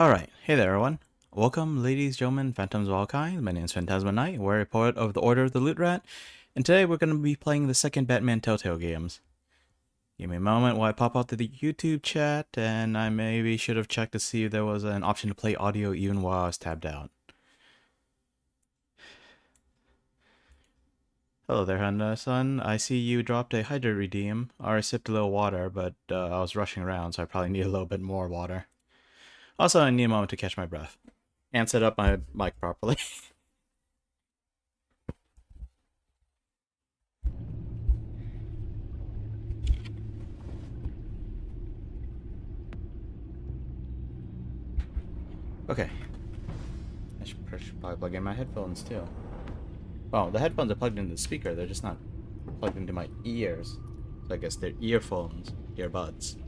Alright, hey there everyone. Welcome ladies, gentlemen, phantoms of all kinds. My name is Phantasma Knight, we're a poet of the Order of the Loot Rat, and today we're going to be playing the second Batman Telltale games. Give me a moment while I pop out to the YouTube chat, and I maybe should have checked to see if there was an option to play audio even while I was tabbed out. Hello there, Honda son. I see you dropped a Hydra Redeem. I already sipped a little water, but I was rushing around, so I probably need a little bit more water. Also, I need a moment to catch my breath and set up my mic properly. Okay. I should probably plug in my headphones too. Oh, the headphones are plugged into the speaker, they're just not plugged into my ears. So I guess they're earphones, earbuds.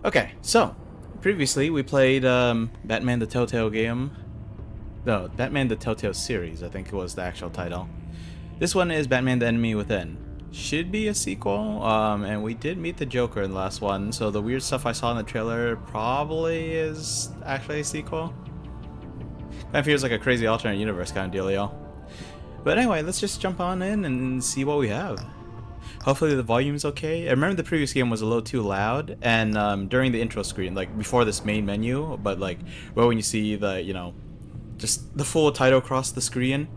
Okay, so previously we played Batman the Telltale game. No, Batman the Telltale series, I think it was the actual title. This one is Batman the Enemy Within. Should be a sequel, and we did meet the Joker in the last one, so the weird stuff I saw in the trailer probably is actually a sequel. Kind of feels like a crazy alternate universe kind of dealio. But anyway, let's just jump on in and see what we have. Hopefully the volume's okay. I remember the previous game was a little too loud, and during the intro screen, like before this main menu, but like well when you see the, just the full title across the screen,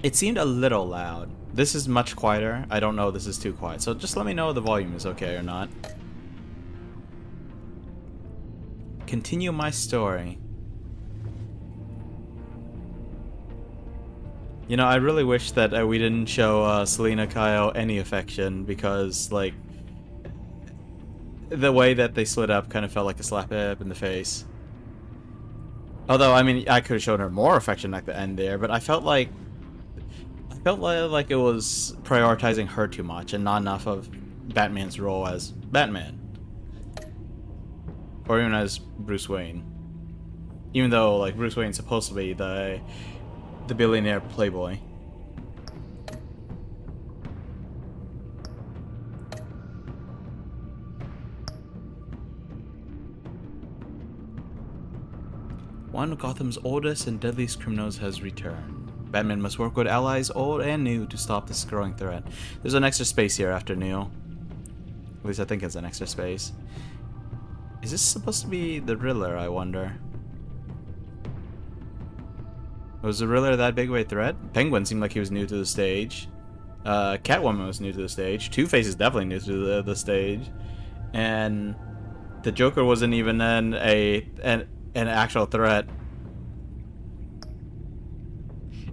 it seemed a little loud. This is much quieter. I don't know if this is too quiet, so just let me know if the volume is okay or not. Continue my story. You know, I really wish that we didn't show Selena Kyle any affection, because, like, the way that they split up kind of felt like a slap in the face. Although, I mean, I could have shown her more affection at the end there, but I felt like it was prioritizing her too much and not enough of Batman's role as Batman. Or even as Bruce Wayne. Even though, like, Bruce Wayne's supposed to be the billionaire playboy. One of Gotham's oldest and deadliest criminals has returned. Batman must work with allies old and new to stop this growing threat. There's an extra space here after new. At least I think it's an extra space. Is this supposed to be the Riddler, I wonder? Was the Riddler that big of a threat? Penguin seemed like he was new to the stage. Catwoman was new to the stage. Two-Face is definitely new to the stage. And the Joker wasn't even an actual threat.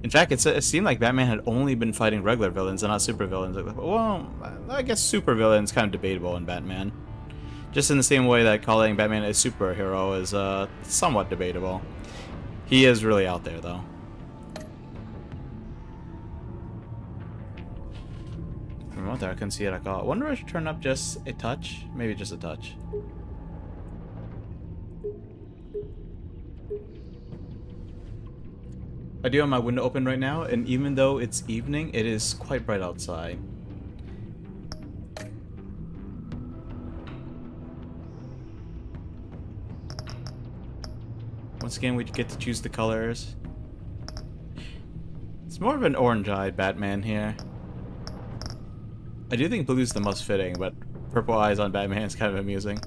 In fact, it seemed like Batman had only been fighting regular villains and not supervillains. Well, I guess supervillain is kind of debatable in Batman. Just in the same way that calling Batman a superhero is somewhat debatable. He is really out there, though. From out there, I couldn't see it at all. I wonder if I should turn up just a touch? Maybe just a touch. I do have my window open right now, and even though it's evening, it is quite bright outside. Once again, we get to choose the colors. It's more of an orange-eyed Batman here. I do think blue's the most fitting, but purple eyes on Batman is kind of amusing.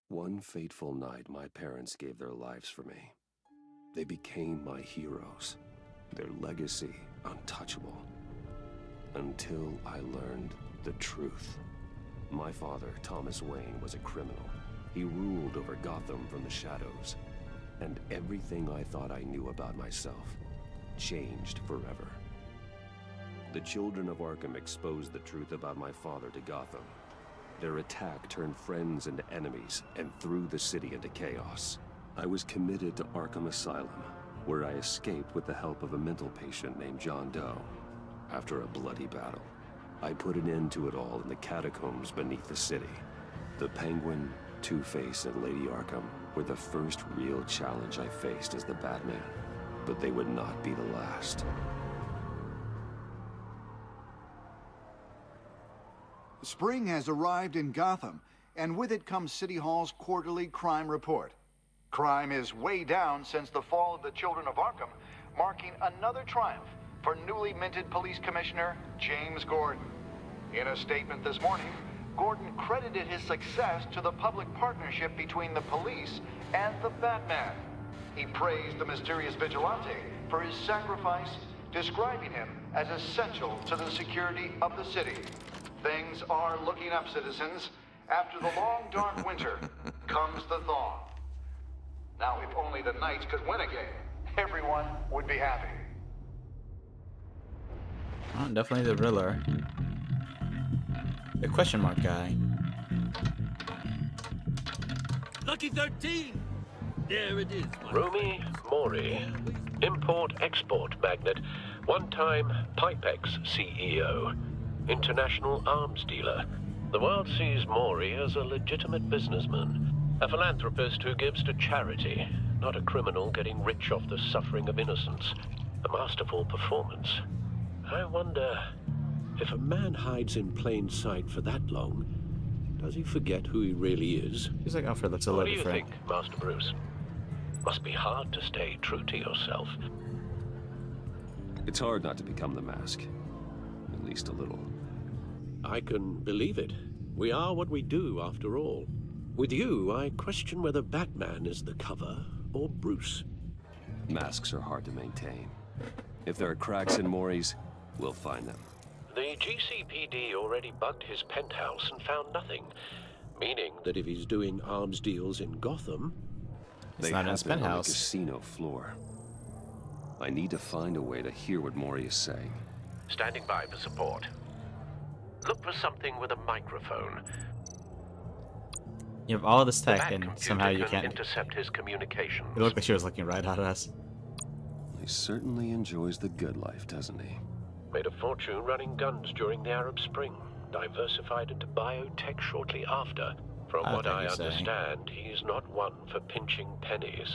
One fateful night, my parents gave their lives for me. They became my heroes, their legacy untouchable. Until I learned the truth. My father, Thomas Wayne, was a criminal. He ruled over Gotham from the shadows. And everything I thought I knew about myself changed forever. The children of Arkham exposed the truth about my father to Gotham. Their attack turned friends into enemies and threw the city into chaos. I was committed to Arkham Asylum, where I escaped with the help of a mental patient named John Doe. after a bloody battle. I put an end to it all in the catacombs beneath the city. The Penguin, Two-Face, and Lady Arkham were the first real challenge I faced as the Batman, but they would not be the last. Spring has arrived in Gotham, and with it comes City Hall's quarterly crime report. Crime is way down since the fall of the Children of Arkham, marking another triumph for newly minted Police Commissioner James Gordon. In a statement this morning, Gordon credited his success to the public partnership between the police and the Batman. He praised the mysterious vigilante for his sacrifice, describing him as essential to the security of the city. Things are looking up, citizens. After the long, dark winter comes the thaw. Now, if only the Knights could win again, everyone would be happy. Oh, definitely the Riddler. The question mark guy. Lucky 13! There it is. Rumi Mori, import-export magnate, one-time Pipex CEO, international arms dealer. The world sees Mori as a legitimate businessman, a philanthropist who gives to charity, not a criminal getting rich off the suffering of innocence. A masterful performance. I wonder, if a man hides in plain sight for that long, does he forget who he really is? He's like Alfred, that's a What little do you different. think, Master Bruce? Must be hard to stay true to yourself. It's hard not to become the Mask. At least a little. I can believe it. We are what we do, after all. With you, I question whether Batman is the cover or Bruce. Masks are hard to maintain. If there are cracks in Mori's, we'll find them. The GCPD already bugged his penthouse and found nothing, meaning that if he's doing arms deals in Gotham... It's They not in have his them on the penthouse. casino floor. I need to find a way to hear what Mori is saying. Standing by for support. Look for something with a microphone. You have all this The tech, and Batcomputer somehow you can can't. intercept his communications. It looked like she was looking right at us. He certainly enjoys the good life, doesn't he? Made a fortune running guns during the Arab Spring. Diversified into biotech shortly after. From what I understand, he's not one for pinching pennies.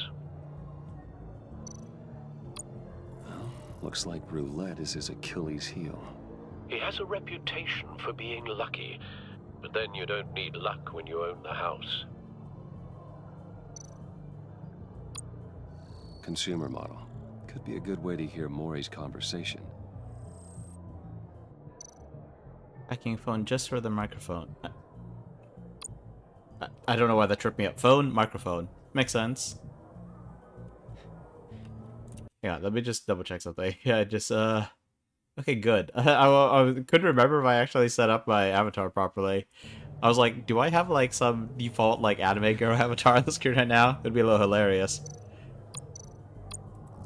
Well, looks like roulette is his Achilles heel. He has a reputation for being lucky, but then you don't need luck when you own the house. Consumer model. Could be a good way to hear Mori's conversation. Hacking phone just for the microphone. I don't know why that tripped me up. Phone, microphone. Makes sense. Yeah, let me just double check something. Yeah, just, okay, good. I couldn't remember if I actually set up my avatar properly. I was like, do I have, like, some default, like, anime girl avatar on the screen right now? It'd be a little hilarious.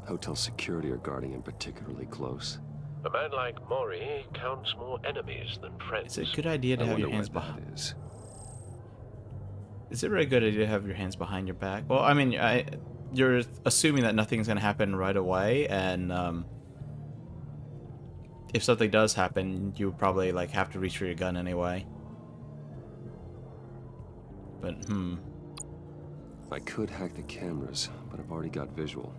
Hotel security are guarding him particularly close. A man like Mori counts more enemies than friends. It's a good idea to I have wonder your hands why behind. that is. Is it a really good idea to have your hands behind your back? Well, I mean, you're assuming that nothing's going to happen right away, and if something does happen, you probably like have to reach for your gun anyway. But I could hack the cameras, but I've already got visual.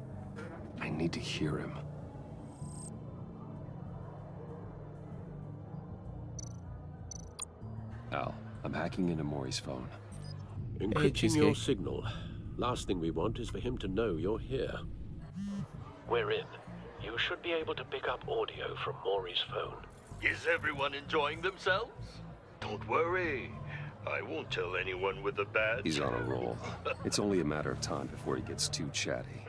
I need to hear him. Al, I'm hacking into Mori's phone. Encrypting your Cheesecake. signal. Last thing we want is for him to know you're here. We're in. You should be able to pick up audio from Mori's phone. Is everyone enjoying themselves? Don't worry. I won't tell anyone with a badge. He's on a roll. It's only a matter of time before he gets too chatty.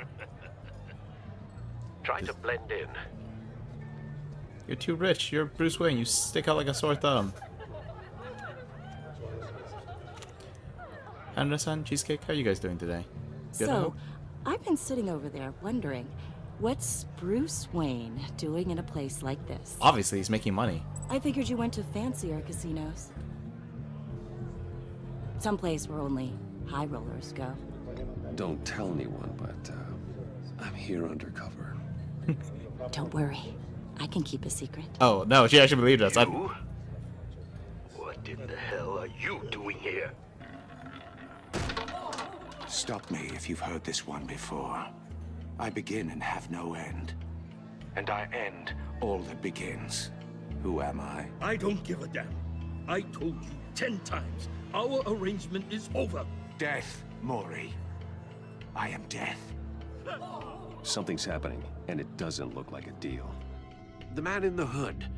Try to blend in. you're too rich. You're Bruce Wayne. You stick out like a sore thumb. Hannah-san, Cheesecake, how are you guys doing today? Good, I So, hope? I've been sitting over there wondering, what's Bruce Wayne doing in a place like this? Obviously, he's making money. I figured you went to fancier casinos. Someplace where only high rollers go. Don't tell anyone, but I'm here undercover. Don't worry. I can keep a secret. Oh, no, she actually believed us. You? What in the hell are you doing here? Stop me if you've heard this one before. I begin and have no end. And I end all that begins. Who am I? I don't give a damn. I told you 10 times. Our arrangement is over. Death, Mori. I am death. Something's happening, and it doesn't look like a deal. The man in the hood.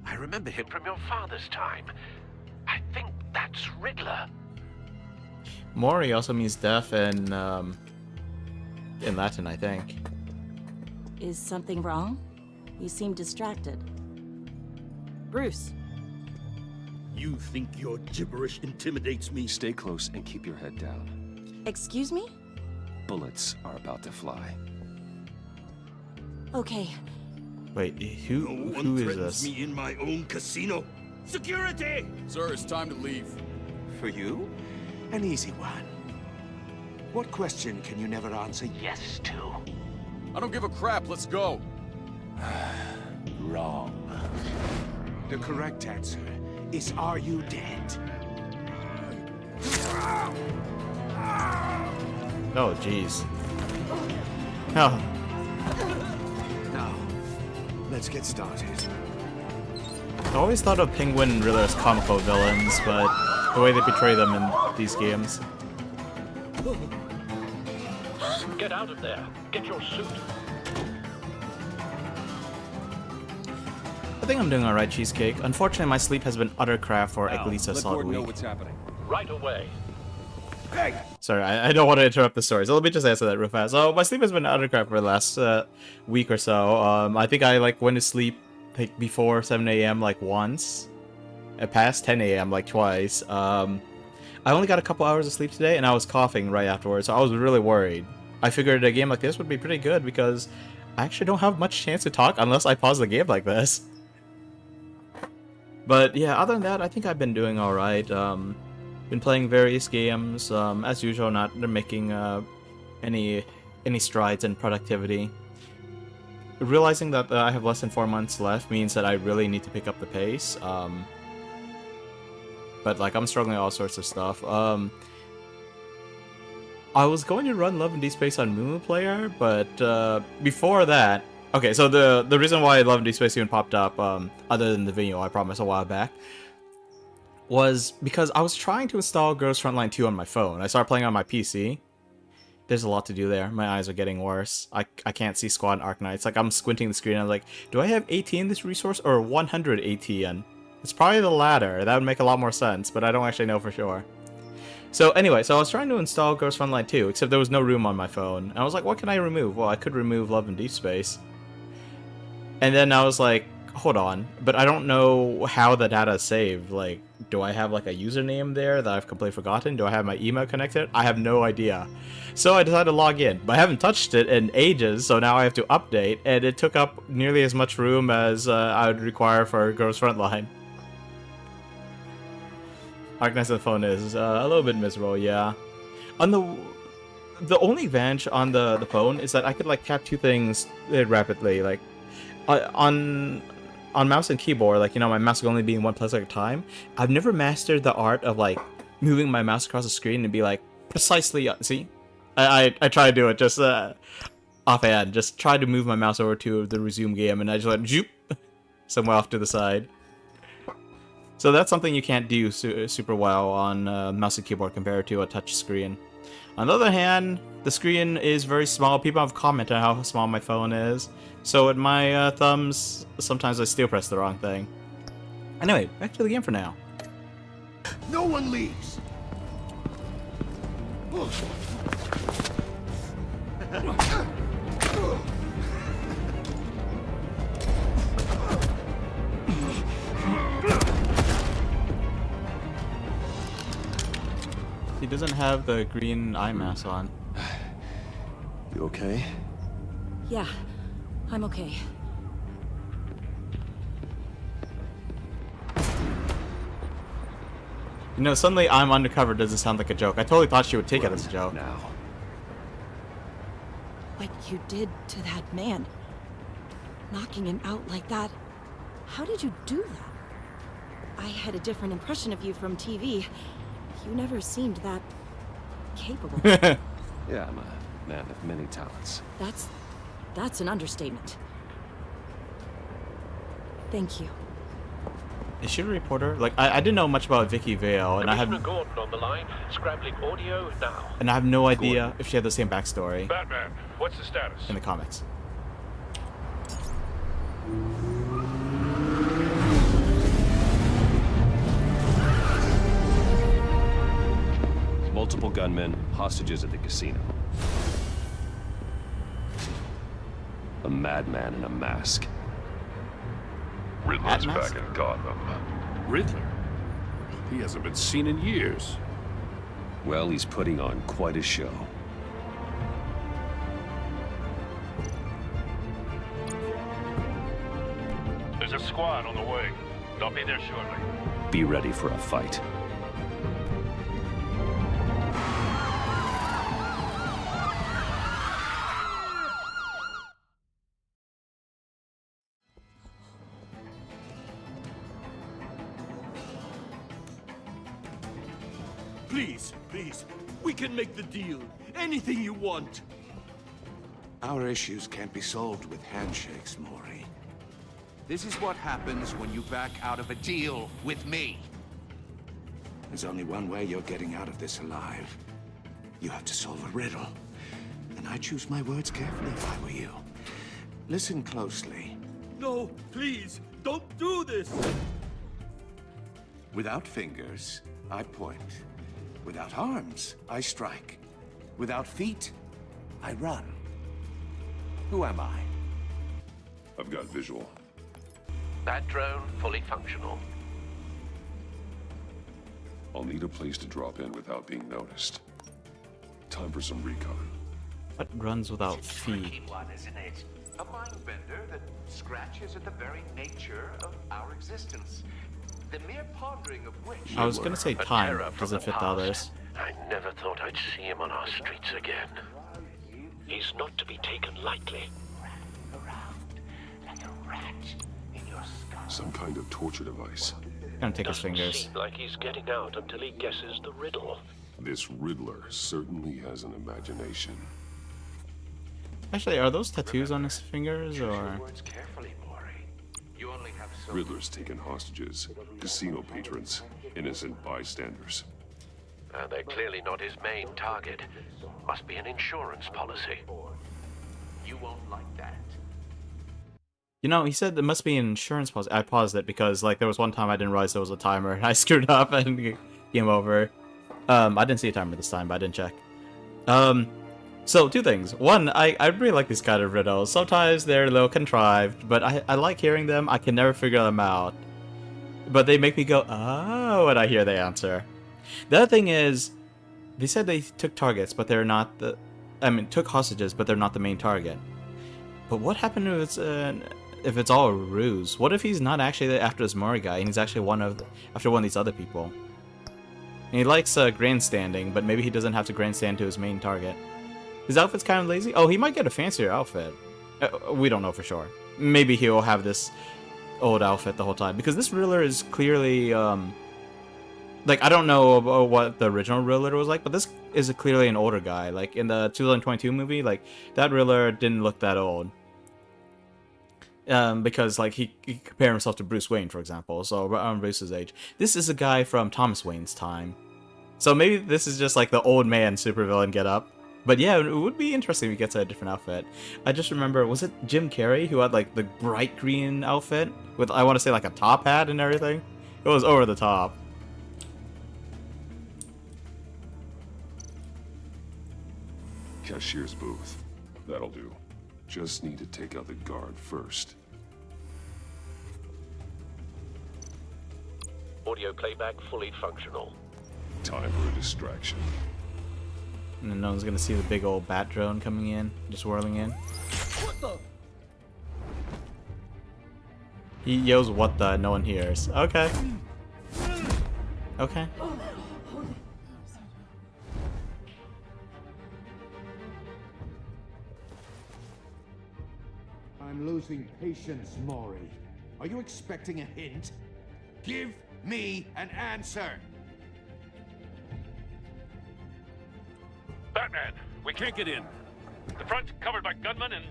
I remember him from your father's time. I think that's Riddler. Mori also means death in Latin, I think. Is something wrong? You seem distracted. Bruce. You think your gibberish intimidates me? Stay close and keep your head down. Excuse me? Bullets are about to fly. Okay. Wait, No who one is threatens this? me in my own casino. Security! Sir, it's time to leave. For you? An easy one. What question can you never answer yes to? I don't give a crap, let's go. Wrong. The correct answer is, are you dead? Oh, jeez. Oh, Now, let's get started. I always thought of Penguin and Riddler as comical villains, but the way they portray them in these games. Get out of there. Get your suit. I think I'm doing alright, Cheesecake. Unfortunately, my sleep has been utter crap for at least a Let solid Gordon know week. what's happening. Right away. Sorry, I don't want to interrupt the story, so let me just answer that real fast. So, my sleep has been utter crap for the last week or so. I think I went to sleep before 7 a.m. once. Past 10 a.m. twice. I only got a couple hours of sleep today, and I was coughing right afterwards, so I was really worried. I figured a game like this would be pretty good because I actually don't have much chance to talk unless I pause the game like this. But yeah, other than that, I think I've been doing alright. Been playing various games, as usual, not making any strides in productivity. Realizing that I have less than 4 months left means that I really need to pick up the pace. But I'm struggling with all sorts of stuff. I was going to run Love and Deep Space on Moo Player, but before that, okay. So the reason why Love and Deep Space even popped up, other than the video I promised a while back, was because I was trying to install Girls Frontline 2 on my phone. I started playing on my PC. There's a lot to do there. My eyes are getting worse. I can't see Squad and Arknights. I'm squinting the screen. I'm like, do I have 80 in this resource or 100 ATN? It's probably the latter. That would make a lot more sense, but I don't actually know for sure. So anyway, I was trying to install Ghost Frontline 2, except there was no room on my phone. And I was like, what can I remove? Well, I could remove Love and Deep Space. And then I was like, hold on, but I don't know how the data is saved. Do I have a username there that I've completely forgotten? Do I have my email connected? I have no idea. So I decided to log in, but I haven't touched it in ages, so now I have to update, and it took up nearly as much room as I would require for Ghost Frontline. Arknights on the phone is a little bit miserable, yeah. On the only advantage on the phone is that I could tap two things rapidly, on mouse and keyboard, my mouse will only be in one place at a time. I've never mastered the art of moving my mouse across the screen and be precisely, see? I try to do it just offhand, just try to move my mouse over to the resume game, and I just zoop somewhere off to the side. So that's something you can't do super well on mouse and keyboard compared to a touch screen. On the other hand, the screen is very small. People have commented on how small my phone is. So with my thumbs, sometimes I still press the wrong thing. Anyway, back to the game for now. No one leaves! He doesn't have the green eye mask on. You okay? Yeah, I'm okay. Suddenly I'm undercover doesn't sound like a joke. I totally thought she would take it as a joke. Now. What you did to that man. knocking him out like that. How did you do that? I had a different impression of you from TV. You never seemed that capable. Yeah, I'm a man of many talents. That's an understatement. Thank you. Is she a reporter? Like, I didn't know much about Vicky Vale, and I have Gordon on the line, scrambling audio now. and I have no idea if she had the same backstory Batman, what's the status? in the comics. Multiple gunmen, hostages at the casino. A madman in a mask. Riddler's Mask? back in Gotham. Riddler? He hasn't been seen in years. Well, he's putting on quite a show. There's a squad on the way. They'll be there shortly. Be ready for a fight. Please, please. We can make the deal. Anything you want. Our issues can't be solved with handshakes, Maury. This is what happens when you back out of a deal with me. There's only one way you're getting out of this alive. You have to solve a riddle. And I choose my words carefully if I were you. Listen closely. No, please, don't do this. Without fingers, I point. Without arms, I strike. Without feet, I run. Who am I? I've got visual. Bat drone fully functional. I'll need a place to drop in without being noticed. Time for some recon. What runs without feet? Tricky one, isn't it? A mind bender that scratches at the very nature of our existence. The mere pondering of which... I was gonna say time doesn't fit the others. I never thought I'd see him on our streets again. He's not to be taken lightly. like a rat in your skull. Some kind of torture device. Gonna take his Doesn't fingers. seem like he's getting out until he guesses the riddle. This Riddler certainly has an imagination. Actually, are those tattoos on his fingers or? Words carefully, Maury. You only have so... Riddler's taken hostages, casino patrons, innocent bystanders. They're clearly not his main target. Must be an insurance policy. You won't like that. You know, he said there must be an insurance policy. I paused it because, like, there was one time I didn't realize there was a timer, and I screwed up and game over. I didn't see a timer this time, but I didn't check. So, two things. One, I really like these kind of riddles. Sometimes they're a little contrived, but I like hearing them. I can never figure them out. But they make me go, oh, when I hear the answer. The other thing is, they said they took targets, but they're not the... I mean, took hostages, but they're not the main target. But what happened if it's all a ruse? What if he's not actually after this Maury guy, and he's actually after one of these other people? And he likes grandstanding, but maybe he doesn't have to grandstand to his main target. His outfit's kind of lazy. Oh, he might get a fancier outfit. We don't know for sure. Maybe he'll have this old outfit the whole time, because this Riddler is clearly like, I don't know what the original Riddler was like, but this is clearly an older guy. Like in the 2022 movie, like that Riddler didn't look that old. Because like he compared himself to Bruce Wayne, for example, so around Bruce's age. This is a guy from Thomas Wayne's time, so maybe this is just like the old man supervillain get up. But yeah, it would be interesting if he gets a different outfit. I just remember, was it Jim Carrey who had like the bright green outfit with, I want to say, like a top hat and everything? It was over the top. Cashier's booth. That'll do. Just need to take out the guard first. Audio playback fully functional. Time for a distraction. And then no one's gonna see the big old bat drone coming in, just whirling in. What the? He yells, "What the?" No one hears. Okay. Okay. I'm losing patience, Maury. Are you expecting a hint? Give me an answer! Batman, we can't get in. The front's covered by gunmen, and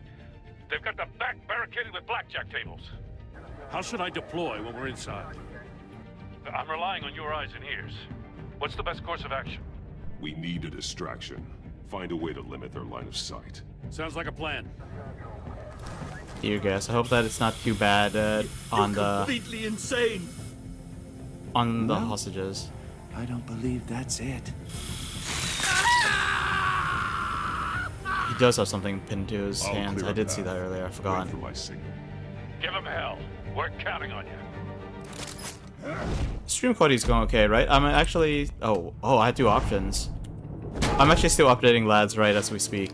they've got the back barricaded with blackjack tables. How should I deploy when we're inside? I'm relying on your eyes and ears. What's the best course of action? We need a distraction. Find a way to limit their line of sight. Sounds like a plan. Here, guys. I hope that it's not too bad on You're the completely insane. hostages. I don't believe that's it. He does have something pinned to his I'll hands. clear I a did path. see that earlier. I forgot. Wait for my signal. Give him hell. We're counting on you. Stream quality's going okay, right? I'm actually... Oh, I had two options. I'm actually still updating lads right as we speak.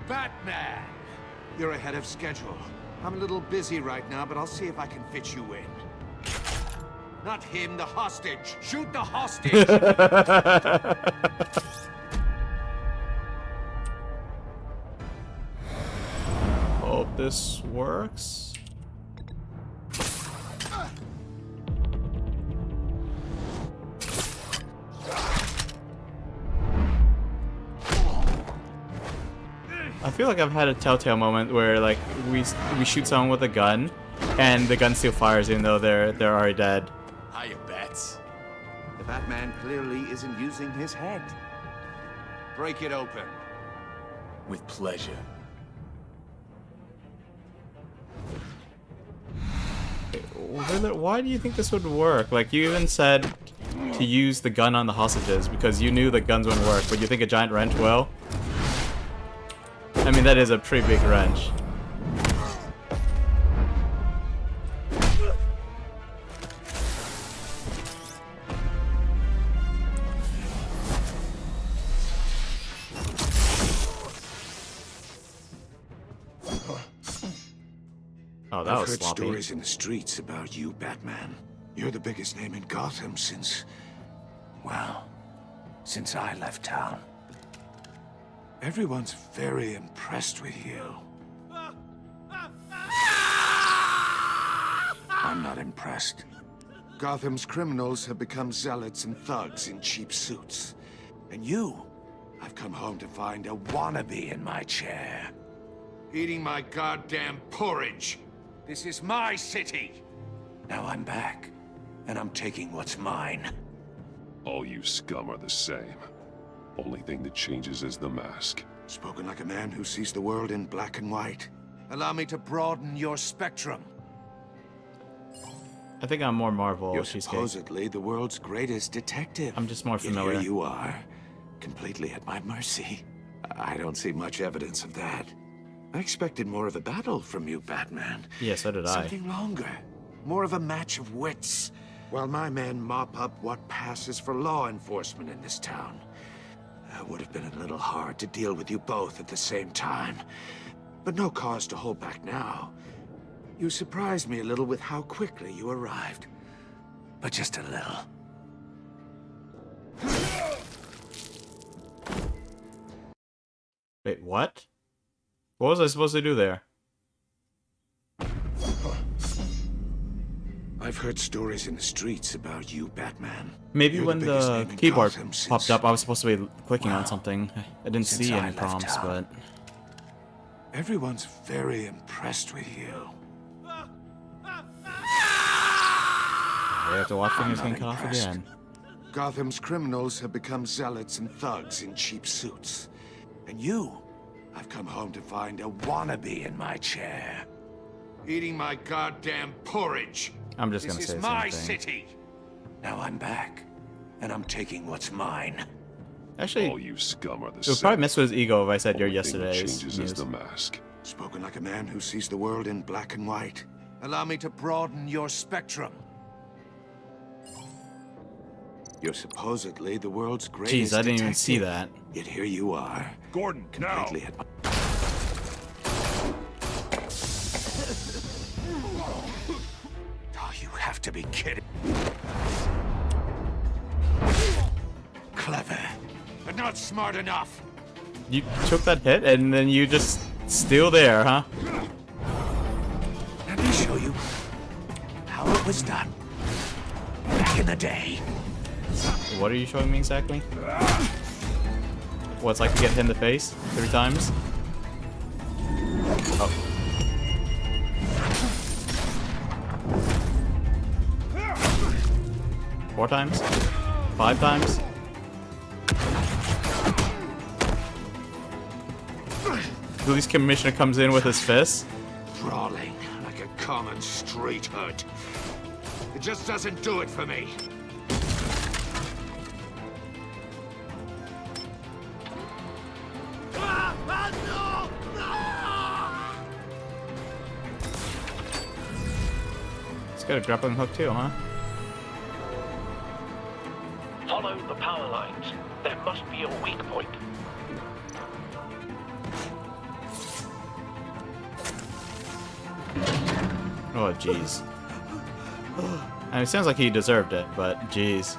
Batman! You're ahead of schedule. I'm a little busy right now, but I'll see if I can fit you in. Not him, the hostage! Shoot the hostage! Hope this works. I feel like I've had a Telltale moment where like we shoot someone with a gun, and the gun still fires even though they're already dead. Hiya, Bats. The Batman clearly isn't using his head. Break it open. With pleasure. Riddler, why do you think this would work? Like, you even said to use the gun on the hostages because you knew the guns wouldn't work, but you think a giant wrench will? I mean, that is a pretty big wrench. Oh, that I've was heard sloppy. stories in the streets about you, Batman. You're the biggest name in Gotham since... well, since I left town. Everyone's very impressed with you. I'm not impressed. Gotham's criminals have become zealots and thugs in cheap suits. And you, I've come home to find a wannabe in my chair. Eating my goddamn porridge. This is my city. Now I'm back, and I'm taking what's mine. All you scum are the same. Only thing that changes is the mask. Spoken like a man who sees the world in black and white. Allow me to broaden your spectrum. I think I'm more Marvel You're cheesecake. supposedly the world's greatest detective. I'm just more Yet familiar. here you are, completely at my mercy. I don't see much evidence of that. I expected more of a battle from you, Batman. Yeah, so did I. Something longer. More of a match of wits. While my men mop up what passes for law enforcement in this town. It would have been a little hard to deal with you both at the same time. But no cause to hold back now. You surprised me a little with how quickly you arrived. But just a little. Wait, what? What was I supposed to do there? I've heard stories in the streets about you, Batman. Maybe You're when biggest the name in keyboard Gotham since- popped up, I was supposed to be clicking on Wow. something. I didn't Since see I any left prompts, town. but... Everyone's very impressed with you. I have to watch fingers I'm getting not cut off impressed. again. Gotham's criminals have become zealots and thugs in cheap suits. And you, I've come home to find a wannabe in my chair. Eating my goddamn porridge. I'm just gonna This say is the same my thing. city. Now I'm back, and I'm taking what's mine. Actually, All you scum are the it would same. probably mess with his ego if I said you're Only thing that yesterday's changes news. is the mask. Spoken like a man who sees the world in black and white. Allow me to broaden your spectrum. You're supposedly the world's greatest Jeez, I didn't even see detective. that. Yet here you are, Gordon, now. completely at my... Oh, you have to be kidding. Clever. but not smart enough. You took that hit and then you just still there, huh? Let me show you how it was done back in the day. What are you showing me exactly? What it's like to get hit in the face 3 times? Oh. 4 times? 5 times? Police commissioner comes in with his fist. Brawling like a common street hood. It just doesn't do it for me. He's got a grappling hook too, huh? Follow the power lines. There must be a weak point. Oh, jeez. I mean, it sounds like he deserved it, but jeez.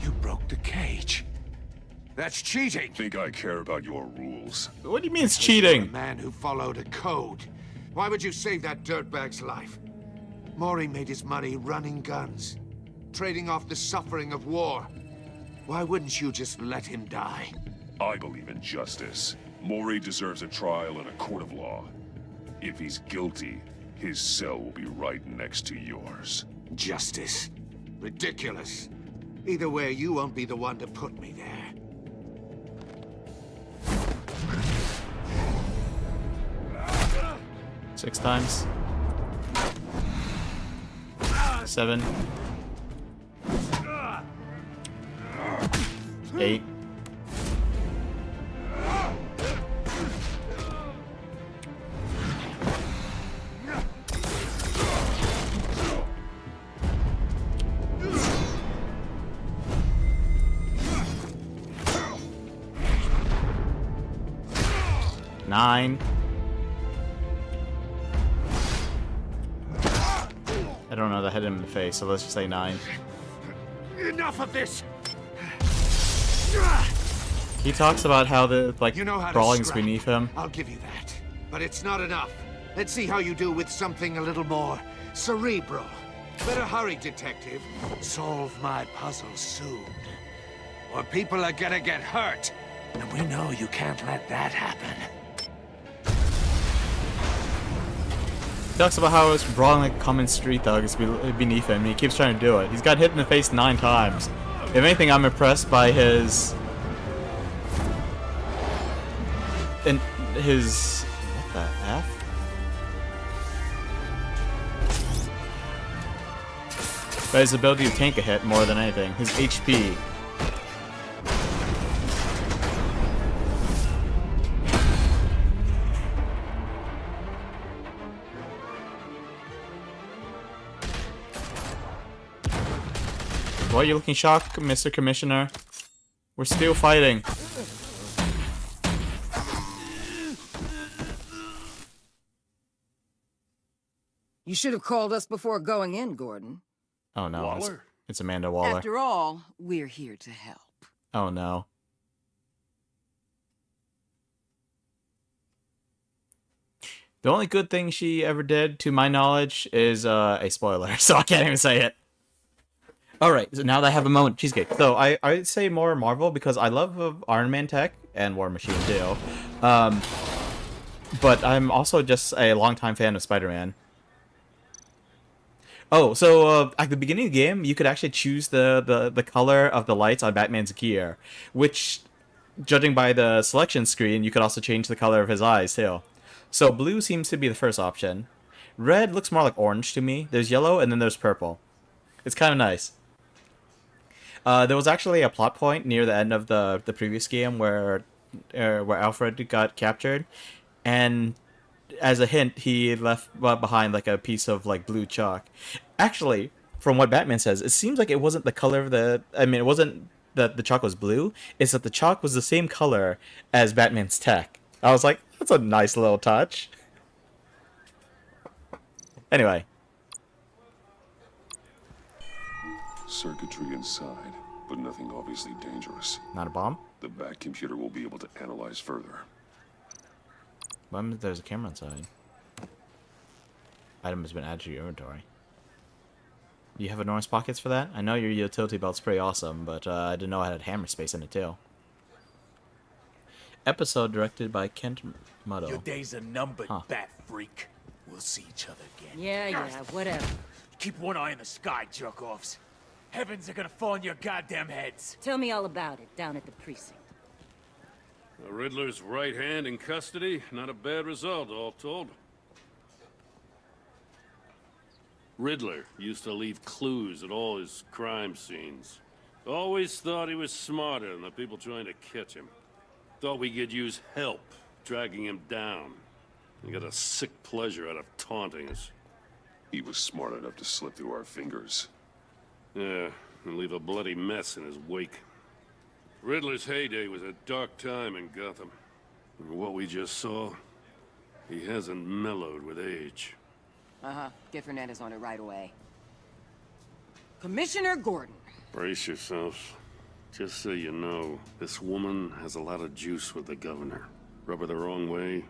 You broke the cage. That's cheating. Think I care about your rules? What do you mean it's You're a cheating? man who followed a code. Why would you save that dirtbag's life? Maury made his money running guns, trading off the suffering of war. Why wouldn't you just let him die? I believe in justice. Maury deserves a trial in a court of law. If he's guilty, his cell will be right next to yours. Justice. Ridiculous. Either way, you won't be the one to put me there. Six times. 7. 8. Nine. I don't know that hit him in the face, so let's just say 9. Enough of this! He talks about how the You know how to brawling's scrap. beneath him. I'll give you that. But it's not enough. Let's see how you do with something a little more cerebral. Better hurry, detective. Solve my puzzle soon. Or people are gonna get hurt. And we know you can't let that happen. He talks about how it's brawling like a common street thug is beneath him, and he keeps trying to do it. He's got hit in the face 9 times. If anything, I'm impressed by his... What the F? By his ability to tank a hit more than anything. His HP. Why are you looking shocked, Mr. Commissioner? We're still fighting. You should have called us before going in, Gordon. Oh no, Waller? it's Amanda Waller. After all, we're here to help. Oh no. The only good thing she ever did, to my knowledge, is a spoiler, so I can't even say it. Alright, so now that I have a moment, cheesecake. So I'd say more Marvel because I love Iron Man tech and War Machine too. But I'm also just a longtime fan of Spider-Man. Oh, so at the beginning of the game, you could actually choose the color of the lights on Batman's gear, which, judging by the selection screen, you could also change the color of his eyes too. So blue seems to be the first option. Red looks more like orange to me. There's yellow, and then there's purple. It's kind of nice. There was actually a plot point near the end of the previous game where Alfred got captured, and as a hint, he left behind like a piece of like blue chalk. Actually, from what Batman says, it seems like it wasn't the color of the. I mean, it wasn't that the chalk was blue. It's that the chalk was the same color as Batman's tech. I was like, that's a nice little touch. Anyway. Circuitry inside, but nothing obviously dangerous. Not a bomb? The back computer will be able to analyze further. There's a camera inside. Item has been added to your inventory. You have enormous pockets for that? I know your utility belt's pretty awesome, but I didn't know it had hammer space in it too. Episode directed by Kent Mutto. Your days are numbered, bat freak. We'll see each other again. Yeah, whatever. Keep one eye in the sky, jerk-offs. Heavens are gonna fall on your goddamn heads. Tell me all about it down at the precinct. The Riddler's right hand in custody. Not a bad result, all told. Riddler used to leave clues at all his crime scenes. Always thought he was smarter than the people trying to catch him. Thought we could use help dragging him down. He got a sick pleasure out of taunting us. He was smart enough to slip through our fingers. Yeah, and leave a bloody mess in his wake. Riddler's heyday was a dark time in Gotham. And what we just saw, he hasn't mellowed with age. Get Fernandez on it right away. Commissioner Gordon. Brace yourselves. Just so you know, this woman has a lot of juice with the governor. Rub her the wrong way,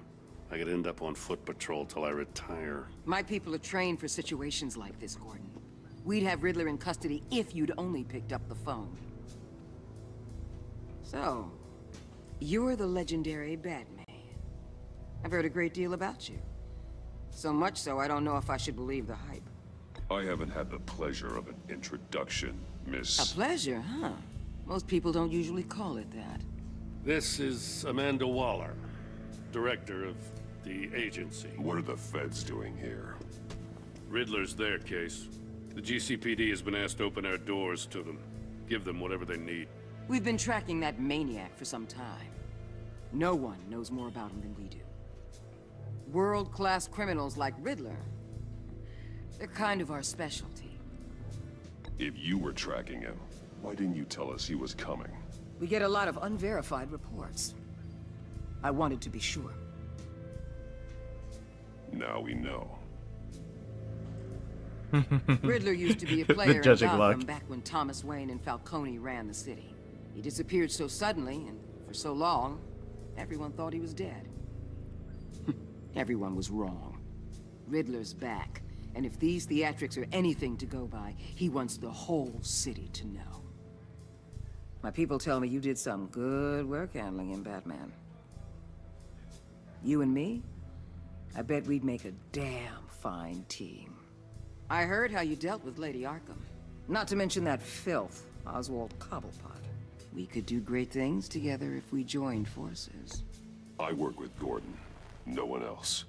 I could end up on foot patrol till I retire. My people are trained for situations like this, Gordon. We'd have Riddler in custody if you'd only picked up the phone. So, you're the legendary Batman. I've heard a great deal about you. So much so, I don't know if I should believe the hype. I haven't had the pleasure of an introduction, Miss... A pleasure, huh? Most people don't usually call it that. This is Amanda Waller, director of the agency. What are the feds doing here? Riddler's their case. The GCPD has been asked to open our doors to them. Give them whatever they need. We've been tracking that maniac for some time. No one knows more about him than we do. World-class criminals like Riddler, they're kind of our specialty. If you were tracking him, why didn't you tell us he was coming? We get a lot of unverified reports. I wanted to be sure. Now we know. Riddler used to be a player in Judging Gotham luck. back when Thomas Wayne and Falcone ran the city. He disappeared so suddenly and for so long, everyone thought he was dead. Everyone was wrong. Riddler's back, and if these theatrics are anything to go by, he wants the whole city to know. My people tell me you did some good work handling him, Batman. You and me? I bet we'd make a damn fine team. I heard how you dealt with Lady Arkham. Not to mention that filth, Oswald Cobblepot. We could do great things together if we joined forces. I work with Gordon. No one else.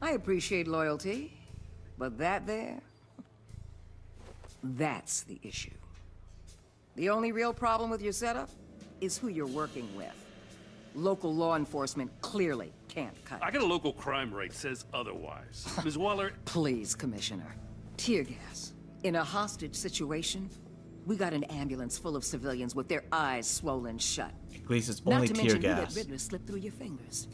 I appreciate loyalty, but that there... that's the issue. The only real problem with your setup is who you're working with. Local law enforcement clearly can't cut it. I got a local crime rate says otherwise. Ms. Waller... Please, Commissioner. Tear gas. In a hostage situation, we got an ambulance full of civilians with their eyes swollen shut. At least it's only Not to tear mention gas. you let Riddler slip through your fingers.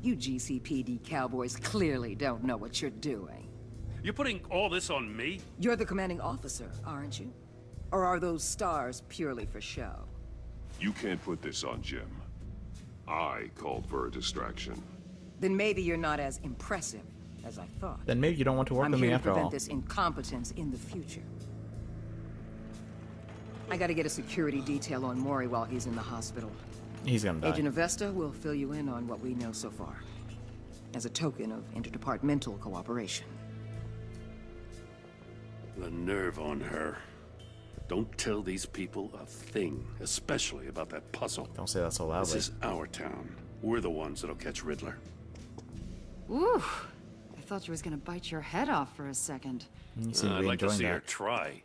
You GCPD cowboys clearly don't know what you're doing. You're putting all this on me? You're the commanding officer, aren't you? Or are those stars purely for show? You can't put this on Jim. I called for a distraction. Then maybe you're not as impressive as I thought. Then maybe you don't want to work I'm with here me to after prevent all. this incompetence in the future. I gotta get a security detail on Maury while he's in the hospital. He's gonna die. Agent Avesta will fill you in on what we know so far, as a token of interdepartmental cooperation. The nerve on her. Don't tell these people a thing, especially about that puzzle. Don't say that so loudly. This is our town. We're the ones that'll catch Riddler. Ooh, I thought you was gonna bite your head off for a second. You seem to I'd be like to enjoying see her that. try.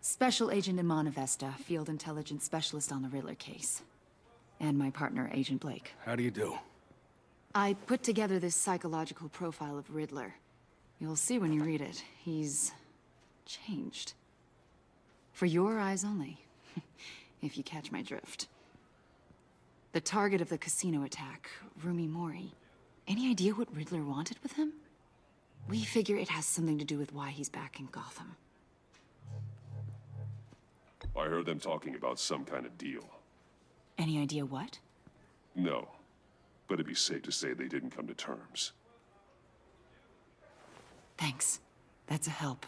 Special Agent Iman Avesta, Field Intelligence Specialist on the Riddler case. And my partner, Agent Blake. How do you do? I put together this psychological profile of Riddler. You'll see when you read it. He's changed. For your eyes only, if you catch my drift. The target of the casino attack, Rumi Mori. Any idea what Riddler wanted with him? We figure it has something to do with why he's back in Gotham. I heard them talking about some kind of deal. Any idea what? No, but it'd be safe to say they didn't come to terms. Thanks. That's a help.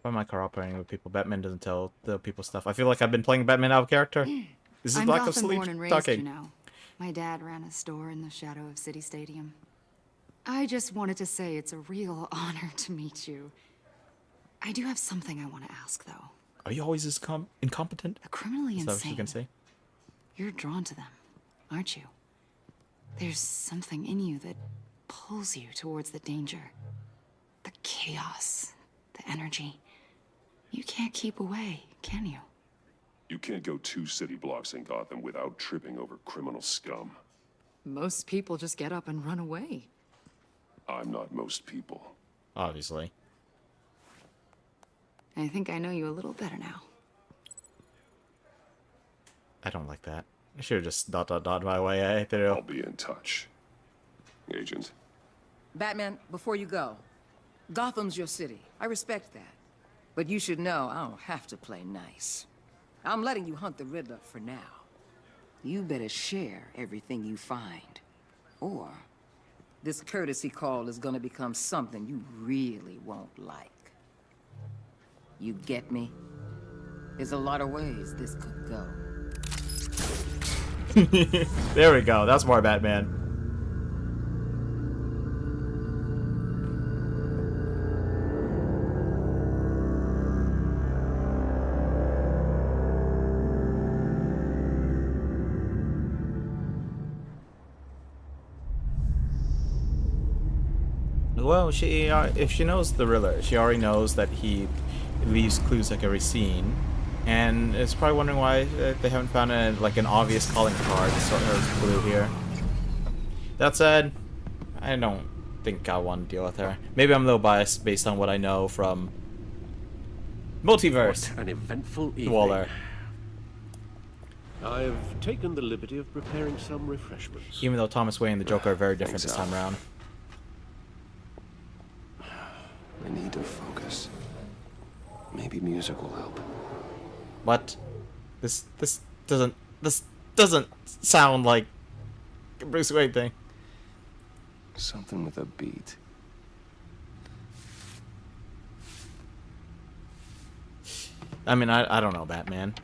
Why am I cooperating with people? Batman doesn't tell the people stuff. I feel like I've been playing Batman out of character. This is I'm lack of Gotham sleep born and raised, talking. you know. My dad ran a store in the shadow of City Stadium. I just wanted to say it's a real honor to meet you. I do have something I want to ask, though. Are you always this incompetent? Criminally Is that what you insane. can say? You're drawn to them, aren't you? There's something in you that pulls you towards the danger. The chaos, the energy. You can't keep away, can you? You can't go 2 city blocks in Gotham without tripping over criminal scum. Most people just get up and run away. I'm not most people. Obviously. I think I know you a little better now. I don't like that. I should have just dot my way through. I'll be in touch. Agent. Batman, before you go, Gotham's your city. I respect that. But you should know I don't have to play nice. I'm letting you hunt the Riddler for now. You better share everything you find. Or this courtesy call is gonna become something you really won't like. You get me? There's a lot of ways this could go. There we go. That's more Batman. Well, if she knows the Riddler, she already knows that he leaves clues like every scene, and is probably wondering why they haven't found an obvious calling card sort of clue here. That said, I don't think I want to deal with her. Maybe I'm a little biased based on what I know from Multiverse. What an eventful evening. Waller. I've taken the liberty of preparing some refreshments. Even though Thomas Wayne and the Joker are very different this time around. I need to focus. Maybe music will help. What? This doesn't sound like a Bruce Wayne thing. Something with a beat. I mean, I don't know, Batman.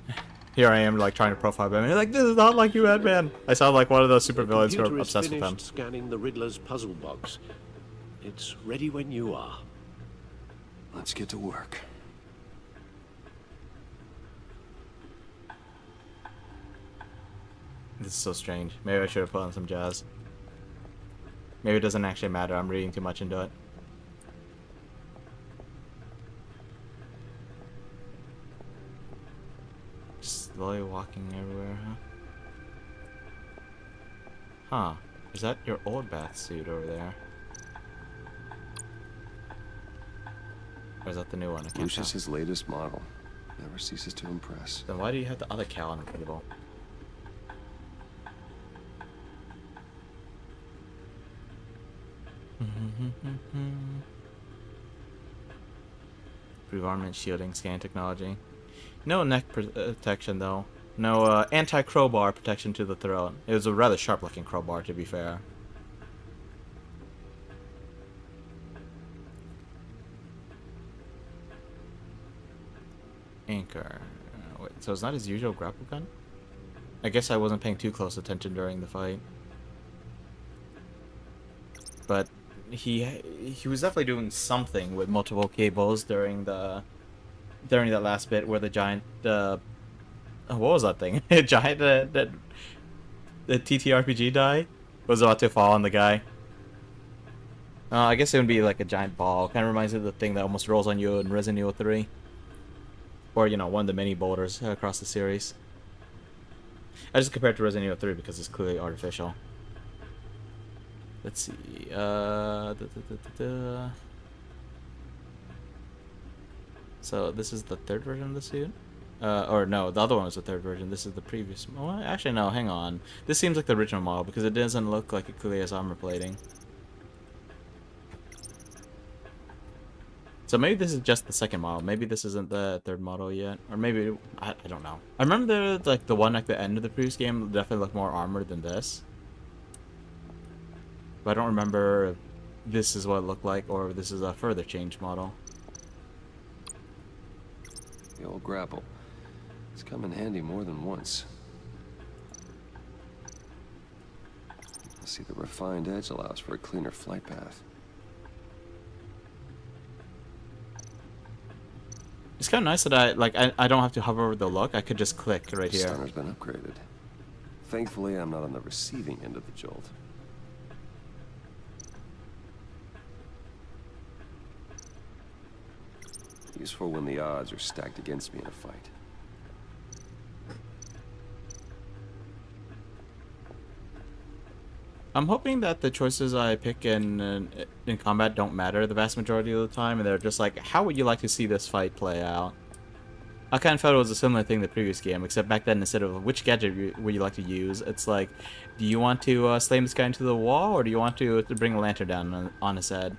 Here I am, trying to profile Batman. You're like, this is not like you, Batman. I sound like one of those supervillains who are obsessed with him. Scanning the Riddler's puzzle box. It's ready when you are. Let's get to work. This is so strange. Maybe I should have put on some jazz. Maybe it doesn't actually matter. I'm reading too much into it. Slowly walking everywhere, huh? Huh. Is that your old bath suit over there? Or is that the new one? I can't Lucius tell. his latest model. Never ceases to impress. Then why do you have the other cow on the table? Improve armament, shielding, scan technology. No neck protection though. No anti-crowbar protection to the throat. It was a rather sharp-looking crowbar, to be fair. Anchor. Wait, so it's not his usual grapple gun? I guess I wasn't paying too close attention during the fight. But he was definitely doing something with multiple cables during that last bit where the giant what was that thing? Giant the TTRPG die was about to fall on the guy. I guess it would be like a giant ball. Kind of reminds me of the thing that almost rolls on you in Resident Evil 3. Or, you know, one of the many boulders across the series. I just compared it to Resident Evil 3 because it's clearly artificial. Let's see. So this is the third version of the suit? Or no, the other one was the third version. This is the previous. Well, actually, no, hang on. This seems like the original model because it doesn't look like it clearly has armor plating. So maybe this is just the second model. Maybe this isn't the third model yet. Or maybe... I don't know. I remember like the one at the end of the previous game definitely looked more armored than this. But I don't remember if this is what it looked like or if this is a further changed model. The old grapple. It's come in handy more than once. I see the refined edge allows for a cleaner flight path. It's kind of nice that I don't have to hover over the look. I could just click right The here. stunner's been upgraded. Thankfully, I'm not on the receiving end of the jolt. Useful when the odds are stacked against me in a fight. I'm hoping that the choices I pick in combat don't matter the vast majority of the time, and they're just like, how would you like to see this fight play out? I kind of felt it was a similar thing in the previous game, except back then instead of which gadget would you like to use, it's like, do you want to slam this guy into the wall, or do you want to bring a lantern down on his head?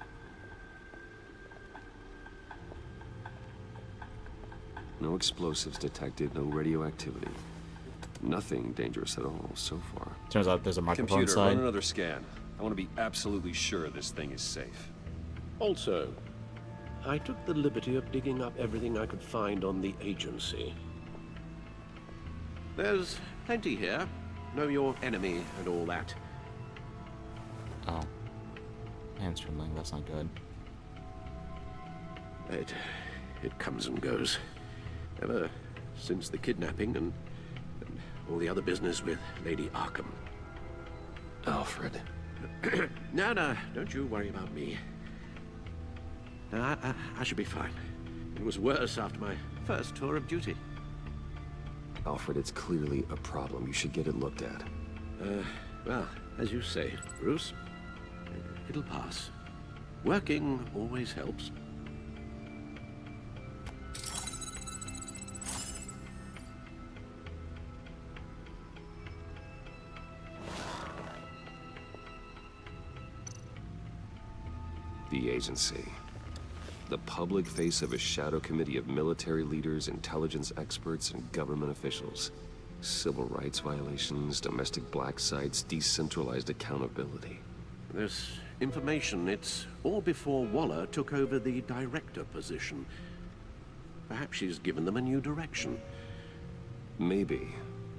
No explosives detected, no radioactivity. Nothing dangerous at all so far. Turns out there's a microphone Computer, inside. run another scan. I want to be absolutely sure this thing is safe. Also, I took the liberty of digging up everything I could find on the agency. There's plenty here. Know your enemy and all that. Oh. Hands trembling, that's not good. It comes and goes. Ever since the kidnapping and all the other business with Lady Arkham. Alfred. No, don't you worry about me. No, I should be fine. It was worse after my first tour of duty. Alfred, it's clearly a problem. You should get it looked at. Well, as you say, Bruce, it'll pass. Working always helps. The agency. The public face of a shadow committee of military leaders, intelligence experts, and government officials. Civil rights violations, domestic black sites, decentralized accountability. This information, it's all before Waller took over the director position. Perhaps she's given them a new direction. Maybe,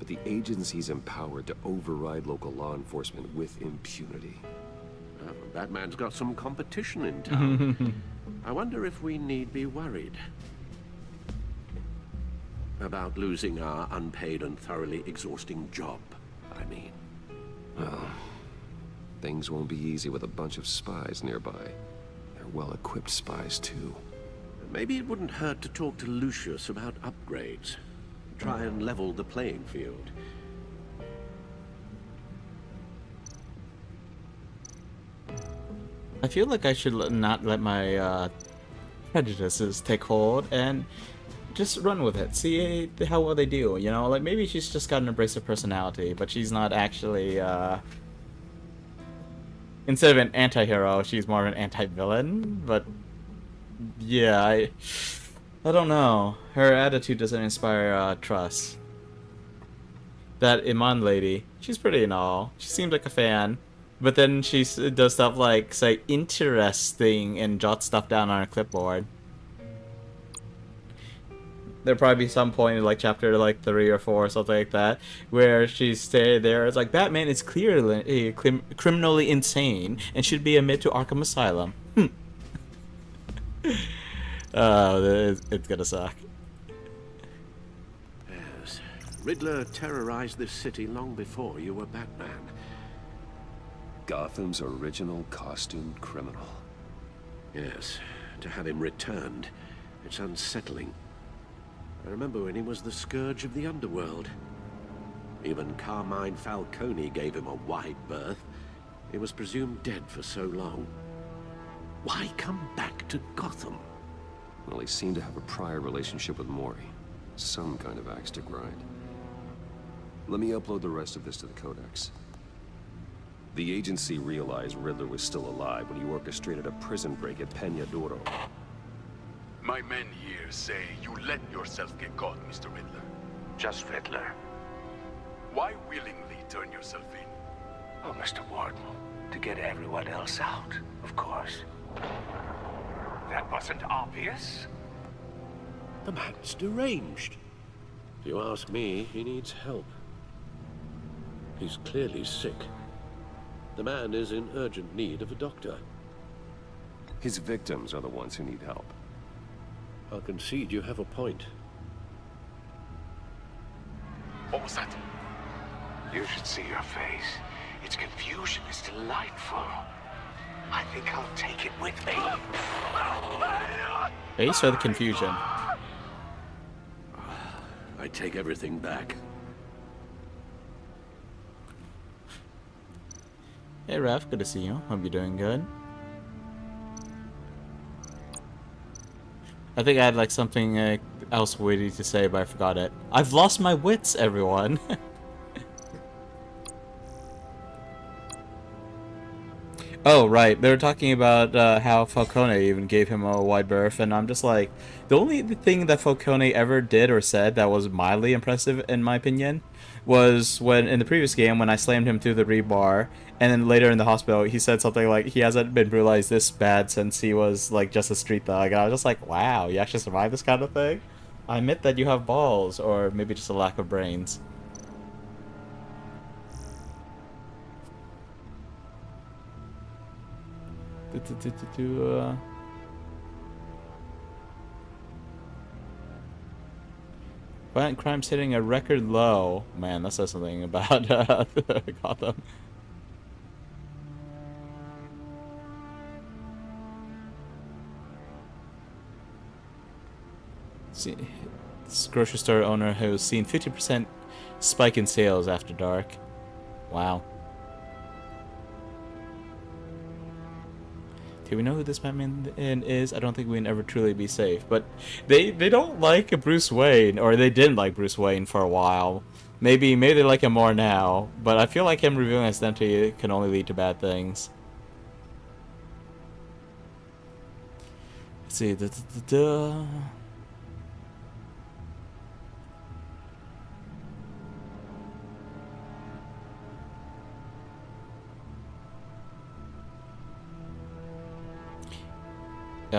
but the agency's empowered to override local law enforcement with impunity. Batman's got some competition in town. I wonder if we need be worried about losing our unpaid and thoroughly exhausting job, I mean. Well, things won't be easy with a bunch of spies nearby. They're well-equipped spies, too. Maybe it wouldn't hurt to talk to Lucius about upgrades. Try and level the playing field. I feel like I should not let my prejudices take hold and just run with it. See how well they do, you know? Like, maybe she's just got an abrasive personality, but she's not actually, instead of an anti-hero, she's more of an anti-villain. But, yeah, I don't know. Her attitude doesn't inspire trust. That Iman lady, she's pretty and all. She seems like a fan. But then she does stuff like, say, interesting and jots stuff down on her clipboard. There'll probably be some point in like chapter like 3 or 4 or something like that where she's staying there. It's like, Batman is clearly criminally insane and should be admitted to Arkham Asylum. It's gonna suck. Yes. Riddler terrorized this city long before you were Batman. Gotham's original costumed criminal. Yes, to have him returned, it's unsettling. I remember when he was the scourge of the underworld. Even Carmine Falcone gave him a wide berth. He was presumed dead for so long. Why come back to Gotham? Well, he seemed to have a prior relationship with Mori. Some kind of axe to grind. Let me upload the rest of this to the Codex. The agency realized Riddler was still alive when he orchestrated a prison break at Peña Duro. My men here say you let yourself get caught, Mr. Riddler. Just Riddler. Why willingly turn yourself in? Oh, Mr. Warden, to get everyone else out, of course. That wasn't obvious. The man's deranged. If you ask me, he needs help. He's clearly sick. The man is in urgent need of a doctor. His victims are the ones who need help. I'll concede you have a point. What was that? You should see your face. Its confusion is delightful. I think I'll take it with me. Face or the confusion? I take everything back. Hey Ref, good to see you. Hope you're doing good. I think I had like something else witty to say, but I forgot it. I've lost my wits, everyone. Oh, right. They were talking about how Falcone even gave him a wide berth, and I'm just like, the only thing that Falcone ever did or said that was mildly impressive, in my opinion, was when, in the previous game, when I slammed him through the rebar, and then later in the hospital, he said something like, he hasn't been brutalized this bad since he was, like, just a street thug, and I was just like, wow, you actually survived this kind of thing? I admit that you have balls, or maybe just a lack of brains. Violent crime's hitting a record low. Man, that says something about Gotham. See, this grocery store owner has seen 50% spike in sales after dark. Wow. Do we know who this Batman is? I don't think we can ever truly be safe. But they don't like Bruce Wayne, or they didn't like Bruce Wayne for a while. Maybe they like him more now. But I feel like him revealing his identity can only lead to bad things. Let's see.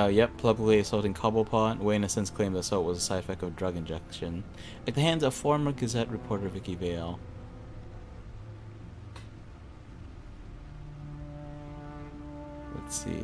Yep, publicly assaulting Cobblepot. Wayne has since claimed the assault was a side effect of drug injection. At the hands of former Gazette reporter Vicky Vale. Let's see.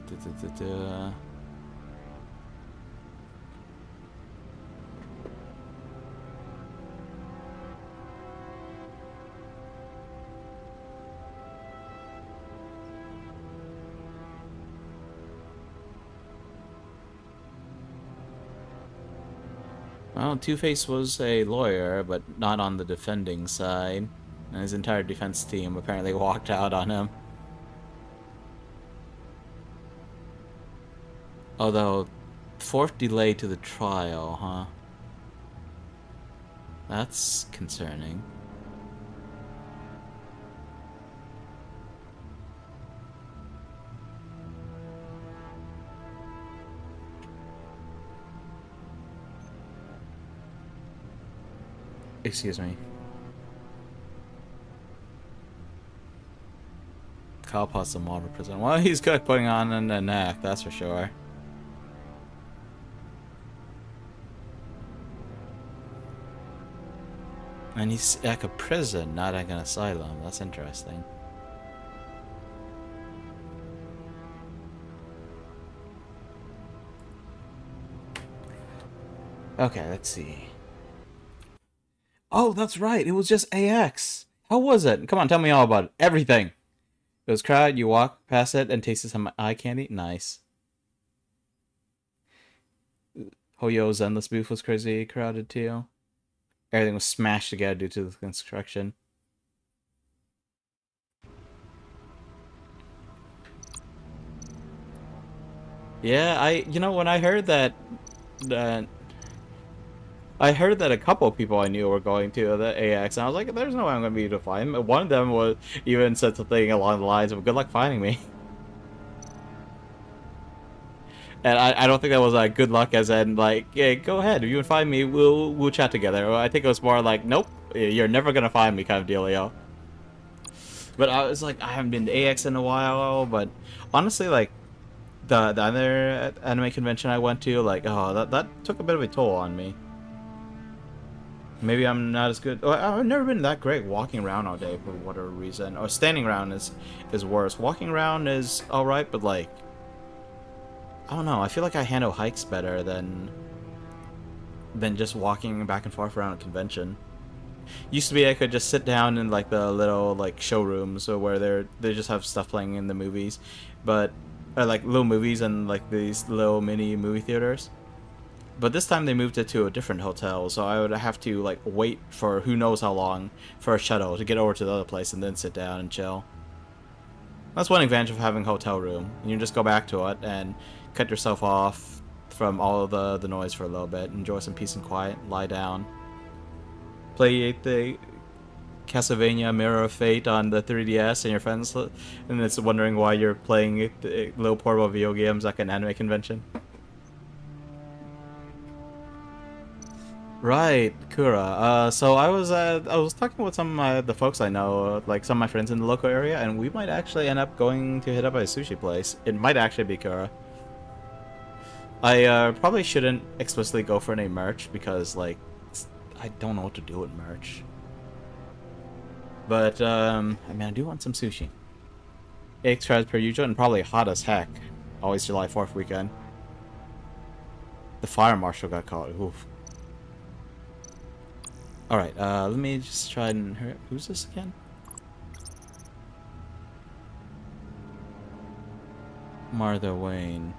Well, Two-Face was a lawyer, but not on the defending side. And his entire defense team apparently walked out on him. Although, 4th delay to the trial, huh? That's concerning. Excuse me. Cobblepot's a model prison. Well, he's good at putting on a neck, that's for sure. And he's like a prison, not like an asylum. That's interesting. Okay, let's see. Oh, that's right. It was just AX. How was it? Come on, tell me all about it. Everything. It was crowded. You walk past it and tasted some eye candy. Nice. Hoyo's Endless booth was crazy crowded too. Everything was smashed together due to the construction. Yeah, you know, when I heard that, I heard that a couple of people I knew were going to the AX, and I was like, there's no way I'm going to be able to find them. One of them was even said something along the lines of, good luck finding me. And I don't think that was like good luck, as in like, yeah, go ahead, if you can find me, we'll chat together. Or I think it was more like, nope, you're never gonna find me kind of dealio. But I was like, I haven't been to AX in a while, but honestly, like the other anime convention I went to, like, oh, that took a bit of a toll on me. Maybe I'm not as good. I've never been that great walking around all day for whatever reason. Or standing around is worse. Walking around is alright, but like, I don't know. I feel like I handle hikes better than just walking back and forth around a convention. Used to be I could just sit down in like the little like showrooms or where they just have stuff playing in the movies, but or like little movies and like these little mini movie theaters. But this time they moved it to a different hotel, so I would have to like wait for who knows how long for a shuttle to get over to the other place and then sit down and chill. That's one advantage of having a hotel room. You can just go back to it and cut yourself off from all of the noise for a little bit, enjoy some peace and quiet, lie down. Play the Castlevania Mirror of Fate on the 3DS and your friends, and it's wondering why you're playing little portable video games like an anime convention. Right, Kura. So I was talking with some of the folks I know, like some of my friends in the local area, and we might actually end up going to hit up a sushi place. It might actually be Kura. I probably shouldn't explicitly go for any merch because, like, I don't know what to do with merch. But I mean, I do want some sushi. Extra as per usual, and probably hot as heck. Always July 4th weekend. The fire marshal got caught. Oof. Alright, let me just try and hurry up. Who's this again? Martha Wayne.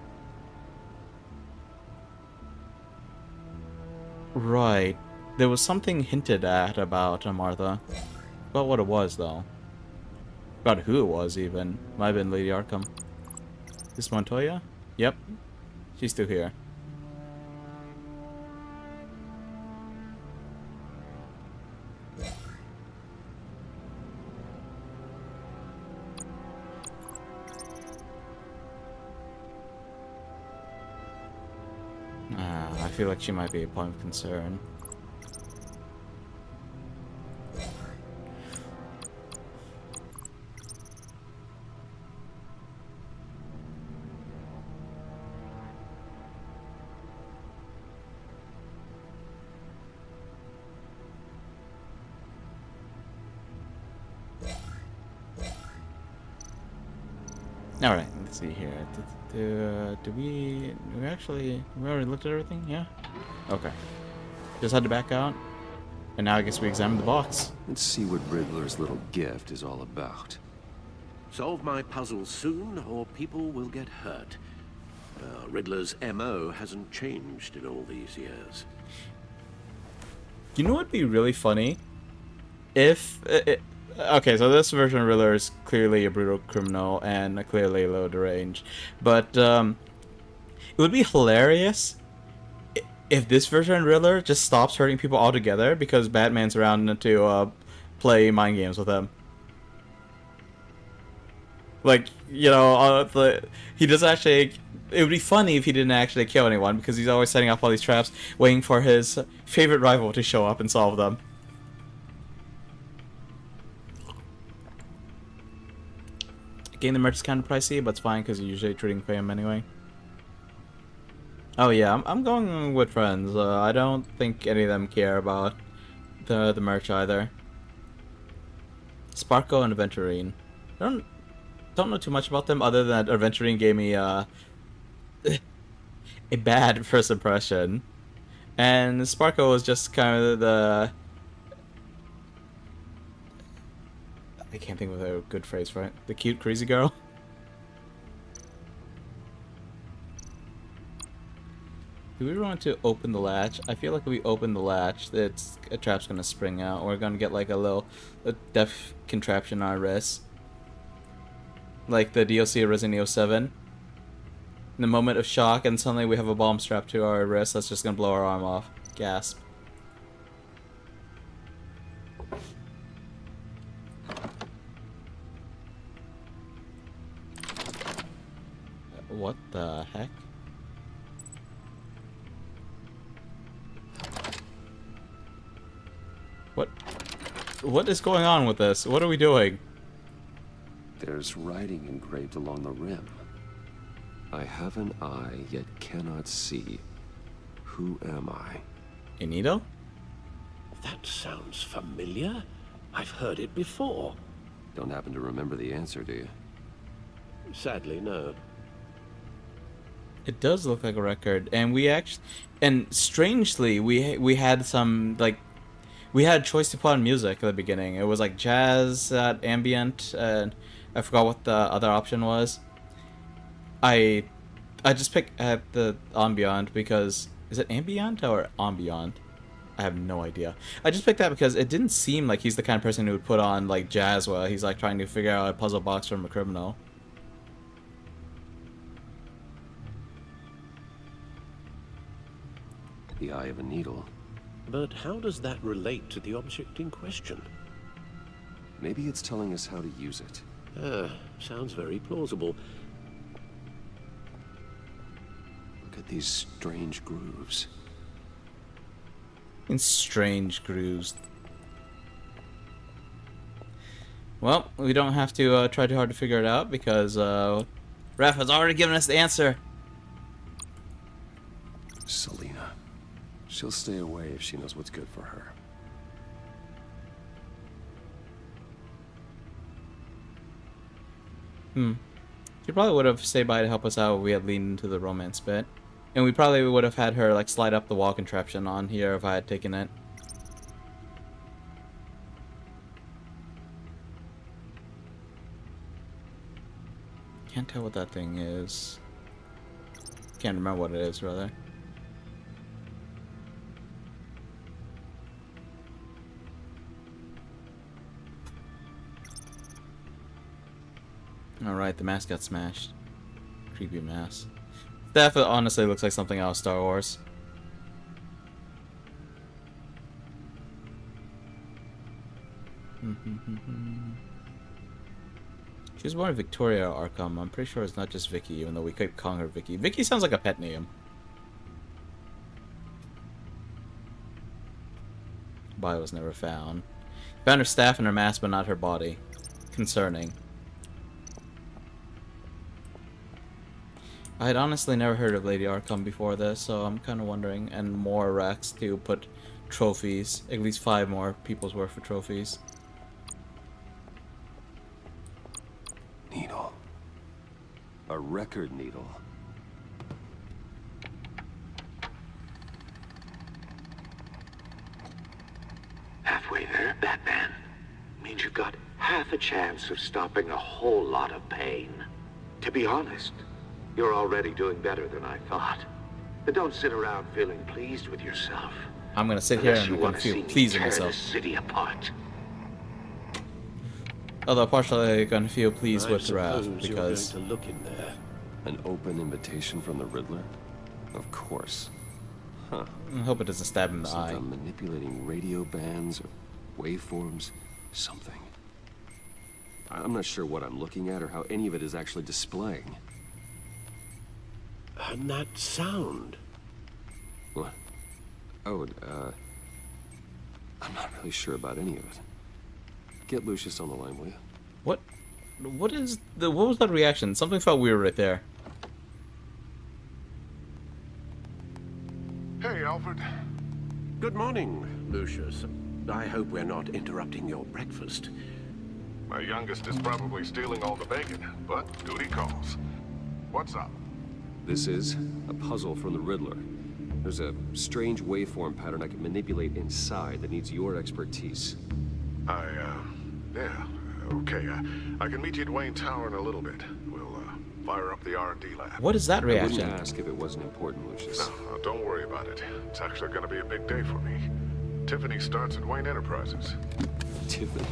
Right. There was something hinted at about Martha. About what it was, though. About who it was, even. Might have been Lady Arkham. This Montoya? Yep. She's still here. I feel like she might be a point of concern. Alright, let's see here. Did we already looked at everything? Yeah? Okay. Just had to back out. And now I guess we examine the box. Let's see what Riddler's little gift is all about. Solve my puzzles soon, or people will get hurt. Riddler's MO hasn't changed in all these years. You know what'd be really funny? If... okay, so this version of Riddler is clearly a brutal criminal and clearly a little deranged. But it would be hilarious if this version of Riddler just stops hurting people altogether because Batman's around to play mind games with him. Like, you know, he does actually... It would be funny if he didn't actually kill anyone because he's always setting up all these traps, waiting for his favorite rival to show up and solve them. Again, the merch is kind of pricey, but it's fine because you're usually treating for him anyway. Oh yeah, I'm going with friends. I don't think any of them care about the merch either. Sparko and Aventurine. I don't know too much about them other than that Aventurine gave me a bad first impression, and Sparko was just kind of the... I can't think of a good phrase for it. The cute crazy girl. Do we want to open the latch? I feel like if we open the latch, a trap's gonna spring out. We're gonna get like a death contraption on our wrist, like the DLC of Resident Evil 7. In the moment of shock, and suddenly we have a bomb strapped to our wrist that's just gonna blow our arm off. Gasp. What the heck? What is going on with this? What are we doing? There's writing engraved along the rim. I have an eye, yet cannot see. Who am I? A needle? That sounds familiar. I've heard it before. Don't happen to remember the answer, do you? Sadly, no. It does look like a record, and strangely, we had some like, we had a choice to put on music at the beginning. It was like jazz, ambient, and I forgot what the other option was. I just picked the ambient because is it ambient or ambient? I have no idea. I just picked that because it didn't seem like he's the kind of person who would put on like jazz while he's like trying to figure out a puzzle box from a criminal. The eye of a needle. But how does that relate to the object in question? Maybe it's telling us how to use it. Sounds very plausible. Look at these strange grooves. In strange grooves. Well, we don't have to try too hard to figure it out because Ref has already given us the answer. Selena. She'll stay away if she knows what's good for her. She probably would have stayed by to help us out if we had leaned into the romance bit. And we probably would have had her like slide up the wall contraption on here if I had taken it. Can't tell what that thing is. Can't remember what it is, rather. Alright, the mask got smashed. Creepy mask. That honestly looks like something out of Star Wars. She was born in Victoria Arkham. I'm pretty sure it's not just Vicky, even though we keep calling her Vicky. Vicky sounds like a pet name. Body was never found. Found her staff and her mask, but not her body. Concerning. I had honestly never heard of Lady Arkham before this, so I'm kind of wondering. And more racks to put trophies. At least 5 more people's worth of trophies. Needle. A record needle. Halfway there, Batman. Means you've got half a chance of stopping a whole lot of pain. To be honest, you're already doing better than I thought. But don't sit around feeling pleased with yourself. I'm gonna sit here and feel pleased with myself. Tear the city apart. Although partially gonna feel pleased with Wrath because you're going to look in there. An open invitation from the Riddler? Of course. Huh. I hope it doesn't stab him in the eye. Manipulating radio bands or waveforms, something. I'm not sure what I'm looking at or how any of it is actually displaying. And that sound. What? Oh, I'm not really sure about any of it. Get Lucius on the line, will you? What was that reaction? Something felt weird right there. Hey, Alfred. Good morning, Lucius. I hope we're not interrupting your breakfast. My youngest is probably stealing all the bacon, but duty calls. What's up? This is a puzzle from the Riddler. There's a strange waveform pattern I can manipulate inside that needs your expertise. Yeah, okay. I can meet you at Wayne Tower in a little bit. We'll, fire up the R&D lab. What is that reaction? I wouldn't ask if it wasn't important, Lucius. No, don't worry about it. It's actually gonna be a big day for me. Tiffany starts at Wayne Enterprises. Tiffany?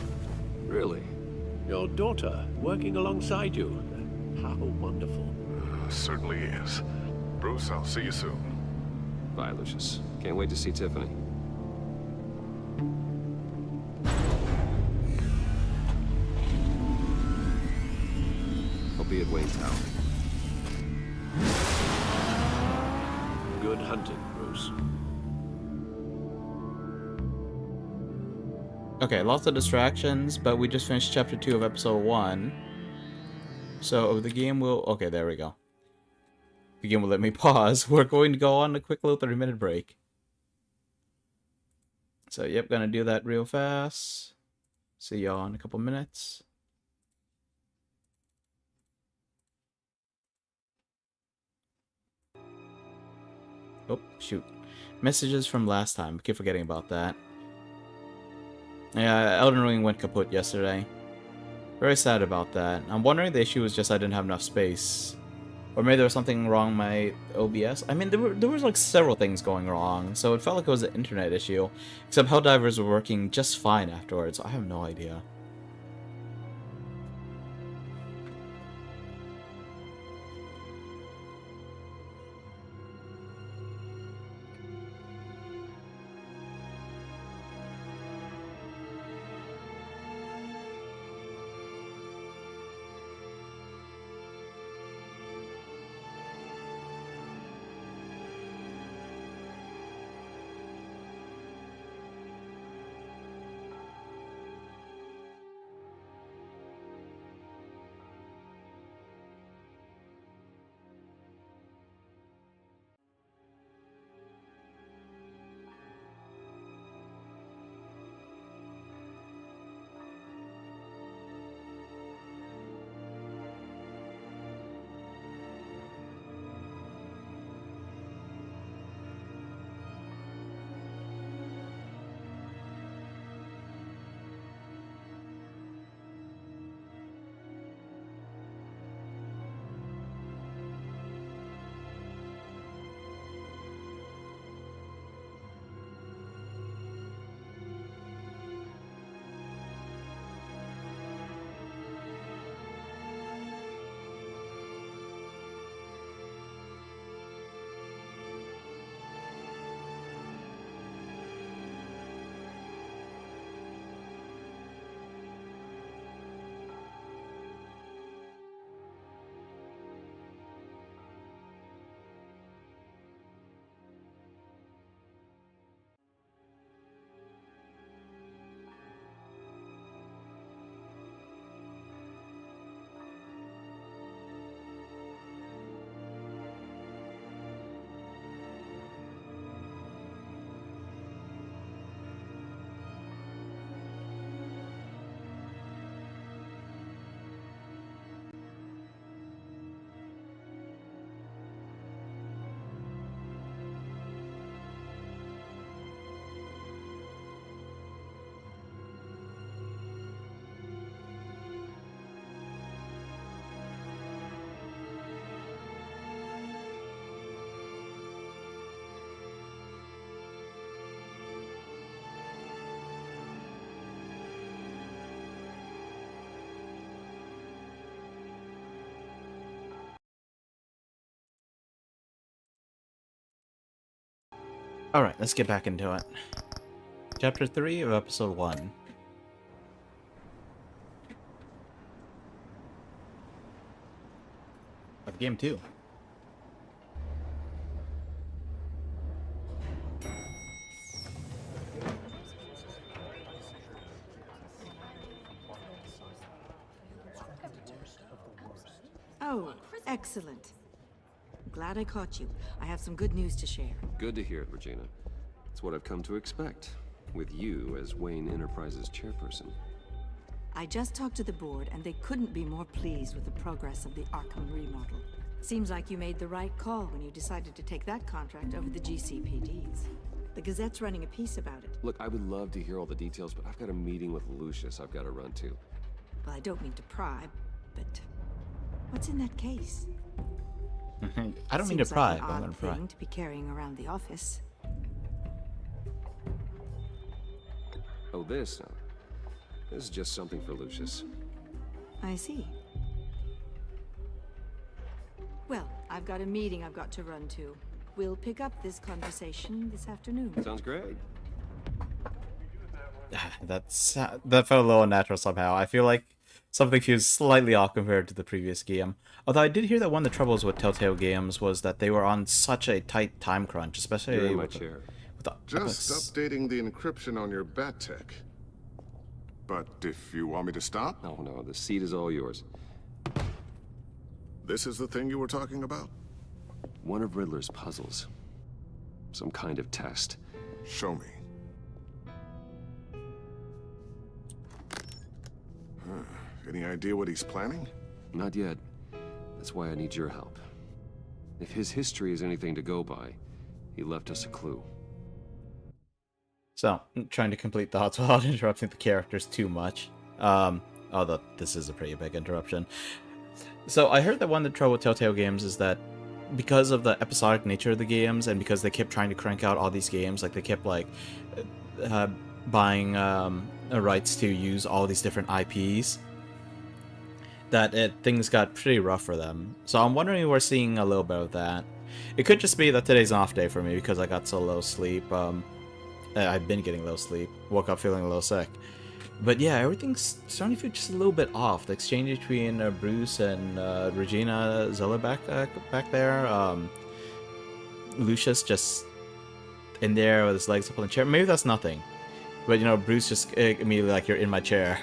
Really? Your daughter, working alongside you. How wonderful. Certainly is. Bruce, I'll see you soon. Bye, Lucius. Can't wait to see Tiffany. I'll be at Wayne Tower. Good hunting, Bruce. Okay, lots of distractions, but we just finished chapter 2 of episode 1. So the game will... Okay, there we go. The game will let me pause. We're going to go on a quick little 30-minute break. So, yep, gonna do that real fast. See y'all in a couple minutes. Oh, shoot. Messages from last time. I keep forgetting about that. Yeah, Elden Ring went kaput yesterday. Very sad about that. I'm wondering the issue was just I didn't have enough space. Or maybe there was something wrong with my OBS. I mean, there was like several things going wrong, so it felt like it was an internet issue. Except Helldivers were working just fine afterwards. I have no idea. Alright, let's get back into it. Chapter 3 of episode 1. Of game 2. Oh, excellent. Glad I caught you. I have some good news to share. Good to hear it, Regina. It's what I've come to expect, with you as Wayne Enterprises chairperson. I just talked to the board, and they couldn't be more pleased with the progress of the Arkham remodel. Seems like you made the right call when you decided to take that contract over the GCPD's. The Gazette's running a piece about it. Look, I would love to hear all the details, but I've got a meeting with Lucius I've got to run to. Well, I don't mean to pry, but what's in that case? I don't mean to pry, Seems like but I'm an gonna odd pry. thing to be carrying around the office. Oh, this? This is just something for Lucius. I see. Well, I've got a meeting I've got to run to. We'll pick up this conversation this afternoon. Sounds great. That felt a little unnatural somehow. I feel like something feels slightly off compared to the previous game. Although I did hear that one of the troubles with Telltale games was that they were on such a tight time crunch, especially You're in my with chair. with the Just updating the encryption on your bat tech. but if you want me to stop... Oh, no, the seat is all yours. This is the thing you were talking about? One of Riddler's puzzles. Some kind of test. Show me. Any idea what he's planning? Not yet. That's why I need your help. If his history is anything to go by, he left us a clue. So, I'm trying to complete thoughts without interrupting the characters too much. Although this is a pretty big interruption. So, I heard that one of the trouble with Telltale games is that because of the episodic nature of the games, and because they kept trying to crank out all these games, like they kept like buying rights to use all these different IPs, that things got pretty rough for them. So I'm wondering if we're seeing a little bit of that. It could just be that today's an off day for me because I got so low sleep. I've been getting low sleep. Woke up feeling a little sick. But yeah, everything's starting to feel just a little bit off. The exchange between Bruce and Regina Zeller back there. Lucius just in there with his legs up on the chair. Maybe that's nothing. But you know, Bruce just immediately like, you're in my chair.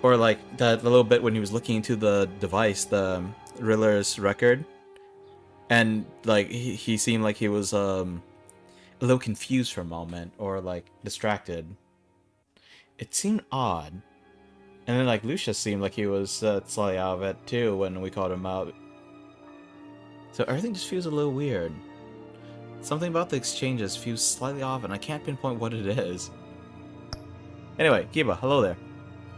Or like that little bit when he was looking into the device, the Riddler's record, and like he seemed like he was a little confused for a moment, or like distracted. It seemed odd. And then like Lucius seemed like he was slightly out of it too when we called him out. So everything just feels a little weird. Something about the exchanges feels slightly off, and I can't pinpoint what it is. Anyway, Kiba, hello there.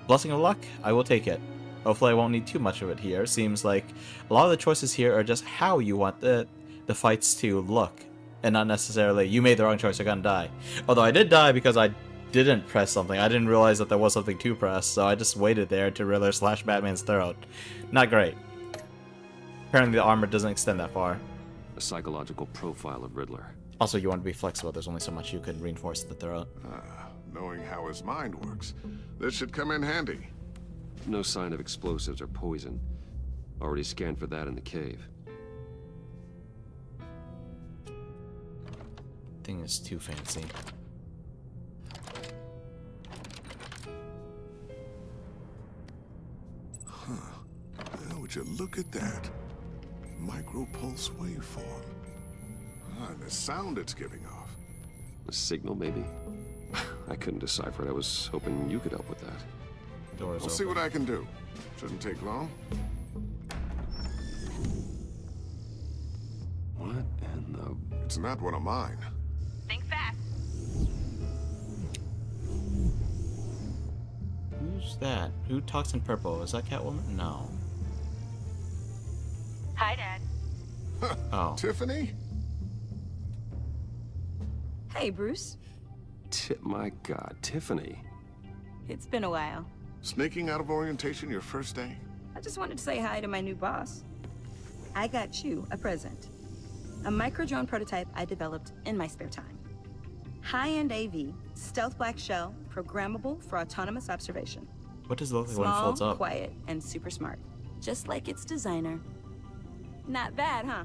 Blessing of luck? I will take it. Hopefully I won't need too much of it here. Seems like a lot of the choices here are just how you want the fights to look, and not necessarily, you made the wrong choice, you're gonna die. Although I did die because I didn't press something. I didn't realize that there was something to press, so I just waited there to Riddler slash Batman's throat. Not great. Apparently the armor doesn't extend that far. A psychological profile of Riddler. Also, you want to be flexible. There's only so much you can reinforce the throat. Knowing how his mind works, this should come in handy. No sign of explosives or poison. Already scanned for that in the cave. Thing is too fancy. Huh. Well, would you look at that? Micro-pulse waveform. And the sound it's giving off. A signal, maybe? I couldn't decipher it. I was hoping you could help with that. I'll see what I can do. Shouldn't take long. What in the... It's not one of mine. Think fast. Who's that? Who talks in purple? Is that Catwoman? No. Hi, Dad. Oh. Tiffany? Hey, Bruce. My God, Tiffany. It's been a while. Sneaking out of orientation your first day? I just wanted to say hi to my new boss. I got you a present. A micro-drone prototype I developed in my spare time. High-end AV, stealth black shell, programmable for autonomous observation. What does it look like when it folds Small, up? quiet, and super smart. Just like its designer. Not bad, huh?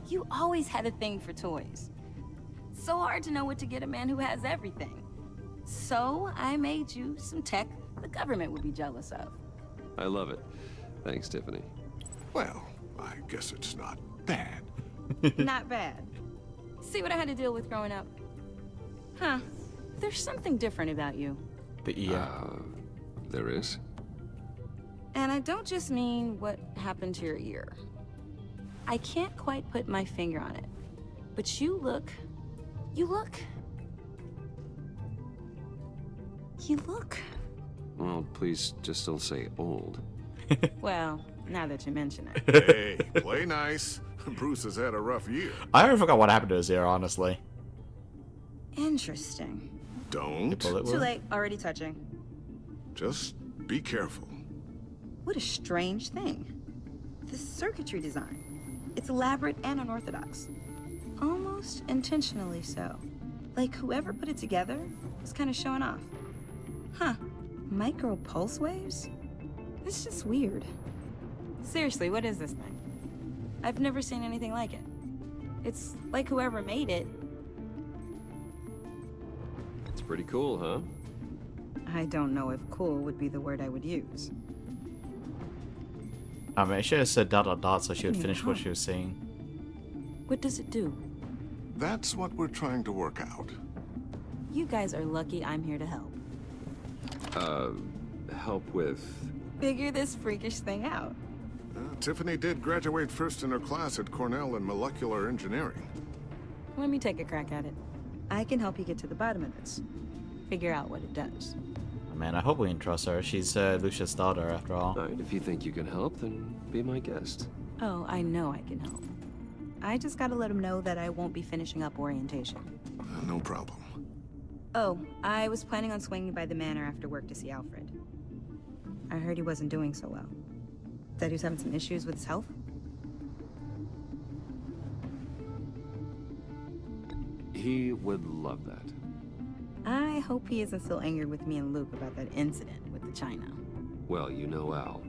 You always had a thing for toys. So hard to know what to get a man who has everything. So I made you some tech the government would be jealous of. I love it. Thanks, Tiffany. Well, I guess it's not bad. Not bad. See what I had to deal with growing up? Huh. There's something different about you. The ear. There is? And I don't just mean what happened to your ear. I can't quite put my finger on it. But you look... Well, please just don't say old. Well, now that you mention it. Hey, play nice. Bruce has had a rough year. I already forgot what happened to his ear, honestly. Interesting. Don't. Too late, already touching. Just be careful. What a strange thing. The circuitry design. It's elaborate and unorthodox. Almost intentionally so. Like whoever put it together was kind of showing off. Huh. Micro pulse waves? It's just weird. Seriously, what is this thing? I've never seen anything like it. It's like whoever made it. It's pretty cool, huh? I don't know if cool would be the word I would use. I mean, I should have said ... so she would finish what she was saying. What does it do? That's what we're trying to work out. You guys are lucky I'm here to help. Help with... Figure this freakish thing out. Tiffany did graduate first in her class at Cornell in molecular engineering. Let me take a crack at it. I can help you get to the bottom of this. Figure out what it does. Oh, man, I hope we can trust her. She's Lucia's daughter, after all. Alright, if you think you can help, then be my guest. Oh, I know I can help. I just gotta let him know that I won't be finishing up orientation. No problem. Oh, I was planning on swinging by the manor after work to see Alfred. I heard he wasn't doing so well. That he was having some issues with his health? He would love that. I hope he isn't still angered with me and Luke about that incident with the china. Well, you know Al.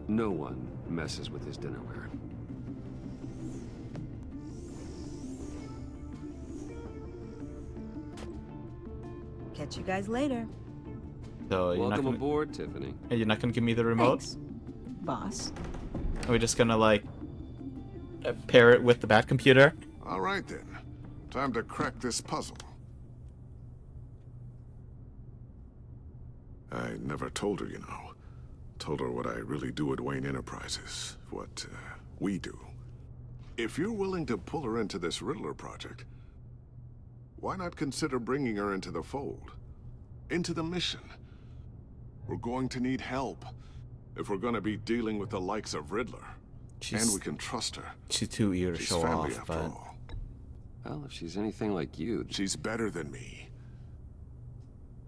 No one messes with his dinnerware. Catch you guys later. So Welcome aboard, Tiffany. You're not gonna give me the remote? Thanks, boss. Are we just gonna, like, pair it with the Bat computer? All right, then. Time to crack this puzzle. I never told her, you know. Told her what I really do at Wayne Enterprises. What we do. If you're willing to pull her into this Riddler project, why not consider bringing her into the fold? Into the mission? We're going to need help if we're going to be dealing with the likes of Riddler. And we can trust her. She's too eager to She's show family off, after but... all. Well, if she's anything like you... She's better than me.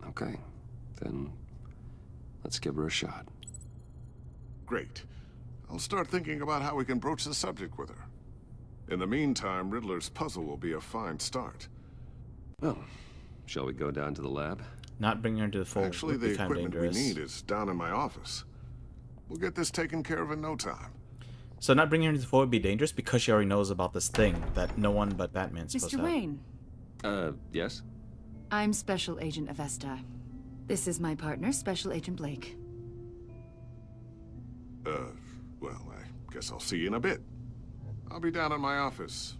Okay, then let's give her a shot. Great. I'll start thinking about how we can broach the subject with her. In the meantime, Riddler's puzzle will be a fine start. Well, shall we go down to the lab? Not bringing her to the fold Actually, would the be kind of equipment dangerous. we need is down in my office. We'll get this taken care of in no time. So not bringing her into the fold would be dangerous because she already knows about this thing that no one but Batman's supposed to Mr. have. Wayne. Yes? I'm Special Agent Avesta. This is my partner, Special Agent Blake. Well, I guess I'll see you in a bit. I'll be down in my office.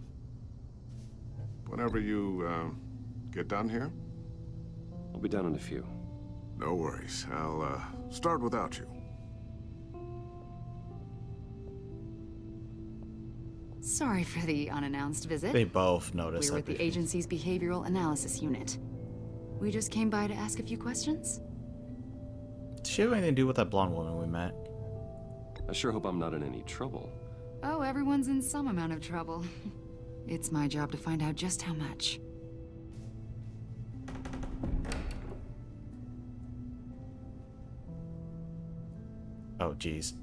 Whenever you, get done here? I'll be down in a few. No worries. I'll, start without you. Sorry for the unannounced visit. They both noticed. We were at the agency's behavioral analysis unit. We just came by to ask a few questions. Does she have anything to do with that blonde woman we met? I sure hope I'm not in any trouble. Oh, everyone's in some amount of trouble. It's my job to find out just how much. Oh, jeez.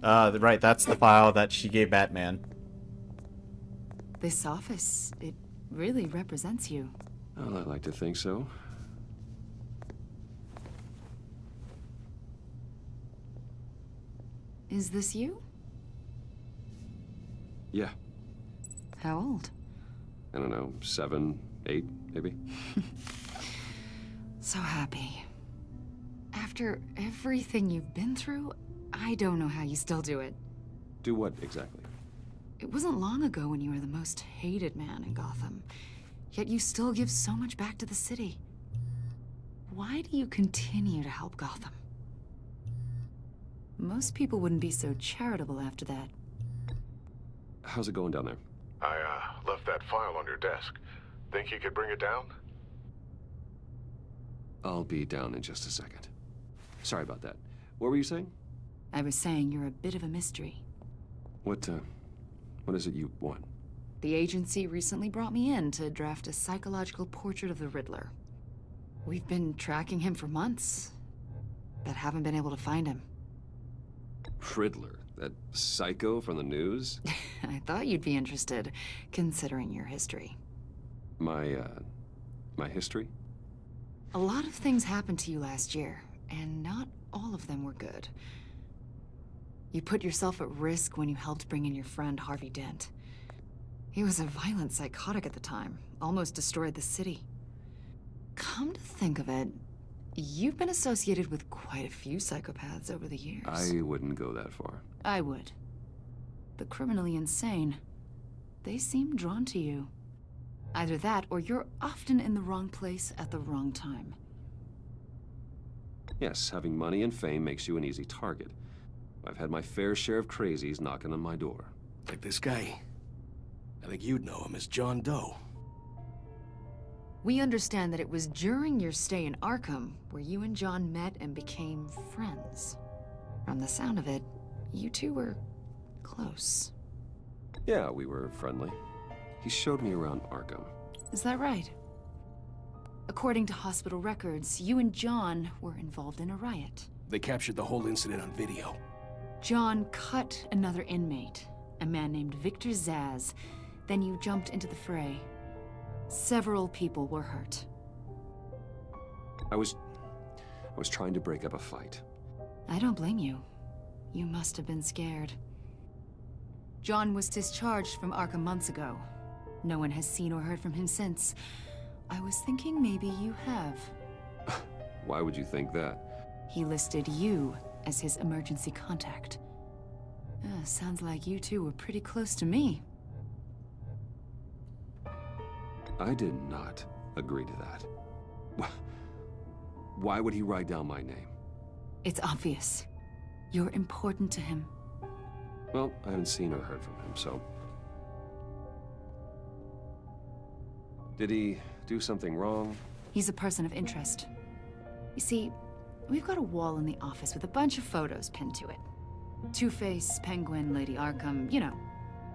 Right, that's the file that she gave Batman. This office, it really represents you. Well, I like to think so. Is this you? Yeah. How old? I don't know, 7, 8, maybe? So happy. After everything you've been through, I don't know how you still do it. Do what, exactly? It wasn't long ago when you were the most hated man in Gotham. Yet you still give so much back to the city. Why do you continue to help Gotham? Most people wouldn't be so charitable after that. How's it going down there? I, left that file on your desk. Think you could bring it down? I'll be down in just a second. Sorry about that. What were you saying? I was saying you're a bit of a mystery. What is it you want? The agency recently brought me in to draft a psychological portrait of the Riddler. We've been tracking him for months, but haven't been able to find him. Riddler? That psycho from the news? I thought you'd be interested, considering your history. My history? A lot of things happened to you last year, and not all of them were good. You put yourself at risk when you helped bring in your friend Harvey Dent. He was a violent psychotic at the time, almost destroyed the city. Come to think of it, You've been associated with quite a few psychopaths over the years. I wouldn't go that far. I would. The criminally insane. They seem drawn to you. Either that, or you're often in the wrong place at the wrong time. Yes, having money and fame makes you an easy target. I've had my fair share of crazies knocking on my door. Like this guy. I think you'd know him as John Doe. We understand that it was during your stay in Arkham where you and John met and became friends. From the sound of it, you two were close. Yeah, we were friendly. He showed me around Arkham. Is that right? According to hospital records, you and John were involved in a riot. They captured the whole incident on video. John cut another inmate, a man named Victor Zsasz. Then you jumped into the fray. Several people were hurt. I was trying to break up a fight. I don't blame you. You must have been scared. John was discharged from Arkham months ago. No one has seen or heard from him since. I was thinking maybe you have. Why would you think that? He listed you as his emergency contact. Sounds like you two were pretty close to me. I did not agree to that. Why would he write down my name? It's obvious. You're important to him. Well, I haven't seen or heard from him, so... Did he do something wrong? He's a person of interest. You see, we've got a wall in the office with a bunch of photos pinned to it. Two-Face, Penguin, Lady Arkham, you know,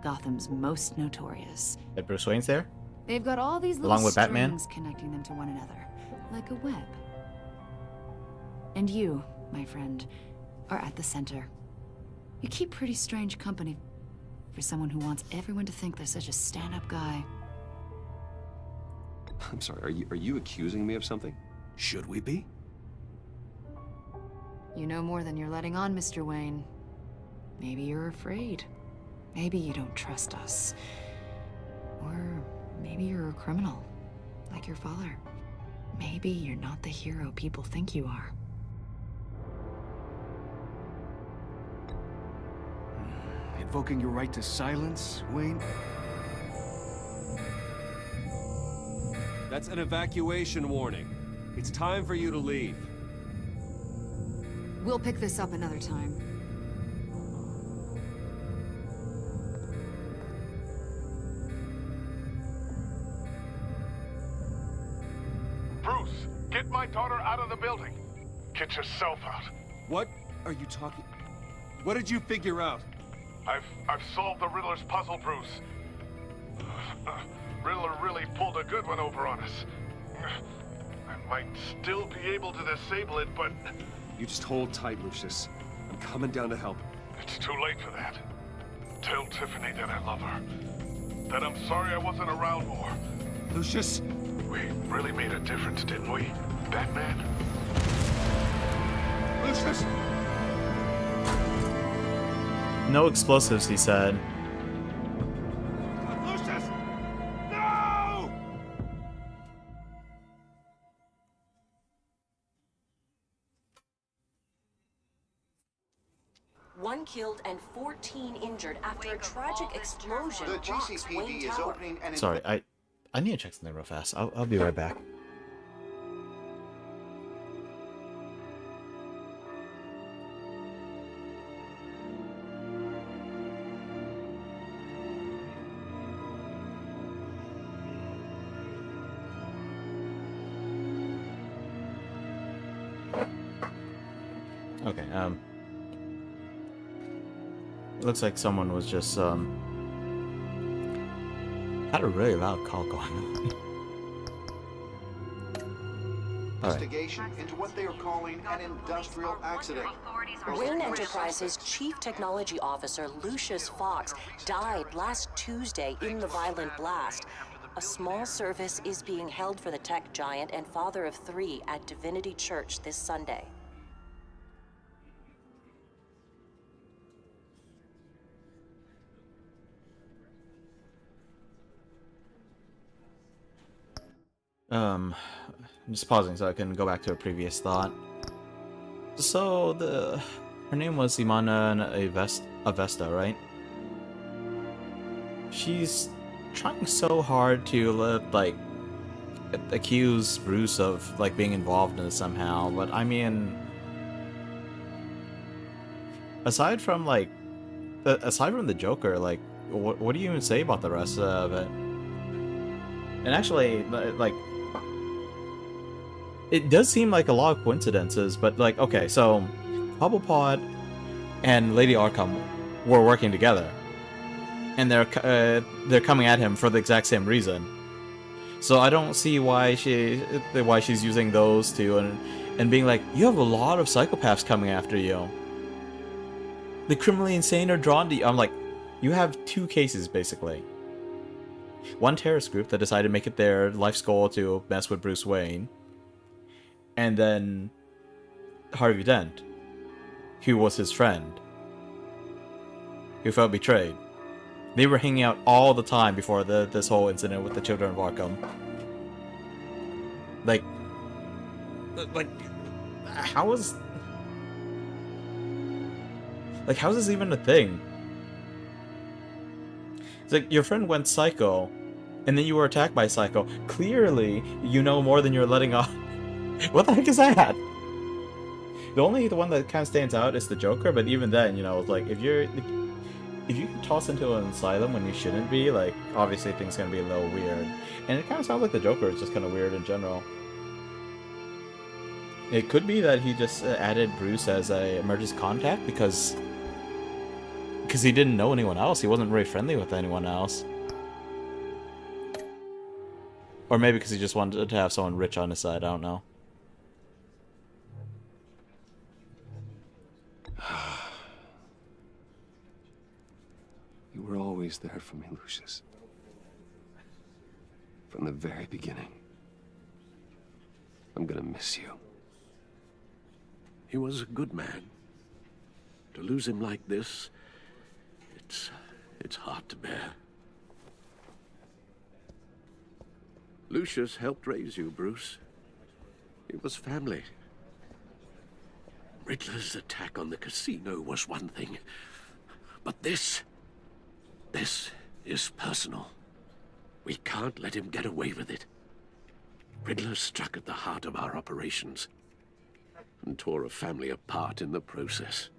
Gotham's most notorious. That Bruce Wayne's there? They've got all these little Along with Batman? strings connecting them to one another, like a web. And you, my friend, are at the center. You keep pretty strange company for someone who wants everyone to think they're such a stand-up guy. I'm sorry, are you accusing me of something? Should we be? You know more than you're letting on, Mr. Wayne. Maybe you're afraid. Maybe you don't trust us. Or maybe you're a criminal, like your father. Maybe you're not the hero people think you are. Invoking your right to silence, Wayne? That's an evacuation warning. It's time for you to leave. We'll pick this up another time. Bruce, get my daughter out of the building. Get yourself out. What are you talking... What did you figure out? I've solved the Riddler's puzzle, Bruce. Riddler really pulled a good one over on us. I might still be able to disable it, but... You just hold tight, Lucius. I'm coming down to help. It's too late for that. Tell Tiffany that I love her. That I'm sorry I wasn't around more. Lucius! We really made a difference, didn't we, Batman? Lucius! No explosives, he said. Lucius! No! One killed and 14 injured after a tragic explosion The rocks GCPD Wayne is Tower. opening an... Sorry, I need to check something real fast. I'll be right back. Okay, looks like someone was just, had a really loud call going on. Investigation into what they are calling an industrial accident. Wayne Enterprises' Chief Technology Officer Lucius Fox died last Tuesday in the violent blast. A small service is being held for the tech giant and father of 3 at Divinity Church this Sunday. I'm just pausing so I can go back to a previous thought. So her name was Imana Avesta, right? She's trying so hard to like accuse Bruce of like being involved in it somehow, but I mean, aside from the Joker, like what do you even say about the rest of it? And actually, like, it does seem like a lot of coincidences, but like, okay, so Cobblepot and Lady Arkham were working together, and they're coming at him for the exact same reason. So I don't see why she's using those two and being like, you have a lot of psychopaths coming after you. The criminally insane are drawn to you. I'm like, you have two cases basically. One terrorist group that decided to make it their life's goal to mess with Bruce Wayne, and then Harvey Dent, who was his friend, who felt betrayed. They were hanging out all the time before this whole incident with the children of Arkham. Like, how is this even a thing? It's like, your friend went psycho, and then you were attacked by Psycho. Clearly, you know more than you're letting off. What the heck is that? The one that kind of stands out is the Joker, but even then, you know, like, if you get tossed into an asylum when you shouldn't be, like, obviously things are gonna be a little weird. And it kind of sounds like the Joker is just kind of weird in general. It could be that he just added Bruce as a emergency contact because he didn't know anyone else. He wasn't very friendly with anyone else. Or maybe because he just wanted to have someone rich on his side, I don't know. You were always there for me, Lucius. From the very beginning. I'm gonna miss you. He was a good man. To lose him like this, it's hard to bear. Lucius helped raise you, Bruce. It was family. Riddler's attack on the casino was one thing, but this is personal. We can't let him get away with it. Riddler struck at the heart of our operations and tore a family apart in the process.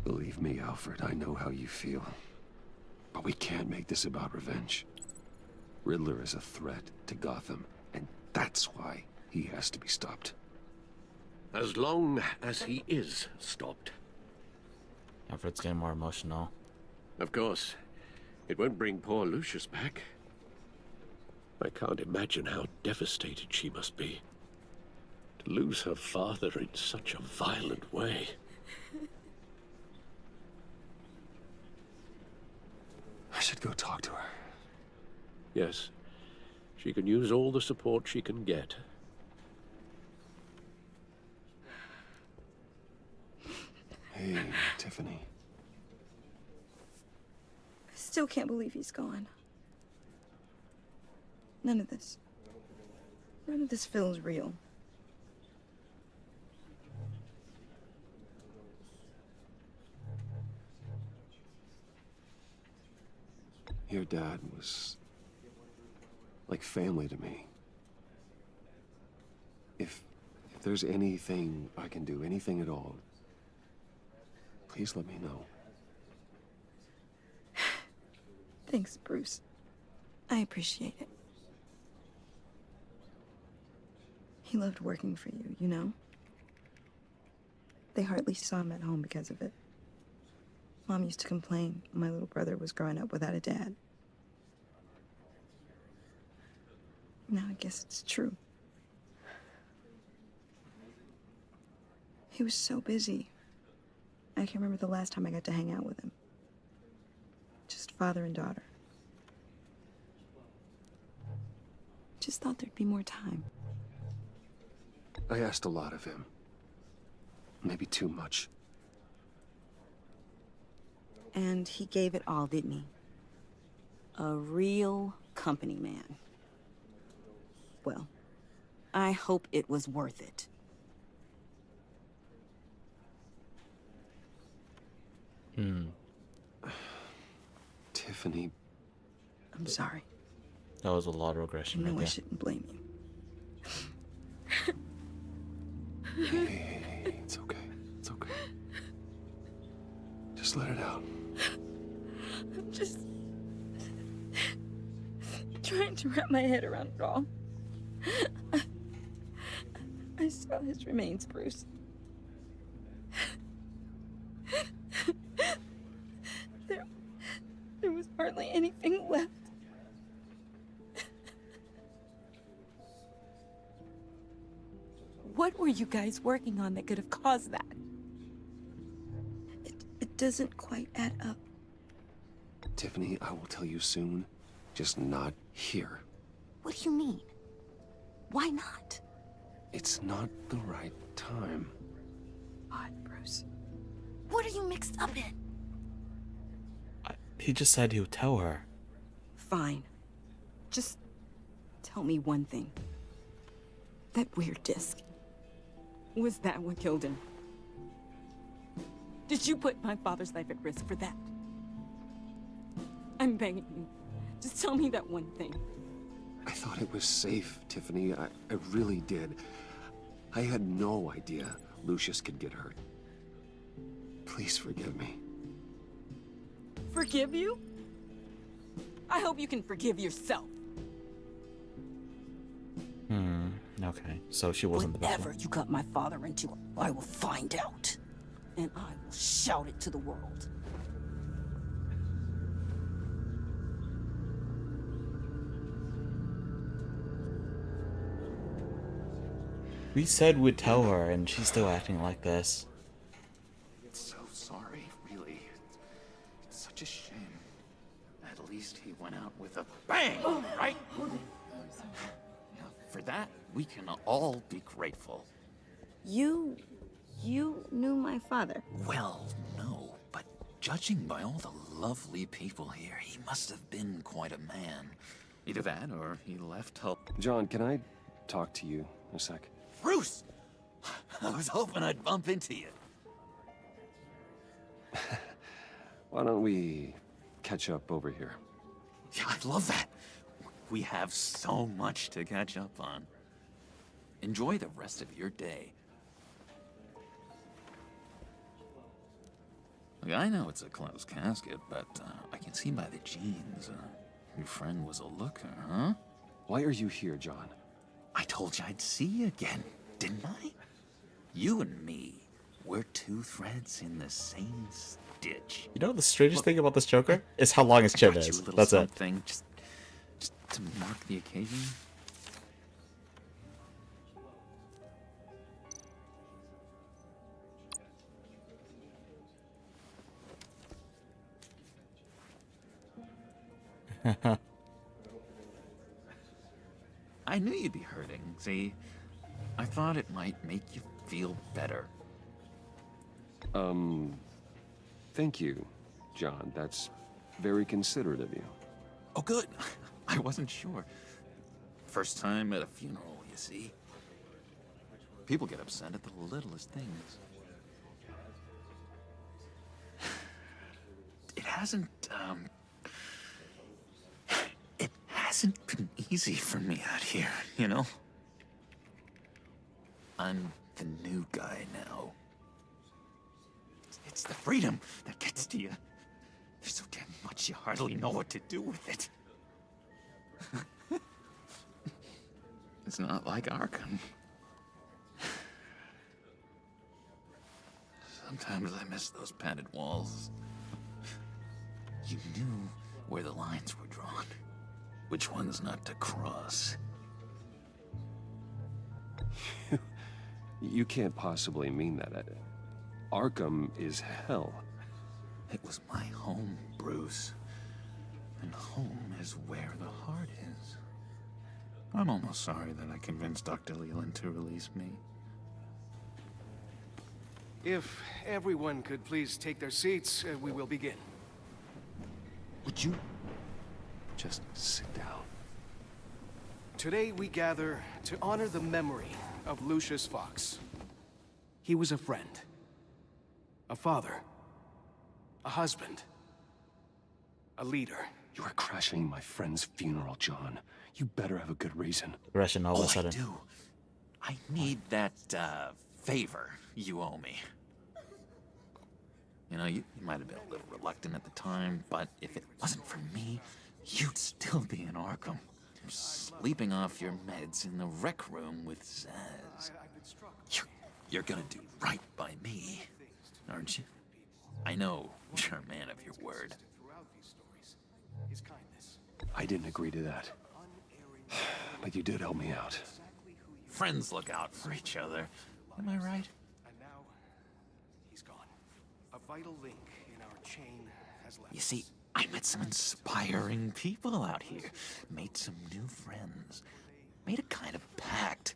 Believe me, Alfred, I know how you feel. But we can't make this about revenge. Riddler is a threat to Gotham, and that's why he has to be stopped. As long as he is stopped. Alfred's getting more emotional. Of course, it won't bring poor Lucius back. I can't imagine how devastated she must be. To lose her father in such a violent way. I should go talk to her. Yes, she can use all the support she can get. Hey, Tiffany. I still can't believe he's gone. None of this feels real. Your dad was like family to me. If there's anything I can do, anything at all, please let me know. Thanks, Bruce. I appreciate it. He loved working for you, you know? They hardly saw him at home because of it. Mom used to complain my little brother was growing up without a dad. Now I guess it's true. He was so busy. I can't remember the last time I got to hang out with him. Just father and daughter. Just thought there'd be more time. I asked a lot of him. Maybe too much. And he gave it all, didn't he? A real company man. Well, I hope it was worth it. Tiffany. I'm sorry. That was a lot of aggression I know right I there. shouldn't blame you. Hey, it's okay. It's okay. Just let it out. I'm just trying to wrap my head around it all. I saw his remains, Bruce. There was hardly anything left. What were you guys working on that could have caused that? It doesn't quite add up. Tiffany, I will tell you soon. Just not here. What do you mean? Why not? It's not the right time. Odd, Bruce. What are you mixed up in? He just said he would tell her. Fine. Just tell me one thing. That weird disc. Was that what killed him? Did you put my father's life at risk for that? I'm begging you. Just tell me that one thing. I thought it was safe, Tiffany. I really did. I had no idea Lucius could get hurt. Please forgive me. Forgive you? I hope you can forgive yourself. Okay, so she wasn't the best Whatever one. you got my father into, I will find out. And I will shout it to the world. We said we'd tell her, and she's still acting like this. So sorry, really. It's such a shame. At least he went out with a bang, right? Now, for that, we can all be grateful. You knew my father. Well, no, but judging by all the lovely people here, he must have been quite a man. Either that, or he left help. John, can I talk to you a sec? Bruce! I was hoping I'd bump into you. Why don't we catch up over here? Yeah, I love that. We have so much to catch up on. Enjoy the rest of your day. Look, I know it's a closed casket, but I can see by the jeans. Your friend was a looker, huh? Why are you here, John? I told you I'd see you again, didn't I? You and me, we're two threads in the same stitch. You know the strangest thing about this Joker is how long his chin is. That's it. Something just to mark the occasion. I knew you'd be hurting, see? I thought it might make you feel better. Thank you, John. That's very considerate of you. Oh, good. I wasn't sure. First time at a funeral, you see? People get upset at the littlest things. It hasn't been easy for me out here, you know? I'm the new guy now. It's the freedom that gets to you. There's so damn much you hardly know what to do with it. It's not like Arkham. Sometimes I miss those padded walls. You knew where the lines were drawn. Which ones not to cross. You can't possibly mean that. Arkham is hell. It was my home, Bruce. And home is where the heart is. I'm almost sorry that I convinced Dr. Leland to release me. If everyone could please take their seats, we will begin. Would you just sit down? Today we gather to honor the memory of Lucius Fox. He was a friend, a father, a husband, a leader. You are crashing my friend's funeral, John. You better have a good reason. Russian all of a I sudden. do. I need that, favor you owe me. You know, you might have been a little reluctant at the time, but if it wasn't for me, you'd still be in Arkham. Sleeping off your meds in the rec room with Zaz. You're gonna do right by me, aren't you? I know you're a man of your word. I didn't agree to that. But you did help me out. Friends look out for each other. Am I right? And now, he's gone. A vital link in our chain has left. You see, I met some inspiring people out here. Made some new friends. Made a kind of pact.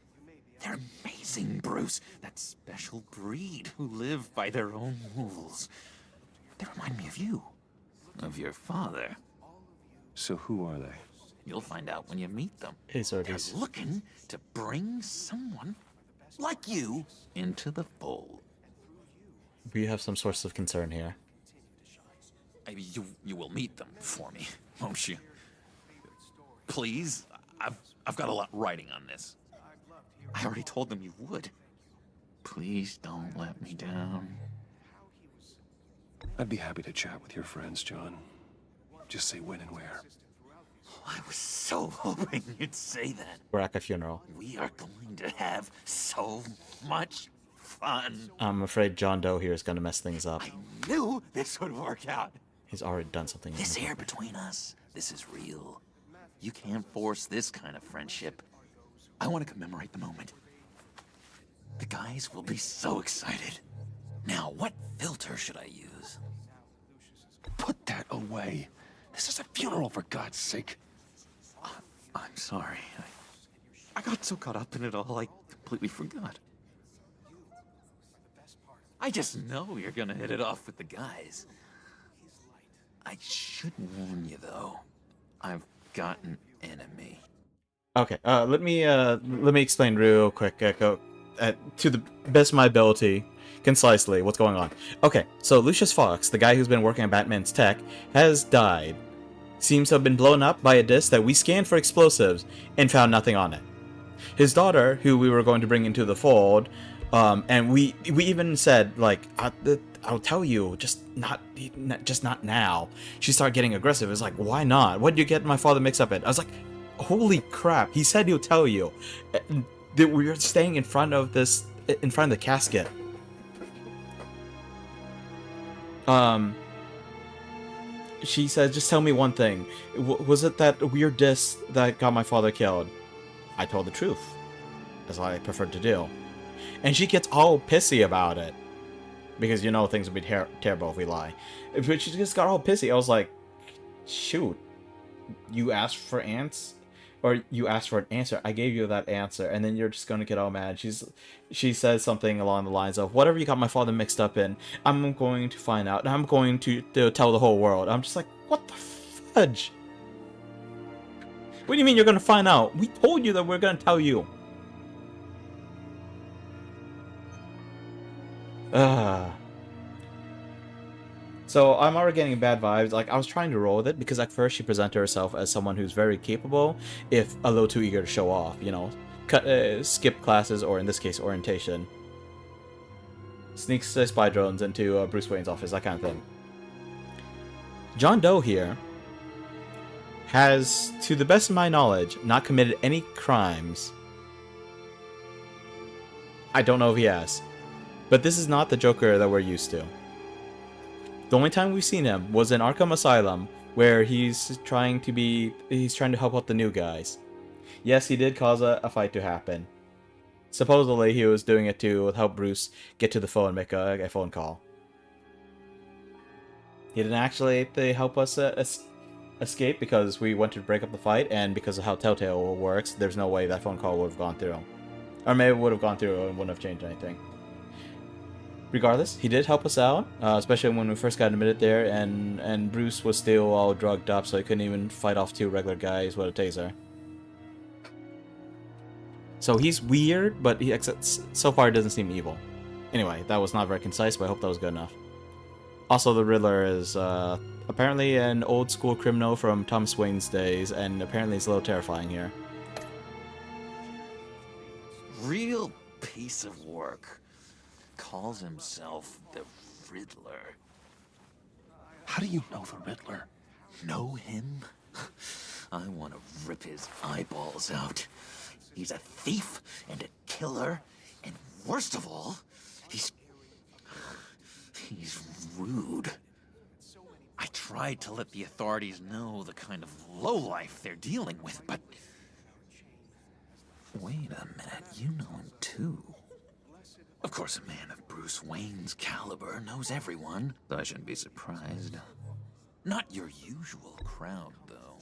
They're amazing, Bruce. That special breed who live by their own rules. They remind me of you. Of your father. So who are they? You'll find out when you meet them. Hey, They're Sorties. looking to bring someone like you into the fold. We have some source of concern here. You will meet them for me, won't you? Please? I've got a lot writing on this. I already told them you would. Please don't let me down. I'd be happy to chat with your friends, John. Just say when and where. I was so hoping you'd say that. We're at a funeral. We are going to have so much fun. I'm afraid John Doe here is going to mess things up. I knew this would work out. He's already done something. This air between us, this is real. You can't force this kind of friendship. I want to commemorate the moment. The guys will be so excited. Now, what filter should I use? Put that away. This is a funeral, for God's sake. I'm sorry. I got so caught up in it all, I completely forgot. I just know you're gonna hit it off with the guys. I should warn you, though. I've got an enemy. Okay, let me explain real quick, to the best of my ability, concisely, what's going on. Okay, so Lucius Fox, the guy who's been working on Batman's tech, has died. Seems to have been blown up by a disc that we scanned for explosives and found nothing on it. His daughter, who we were going to bring into the fold, and we even said, like, I'll tell you, just not now. She started getting aggressive. It was like, why not? What did you get my father mixed up in? I was like, holy crap! He said he'll tell you. That we were staying in front of the casket. She said, just tell me one thing. Was it that weird disc that got my father killed? I told the truth, as I preferred to do. And she gets all pissy about it. Because you know things would be terrible if we lie. But she just got all pissy. I was like, shoot. You asked for ants? Or you asked for an answer. I gave you that answer. And then you're just going to get all mad. She says something along the lines of, whatever you got my father mixed up in, I'm going to find out. And I'm going to tell the whole world. I'm just like, what the fudge? What do you mean you're going to find out? We told you that we're going to tell you. So I'm already getting bad vibes. Like, I was trying to roll with it because at first she presented herself as someone who's very capable, if a little too eager to show off, you know. Skip classes, or in this case, orientation. Sneaks spy drones into Bruce Wayne's office, that kind of thing. John Doe here has, to the best of my knowledge, not committed any crimes. I don't know if he has. But this is not the Joker that we're used to. The only time we've seen him was in Arkham Asylum, where he's trying to help out the new guys. Yes, he did cause a fight to happen. Supposedly, he was doing it to help Bruce get to the phone and make a phone call. He didn't actually help us escape because we went to break up the fight, and because of how Telltale works, there's no way that phone call would have gone through. Or maybe it would have gone through and wouldn't have changed anything. Regardless, he did help us out, especially when we first got admitted there, and Bruce was still all drugged up, so he couldn't even fight off two regular guys with a taser. So he's weird, but so far it doesn't seem evil. Anyway, that was not very concise, but I hope that was good enough. Also, the Riddler is apparently an old school criminal from Thomas Wayne's days, and apparently it's a little terrifying here. Real piece of work. Calls himself the Riddler. How do you know the Riddler? Know him? I want to rip his eyeballs out. He's a thief and a killer, and worst of all, he's rude. I tried to let the authorities know the kind of lowlife they're dealing with, but... Wait a minute, you know him too. Of course, a man of Bruce Wayne's caliber knows everyone, so I shouldn't be surprised. Not your usual crowd, though.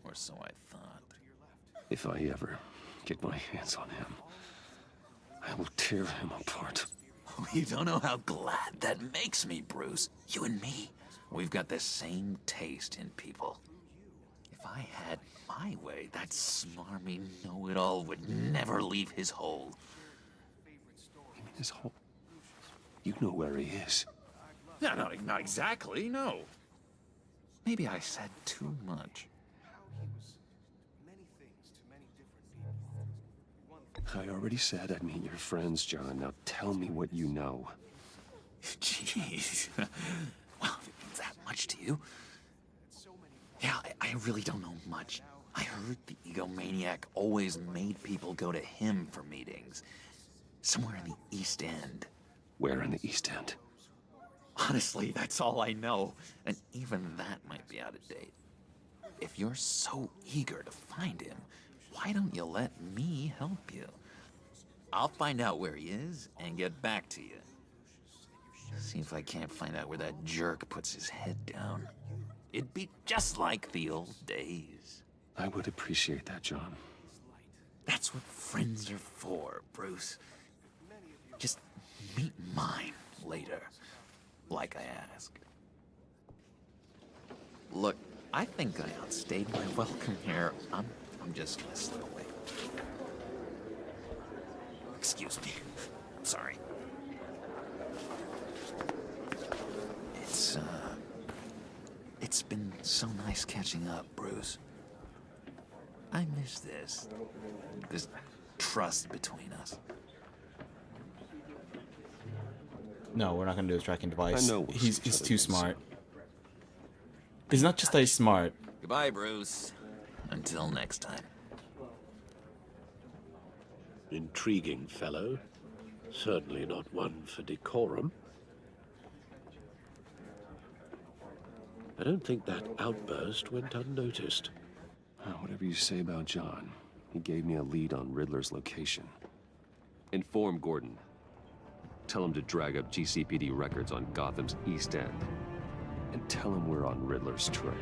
Or so I thought. If I ever get my hands on him, I will tear him apart. You don't know how glad that makes me, Bruce. You and me, we've got the same taste in people. If I had my way, that smarmy know-it-all would never leave his hole. You mean his hole? You know where he is. No, not exactly, no. Maybe I said too much. I already said I'd meet your friends, John. Now tell me what you know. Jeez. Well, if it means that much to you. Yeah, I really don't know much. I heard the egomaniac always made people go to him for meetings. Somewhere in the East End. Where in the East End? Honestly, that's all I know. And even that might be out of date. If you're so eager to find him, why don't you let me help you? I'll find out where he is and get back to you. See if I can't find out where that jerk puts his head down. It'd be just like the old days. I would appreciate that, John. That's what friends are for, Bruce. Just meet mine later, like I asked. Look, I think I outstayed my welcome here. I'm just gonna slip away. Excuse me. I'm sorry. It's been so nice catching up, Bruce. I miss this trust between us. No, we're not gonna do his tracking device. I know He's too smart. He's not just that he's smart. Goodbye, Bruce. Until next time. Intriguing fellow. Certainly not one for decorum. I don't think that outburst went unnoticed. Whatever you say about John, he gave me a lead on Riddler's location. Inform Gordon. Tell him to drag up GCPD records on Gotham's East End. And tell him we're on Riddler's trail.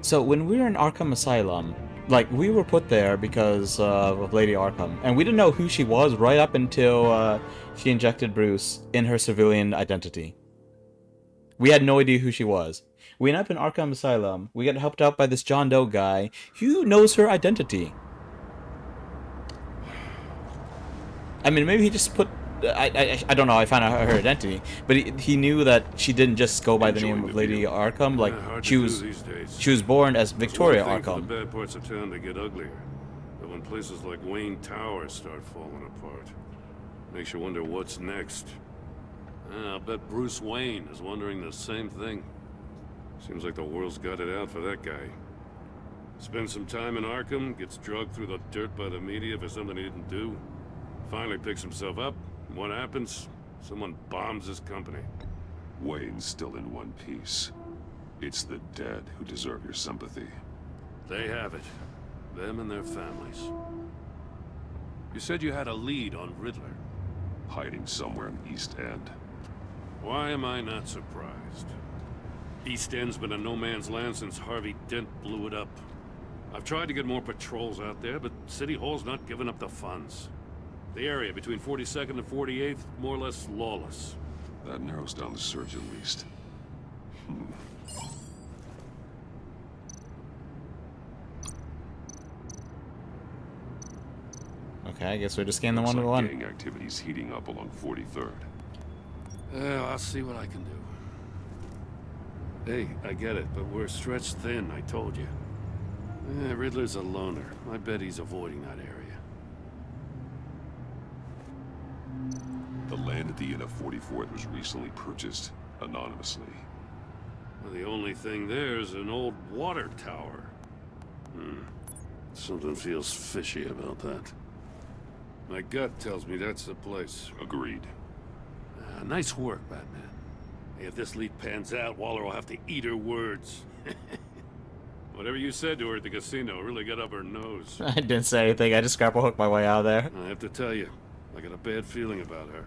So when we were in Arkham Asylum, like, we were put there because of Lady Arkham, and we didn't know who she was right up until she injected Bruce in her civilian identity. We had no idea who she was. We end up in Arkham Asylum. We get helped out by this John Doe guy who knows her identity. I mean, maybe he just put... I don't know, I found out her identity, but he knew that she didn't just go by the name of Lady Arkham. Like, she was born as Victoria Arkham. The bad parts of town, they get uglier. But when places like Wayne Tower start falling apart, makes you wonder what's next. I'll bet Bruce Wayne is wondering the same thing. Seems like the world's got it out for that guy. Spends some time in Arkham, gets drugged through the dirt by the media for something he didn't do. Finally picks himself up. What happens? Someone bombs his company. Wayne's still in one piece. It's the dead who deserve your sympathy. They have it. Them and their families. You said you had a lead on Riddler. Hiding somewhere in East End. Why am I not surprised? East End's been a no-man's land since Harvey Dent blew it up. I've tried to get more patrols out there, but City Hall's not giving up the funds. The area between 42nd and 48th, more or less lawless. That narrows down the search at least. Okay, I guess we're just scanning the Looks like 101. gang activity's heating up along 43rd. Well, I'll see what I can do. Hey, I get it, but we're stretched thin, I told you. Riddler's a loner. I bet he's avoiding that area. The land at the end of 44th was recently purchased anonymously. Well, the only thing there is an old water tower. Something feels fishy about that. My gut tells me that's the place. Agreed. Nice work, Batman. Hey, if this lead pans out, Waller will have to eat her words. Whatever you said to her at the casino really got up her nose. I didn't say anything. I just grapple hooked my way out of there. I have to tell you, I got a bad feeling about her.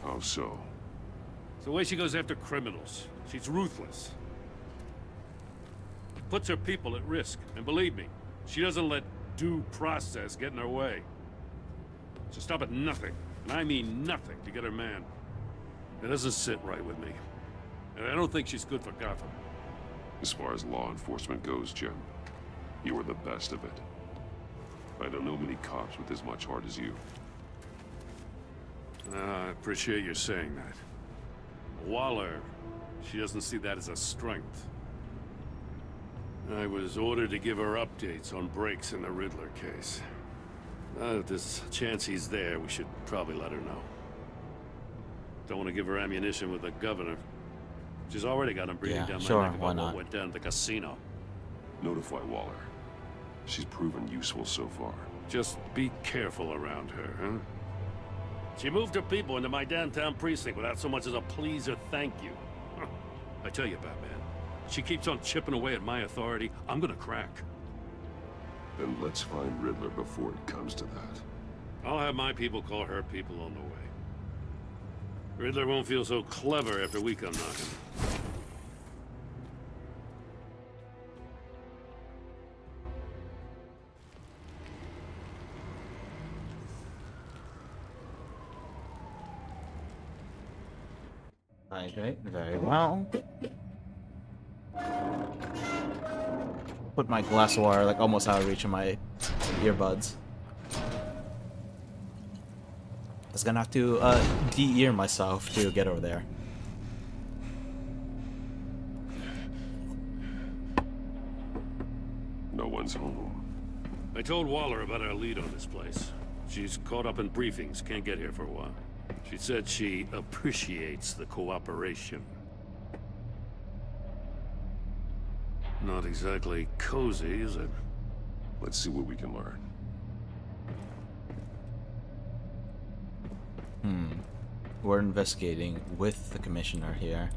How so? It's the way she goes after criminals. She's ruthless. Puts her people at risk. And believe me, she doesn't let due process get in her way. She'll stop at nothing, and I mean nothing, to get her man. It doesn't sit right with me. And I don't think she's good for Gotham. As far as law enforcement goes, Jim, you are the best of it. I don't know many cops with as much heart as you. I appreciate you saying that. Waller, she doesn't see that as a strength. I was ordered to give her updates on breaks in the Riddler case. If there's a chance he's there, we should probably let her know. Don't want to give her ammunition with the governor. She's already got him breathing down my neck about what went down at the casino. Notify Waller. She's proven useful so far. Just be careful around her, huh? She moved her people into my downtown precinct without so much as a please or thank you. I tell you, Batman, she keeps on chipping away at my authority, I'm gonna crack. Then let's find Riddler before it comes to that. I'll have my people call her people on the way. Riddler won't feel so clever after we come knocking. Okay, very well. Put my glass of water like almost out of reach of my earbuds. I was gonna have to de-ear myself to get over there. No one's home. I told Waller about our lead on this place. She's caught up in briefings, can't get here for a while. She said she appreciates the cooperation. Not exactly cozy, is it? Let's see what we can learn. We're investigating with the commissioner here.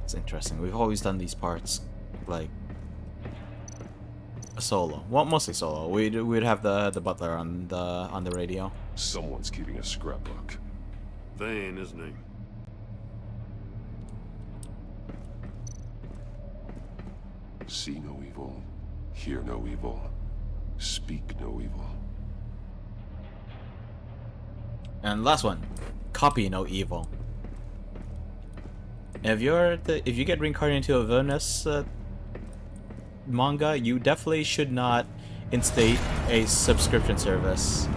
It's interesting. We've always done these parts like solo. Well, mostly solo. We'd have the butler on the radio. Someone's keeping a scrapbook. Vane, isn't he? See no evil, hear no evil, speak no evil. And last one, copy no evil. If you get reincarnated into a villainous manga, you definitely should not instate a subscription service.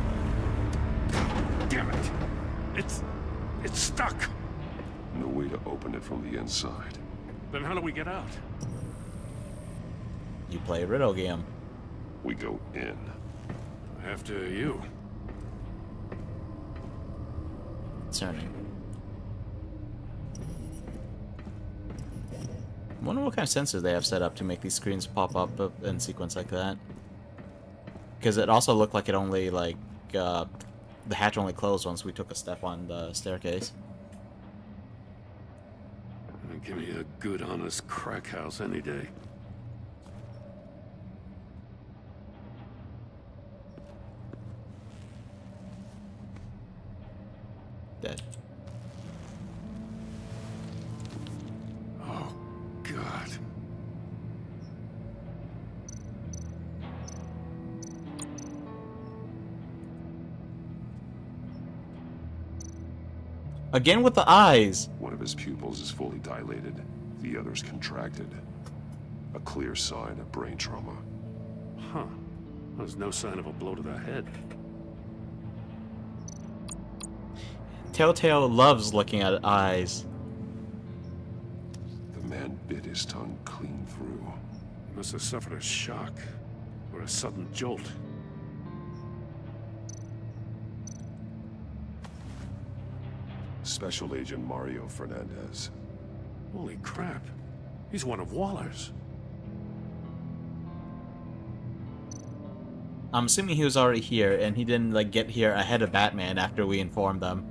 Damn it! It's stuck. No way to open it from the inside. Then how do we get out? You play a riddle game. We go in. After you. Concerning. I wonder what kind of sensors they have set up to make these screens pop up in sequence like that. Because it also looked like it only the hatch only closed once we took a step on the staircase. Give me a good, honest crack house any day. Dead. Oh, God. Again with the eyes. One of his pupils is fully dilated, the other's contracted. A clear sign of brain trauma. Huh. There's no sign of a blow to the head. Telltale loves looking at eyes. The man bit his tongue clean through. He must have suffered a shock or a sudden jolt. Special Agent Mario Fernandez. Holy crap. He's one of Waller's. I'm assuming he was already here, and he didn't like get here ahead of Batman after we informed them.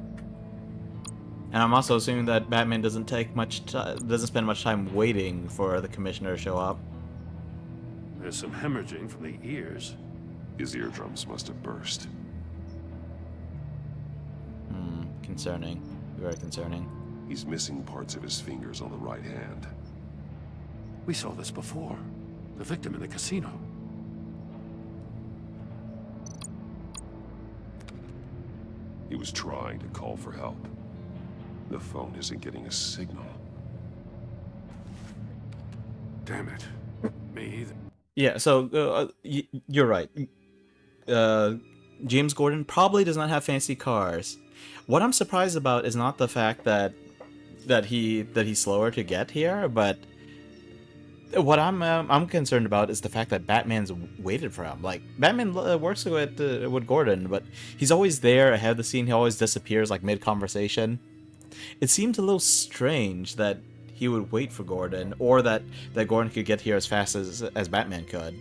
And I'm also assuming that Batman doesn't spend much time waiting for the commissioner to show up. There's some hemorrhaging from the ears. His eardrums must have burst. Concerning. Very concerning. He's missing parts of his fingers on the right hand. We saw this before. The victim in the casino. He was trying to call for help. The phone isn't getting a signal. Damn it. Me either. Yeah, so you're right. James Gordon probably does not have fancy cars. What I'm surprised about is not the fact that he's slower to get here, but what I'm concerned about is the fact that Batman's waited for him. Like, Batman works with Gordon, but he's always there ahead of the scene. He always disappears like mid-conversation. It seemed a little strange that he would wait for Gordon, or that Gordon could get here as fast as Batman could.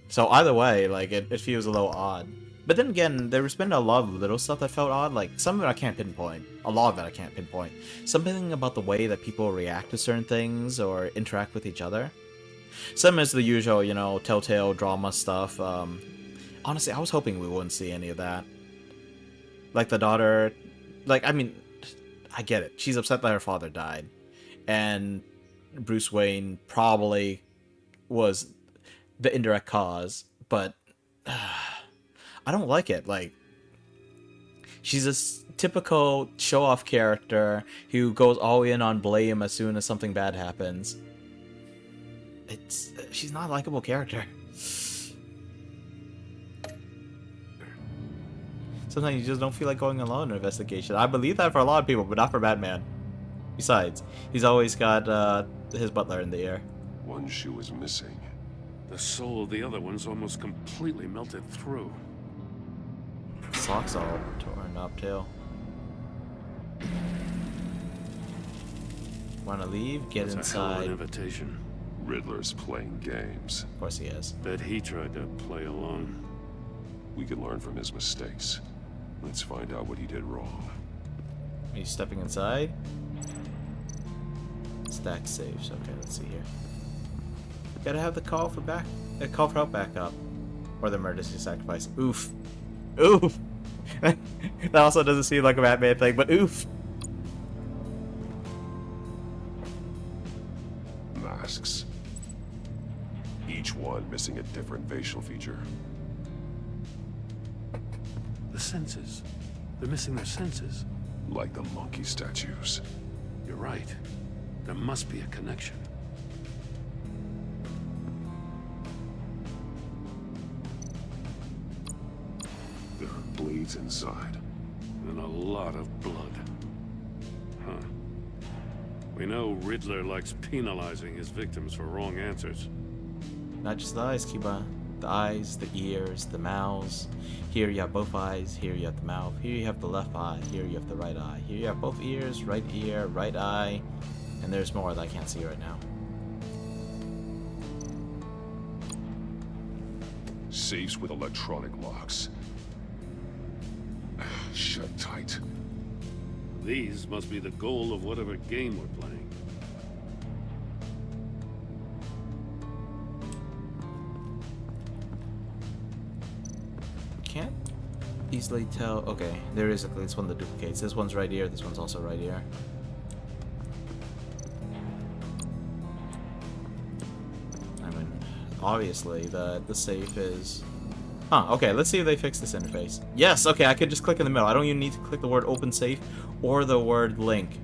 So either way, like, it feels a little odd. But then again, there's been a lot of little stuff that felt odd. Like, some of it I can't pinpoint. A lot of it I can't pinpoint. Something about the way that people react to certain things or interact with each other. Some is the usual, you know, Telltale drama stuff. Honestly, I was hoping we wouldn't see any of that. Like, the daughter... Like, I mean, I get it. She's upset that her father died. And Bruce Wayne probably was the indirect cause. But... I don't like it. Like, she's a typical show-off character who goes all in on blame as soon as something bad happens. She's not a likable character. Sometimes you just don't feel like going alone in an investigation. I believe that for a lot of people, but not for Batman. Besides, he's always got his butler in the air. One shoe is missing. The sole of the other one's almost completely melted through. Socks all torn up too. Wanna leave? Get That's a hell of inside. an invitation. Riddler's playing games. Of course he is. Bet he tried to play along. We can learn from his mistakes. Let's find out what he did wrong. Are you stepping inside? Stack safes. Okay, let's see here. Gotta have the call for help back up, or the emergency sacrifice. Oof. Oof. That also doesn't seem like a Batman thing, but oof. Masks. Each one missing a different facial feature. The senses. They're missing their senses. Like the monkey statues. You're right. There must be a connection. There are bleeds inside. And a lot of blood. Huh. We know Riddler likes penalizing his victims for wrong answers. Not just the eyes, Kiba. The eyes, the ears, the mouths. Here you have both eyes, here you have the mouth, here you have the left eye, here you have the right eye. Here you have both ears, right ear, right eye. And there's more that I can't see right now. Safes with electronic locks. Shut tight. These must be the goal of whatever game we're playing. Can't easily tell. Okay, there is at least one that duplicates. This one's right here, this one's also right here. I mean, obviously the safe is... Huh, okay, let's see if they fix this interface. Yes, okay, I could just click in the middle. I don't even need to click the word open safe or the word link.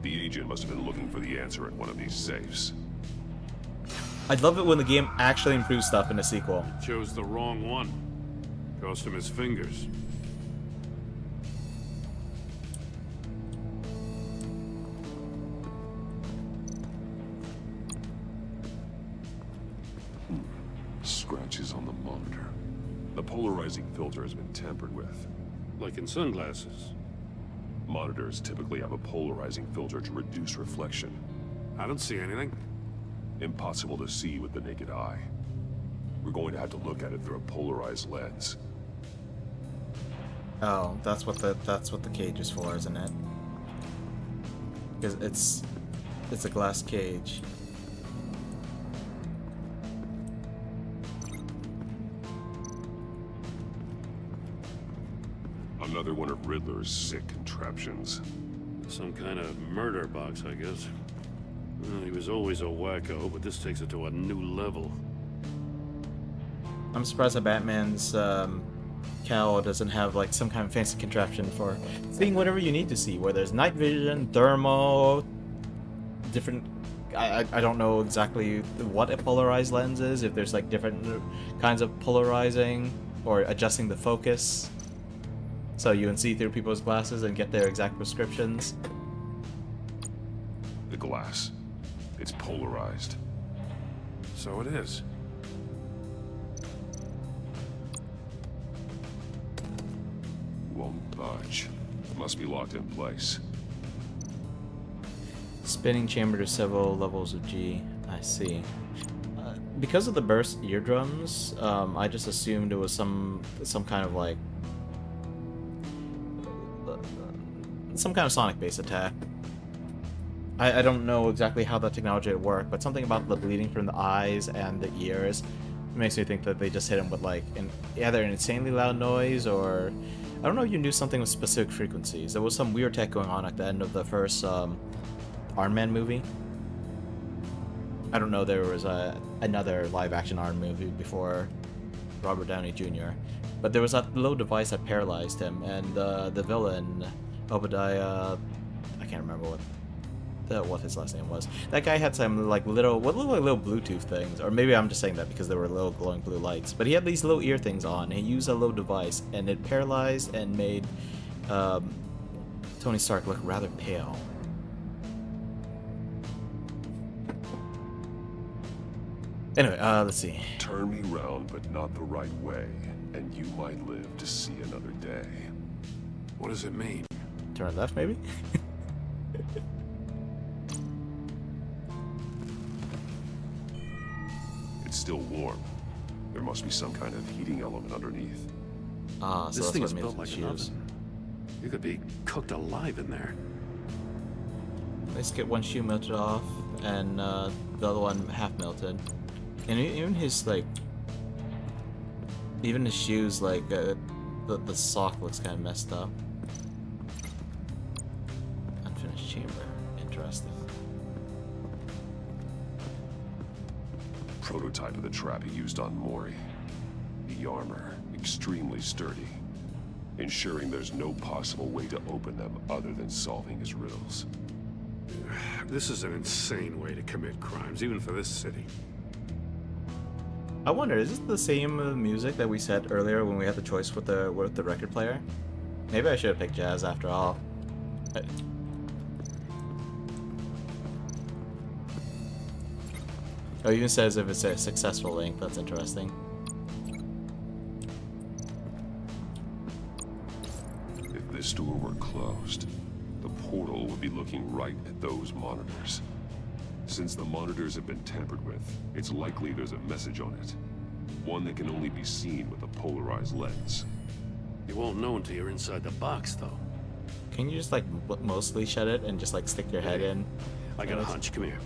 The agent must have been looking for the answer in one of these safes. I'd love it when the game actually improves stuff in a sequel. He chose the wrong one. Cost him his fingers. Scratches on the monitor. The polarizing filter has been tampered with. Like in sunglasses. Monitors typically have a polarizing filter to reduce reflection. I don't see anything. Impossible to see with the naked eye. We're going to have to look at it through a polarized lens. Oh, that's what the cage is for, isn't it? Because it's a glass cage. Another one of Riddler's sick contraptions. Some kind of murder box, I guess. Well, he was always a wacko, but this takes it to a new level. I'm surprised that Batman's cowl doesn't have like some kind of fancy contraption for seeing whatever you need to see, where there's night vision, thermal, different... I don't know exactly what a polarized lens is, if there's like different kinds of polarizing or adjusting the focus. So you can see through people's glasses and get their exact prescriptions. The glass. It's polarized. So it is. Won't budge. It must be locked in place. Spinning chamber to several levels of G. I see. Because of the burst eardrums, I just assumed it was some kind of like some kind of Sonic-based attack. I don't know exactly how that technology would work, but something about the bleeding from the eyes and the ears makes me think that they just hit him with like either an insanely loud noise or I don't know if you knew something with specific frequencies. There was some weird tech going on at the end of the first Iron Man movie. I don't know, there was another live-action Iron Man movie before Robert Downey Jr., but there was that little device that paralyzed him, and the villain, Obadiah, I can't remember what his last name was. That guy had some like little Bluetooth things, or maybe I'm just saying that because there were little glowing blue lights. But he had these little ear things on, and he used a little device, and it paralyzed and made Tony Stark look rather pale. Anyway, let's see. Turn me round, but not the right way, and you might live to see another day. What does it mean? Turn left, maybe? It's still warm. There must be some kind of heating element underneath. Ah, so this that's thing what is made built the like an shoes. oven. You could be cooked alive in there. Let's get one shoe melted off, and the other one half melted. And even his shoes, like the sock looks kind of messed up. Unfinished chamber. Interesting. Prototype of the trap he used on Mori. The armor, extremely sturdy, ensuring there's no possible way to open them other than solving his riddles. This is an insane way to commit crimes, even for this city. I wonder, is this the same music that we said earlier when we had the choice with the record player? Maybe I should have picked jazz after all. Oh, it even says if it's a successful link. That's interesting. If this door were closed, the portal would be looking right at those monitors. Since the monitors have been tampered with, it's likely there's a message on it. One that can only be seen with a polarized lens. You won't know until you're inside the box, though. Can you just like mostly shut it and just like stick your head in? I got a hunch. Come here.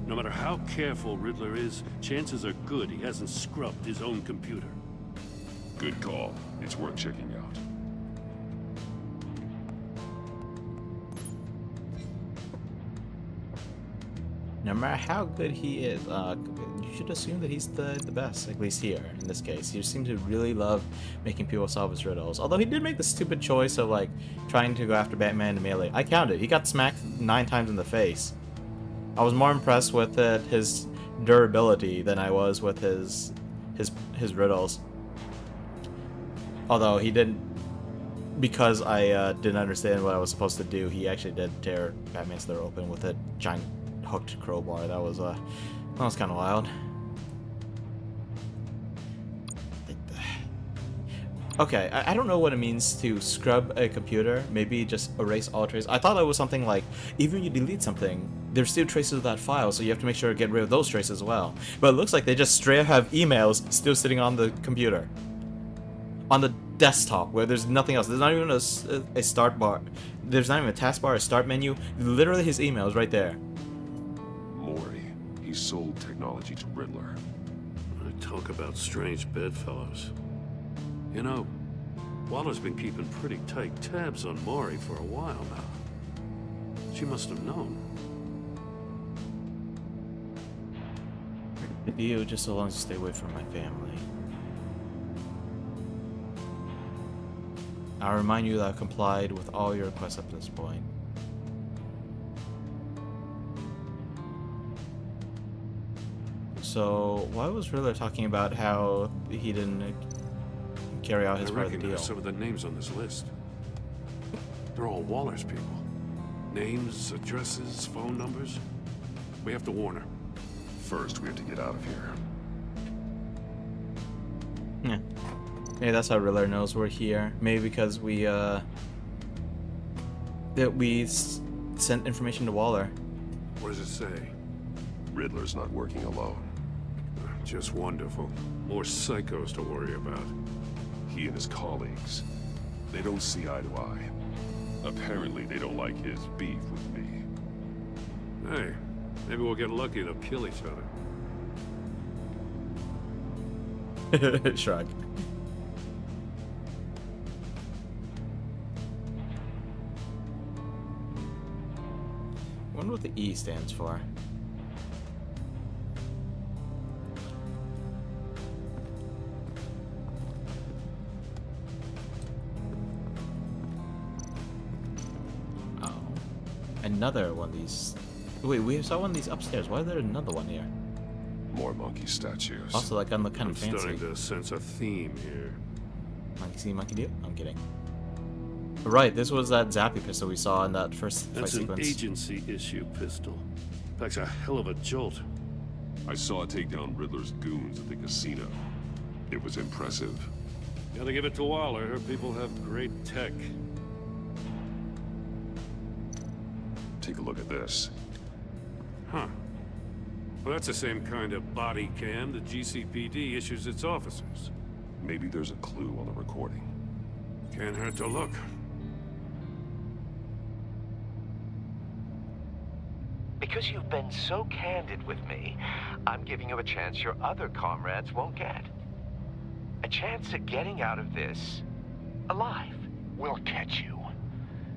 No matter how careful Riddler is, chances are good he hasn't scrubbed his own computer. Good call. It's worth checking out. No matter how good he is, you should assume that he's the best, at least here, in this case. He seems to really love making people solve his riddles. Although he did make the stupid choice of, like, trying to go after Batman in melee. I counted. He got smacked 9 times in the face. I was more impressed with his durability than I was with his riddles. Although he didn't, because I didn't understand what I was supposed to do, he actually did tear Batman's door open with a giant hooked crowbar. That was kind of wild. Okay, I don't know what it means to scrub a computer. Maybe just erase all traces. I thought it was something like, even when you delete something, there's still traces of that file, so you have to make sure to get rid of those traces as well. But it looks like they just straight up have emails still sitting on the computer. On the desktop, where there's nothing else. There's not even a start bar. There's not even a taskbar, a start menu. Literally his emails right there. Mori, he sold technology to Riddler. Talk about strange bedfellows. You know, Waller's been keeping pretty tight tabs on Mori for a while now. She must have known. You just so long as you stay away from my family. I'll remind you that I've complied with all your requests up to this point. So, why was Riddler talking about how he didn't carry out his part of the deal? Some of the names on this list. They're all Waller's people. Names, addresses, phone numbers. We have to warn her. First, we have to get out of here. Yeah. Maybe that's how Riddler knows we're here. Maybe because we sent information to Waller. What does it say? Riddler's not working alone. Just wonderful. More psychos to worry about. He and his colleagues, they don't see eye to eye. Apparently, they don't like his beef with me. Hey, maybe we'll get lucky to kill each other. Shrug. I wonder what the E stands for. Another one of these. Wait, we saw one of these upstairs. Why is there another one here? More monkey statues. Also, like, I'm kind of fancy. I'm starting to sense a theme here. Monkey see, monkey do? I'm kidding. Right, this was that zappy pistol we saw in that first fight sequence. That's an agency issue pistol. Packs a hell of a jolt. I saw it take down Riddler's goons at the casino. It was impressive. Gotta give it to Waller. Her people have great tech. Take a look at this. Huh. Well, that's the same kind of body cam the GCPD issues its officers. Maybe there's a clue on the recording. Can't hurt to look. Because you've been so candid with me, I'm giving you a chance your other comrades won't get. A chance at getting out of this alive. We'll catch you.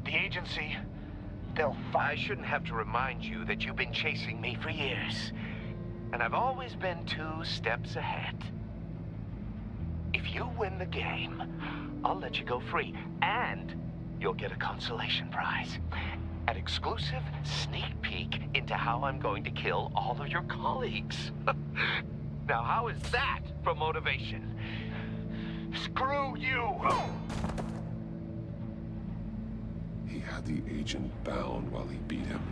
The agency, I shouldn't have to remind you that you've been chasing me for years. And I've always been 2 steps ahead. If you win the game, I'll let you go free. And you'll get a consolation prize. An exclusive sneak peek into how I'm going to kill all of your colleagues. Now, how is that for motivation? Screw you! He had the agent bound while he beat him.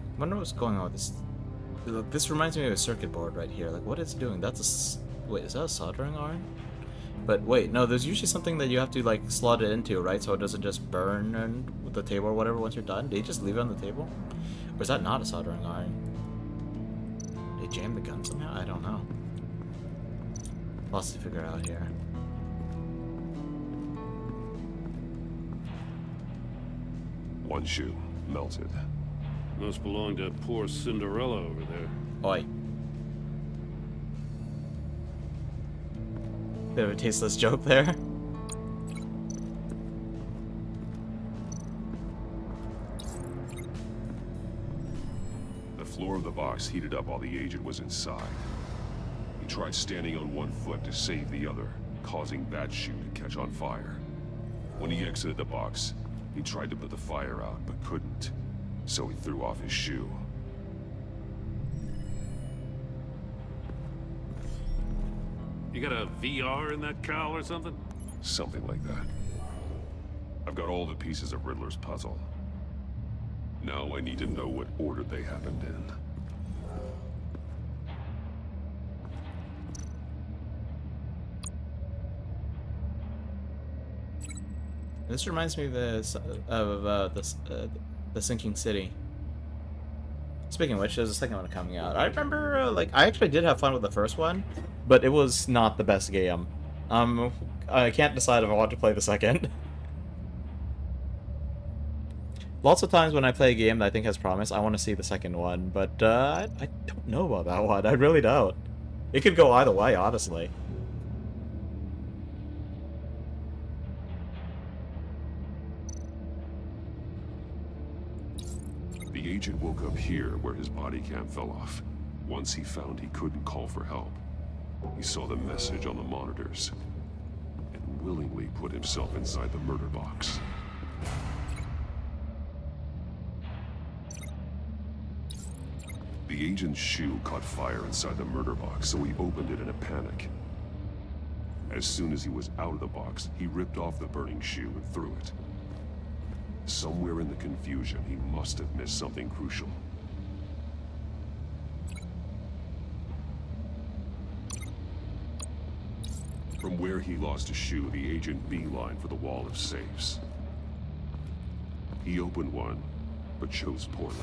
I wonder what's going on with this. This reminds me of a circuit board right here. Like, what is it doing? That's a... Wait, is that a soldering iron? But wait, no, there's usually something that you have to, like, slot it into, right? So it doesn't just burn with the table or whatever once you're done. Did you just leave it on the table? Or is that not a soldering iron? Did they jam the gun somehow? I don't know. Lots to figure out here. One shoe, melted. Must belong to poor Cinderella over there. Oi. Bit of a tasteless joke there. The floor of the box heated up while the agent was inside. He tried standing on one foot to save the other, causing that shoe to catch on fire. When he exited the box, he tried to put the fire out, but couldn't. So he threw off his shoe. You got a VR in that cowl or something? Something like that. I've got all the pieces of Riddler's puzzle. Now I need to know what order they happened in. This reminds me of the sinking city. Speaking of which, there's a second one coming out. I remember, like, I actually did have fun with the first one, but it was not the best game. I can't decide if I want to play the second. Lots of times when I play a game that I think has promise, I want to see the second one, but I don't know about that one. I really don't. It could go either way, honestly. The agent woke up here where his body cam fell off. Once he found he couldn't call for help, he saw the message on the monitors and willingly put himself inside the murder box. The agent's shoe caught fire inside the murder box, so he opened it in a panic. As soon as he was out of the box, he ripped off the burning shoe and threw it. Somewhere in the confusion, he must have missed something crucial. From where he lost a shoe, the agent beelined for the wall of safes. He opened one, but chose poorly.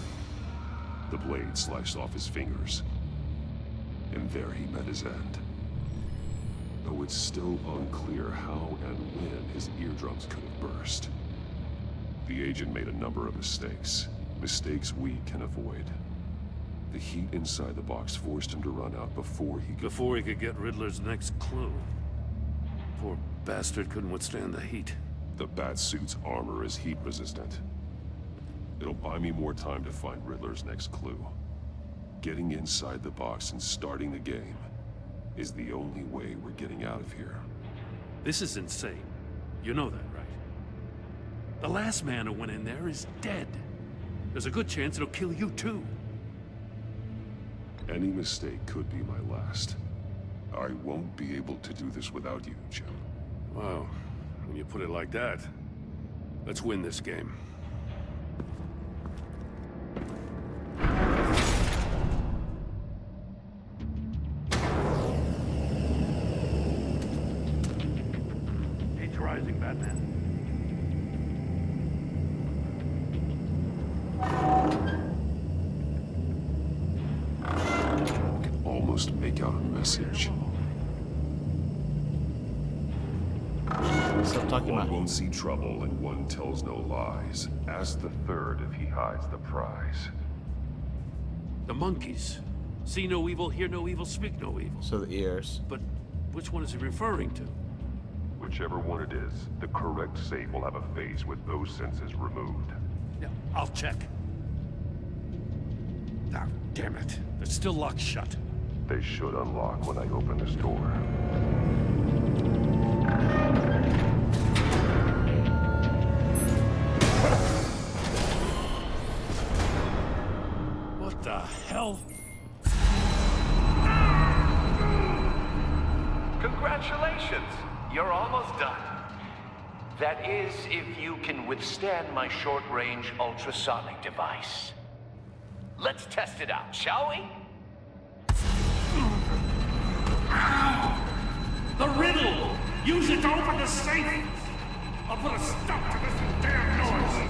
The blade sliced off his fingers, and there he met his end. Though it's still unclear how and when his eardrums could have burst. The agent made a number of mistakes. Mistakes we can avoid. The heat inside the box forced him to run out before he could get Riddler's next clue. Poor bastard couldn't withstand the heat. The Batsuit's armor is heat resistant. It'll buy me more time to find Riddler's next clue. Getting inside the box and starting the game is the only way we're getting out of here. This is insane. You know that, right? The last man who went in there is dead. There's a good chance it'll kill you too. Any mistake could be my last. I won't be able to do this without you, Jim. Wow, when you put it like that, let's win this game. Heat's rising, Batman. Almost make out a message. Stop talking One about. won't see trouble and one tells no lies. Ask the third if he hides the prize. The monkeys. See no evil, hear no evil, speak no evil. So the ears. But which one is he referring to? Whichever one it is, the correct safe will have a face with those senses removed. Yeah, I'll check. Ah, damn it. They're still locked shut. They should unlock when I open this door. What the hell? Congratulations! You're almost done. That is, if you can withstand my short-range ultrasonic device. Let's test it out, shall we? The riddle! Use it to open the safe! I'll put a stop to this damn noise!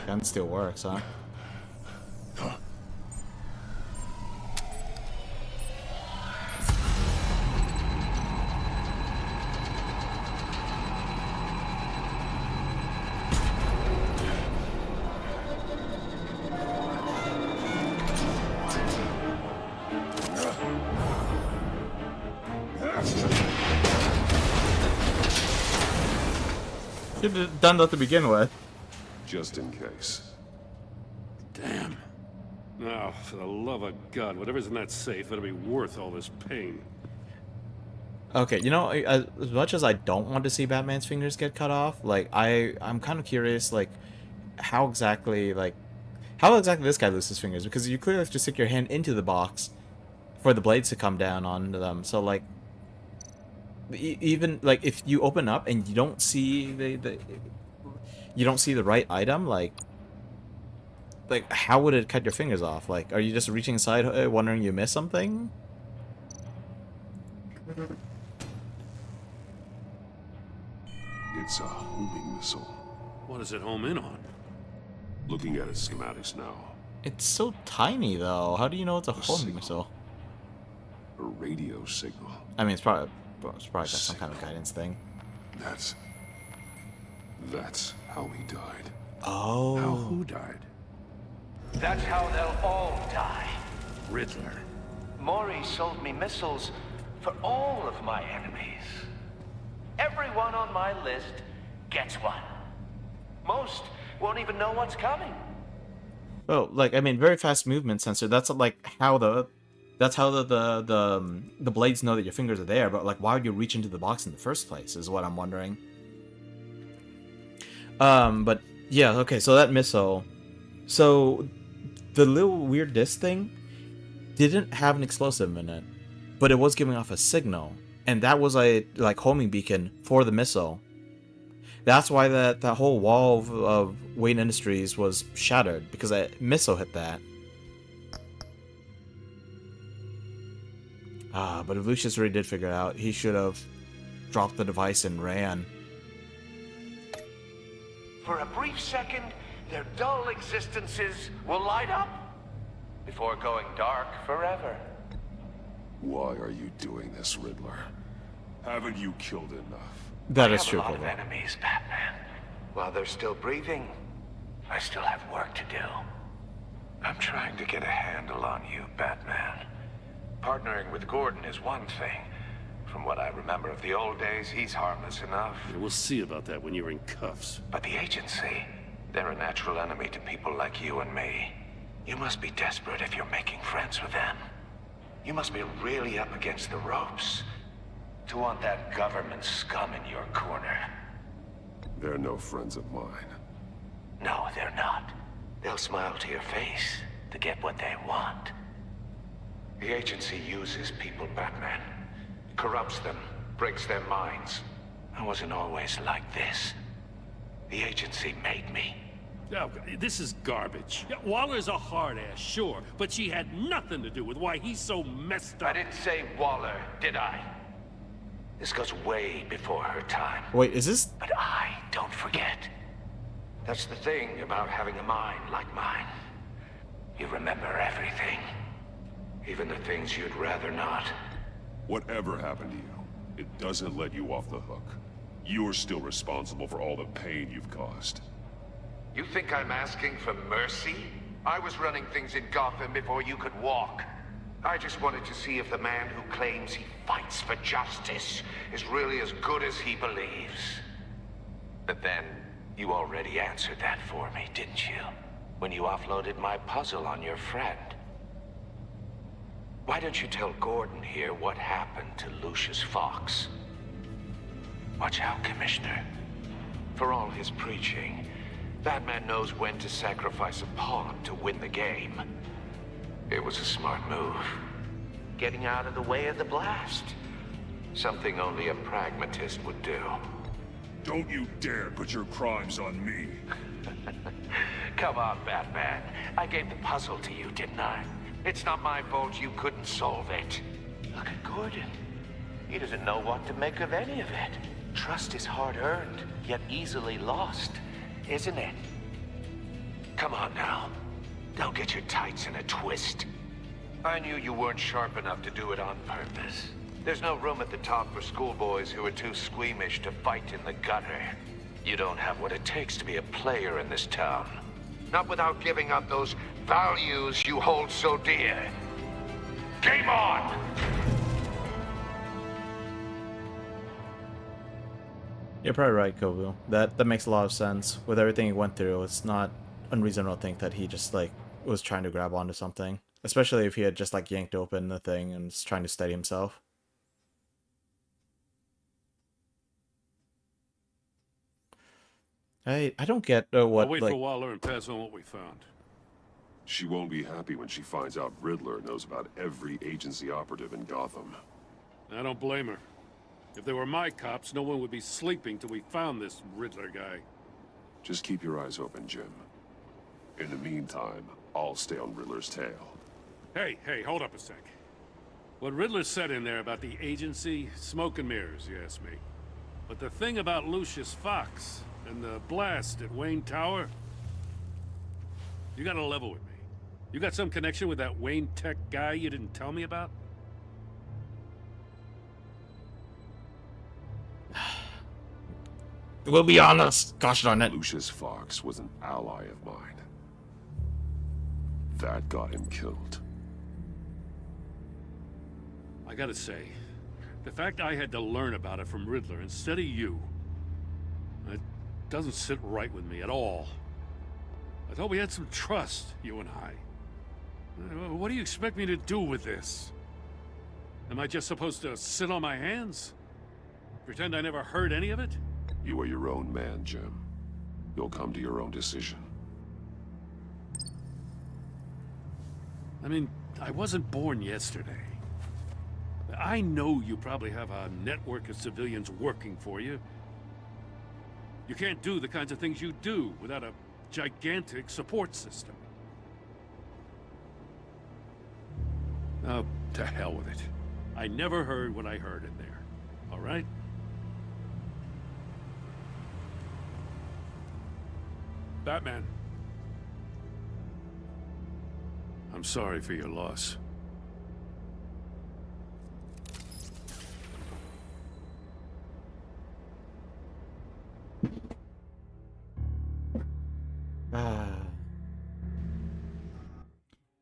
Gun still works, huh? Should have done that to begin with. Just in case. Damn. Now, for the love of God, whatever's in that safe better be worth all this pain. Okay, you know, as much as I don't want to see Batman's fingers get cut off, like, I'm kind of curious, like, how exactly this guy loses his fingers, because you clearly have to stick your hand into the box for the blades to come down onto them. So, like, even, like, if you open up and you don't see the right item, like, how would it cut your fingers off? Like, are you just reaching inside wondering you missed something? It's a homing missile. What does it home in on? Looking at its schematics now. It's so tiny, though. How do you know it's a homing missile? A radio signal. I mean, it's probably got some kind of guidance thing. That's how he died. Oh. How who died? That's how they'll all die. Riddler. Maury sold me missiles for all of my enemies. Everyone on my list gets one. Most won't even know what's coming. Oh, like, I mean, very fast movement sensor. That's like how the blades know that your fingers are there. But like, why would you reach into the box in the first place? Is what I'm wondering. But yeah, okay. So that missile. So the little weird disc thing didn't have an explosive in it, but it was giving off a signal, and that was a homing beacon for the missile. That's why that whole wall of Wayne Industries was shattered, because a missile hit that. But if Lucius really did figure it out, he should have dropped the device and ran. For a brief second, their dull existences will light up before going dark forever. Why are you doing this, Riddler? Haven't you killed enough? That is true. I have a lot of enemies, Batman. While they're still breathing, I still have work to do. I'm trying to get a handle on you, Batman. Partnering with Gordon is one thing. From what I remember of the old days, he's harmless enough. Yeah, we'll see about that when you're in cuffs. But the agency, they're a natural enemy to people like you and me. You must be desperate if you're making friends with them. You must be really up against the ropes to want that government scum in your corner. They're no friends of mine. No, they're not. They'll smile to your face to get what they want. The agency uses people, Batman. Corrupts them, breaks their minds. I wasn't always like this. The agency made me. Oh, this is garbage. Yeah, Waller's a hard-ass, sure, but she had nothing to do with why he's so messed up. I didn't say Waller, did I? This goes way before her time. Wait, is this... But I don't forget. That's the thing about having a mind like mine. You remember everything. Even the things you'd rather not. Whatever happened to you, it doesn't let you off the hook. You're still responsible for all the pain you've caused. You think I'm asking for mercy? I was running things in Gotham before you could walk. I just wanted to see if the man who claims he fights for justice is really as good as he believes. But then, you already answered that for me, didn't you? When you offloaded my puzzle on your friend. Why don't you tell Gordon here what happened to Lucius Fox? Watch out, Commissioner. For all his preaching, Batman knows when to sacrifice a pawn to win the game. It was a smart move. Getting out of the way of the blast. Something only a pragmatist would do. Don't you dare put your crimes on me. Come on, Batman. I gave the puzzle to you, didn't I? It's not my fault you couldn't solve it. Look at Gordon. He doesn't know what to make of any of it. Trust is hard-earned, yet easily lost, isn't it? Come on now. Don't get your tights in a twist. I knew you weren't sharp enough to do it on purpose. There's no room at the top for schoolboys who are too squeamish to fight in the gutter. You don't have what it takes to be a player in this town. Not without giving up those values you hold so dear. Game on! You're probably right, Kobu. That makes a lot of sense. With everything he went through, it's not unreasonable to think that he just like was trying to grab onto something. Especially if he had just like yanked open the thing and was trying to steady himself. I don't get what I'll wait like for Waller and pass on what we found. She won't be happy when she finds out Riddler knows about every agency operative in Gotham. I don't blame her. If they were my cops, no one would be sleeping till we found this Riddler guy. Just keep your eyes open, Jim. In the meantime, I'll stay on Riddler's tail. Hey, hold up a sec. What Riddler said in there about the agency, smoke and mirrors, you ask me. But the thing about Lucius Fox and the blast at Wayne Tower, you gotta level with me. You got some connection with that Wayne Tech guy you didn't tell me about? We'll be honest. Gosh darn it. Lucius Fox was an ally of mine. That got him killed. I gotta say, the fact I had to learn about it from Riddler instead of you, it doesn't sit right with me at all. I thought we had some trust, you and I. What do you expect me to do with this? Am I just supposed to sit on my hands? Pretend I never heard any of it? You are your own man, Jim. You'll come to your own decision. I mean, I wasn't born yesterday. I know you probably have a network of civilians working for you. You can't do the kinds of things you do without a gigantic support system. Oh, to hell with it. I never heard what I heard in there. All right? Batman. I'm sorry for your loss.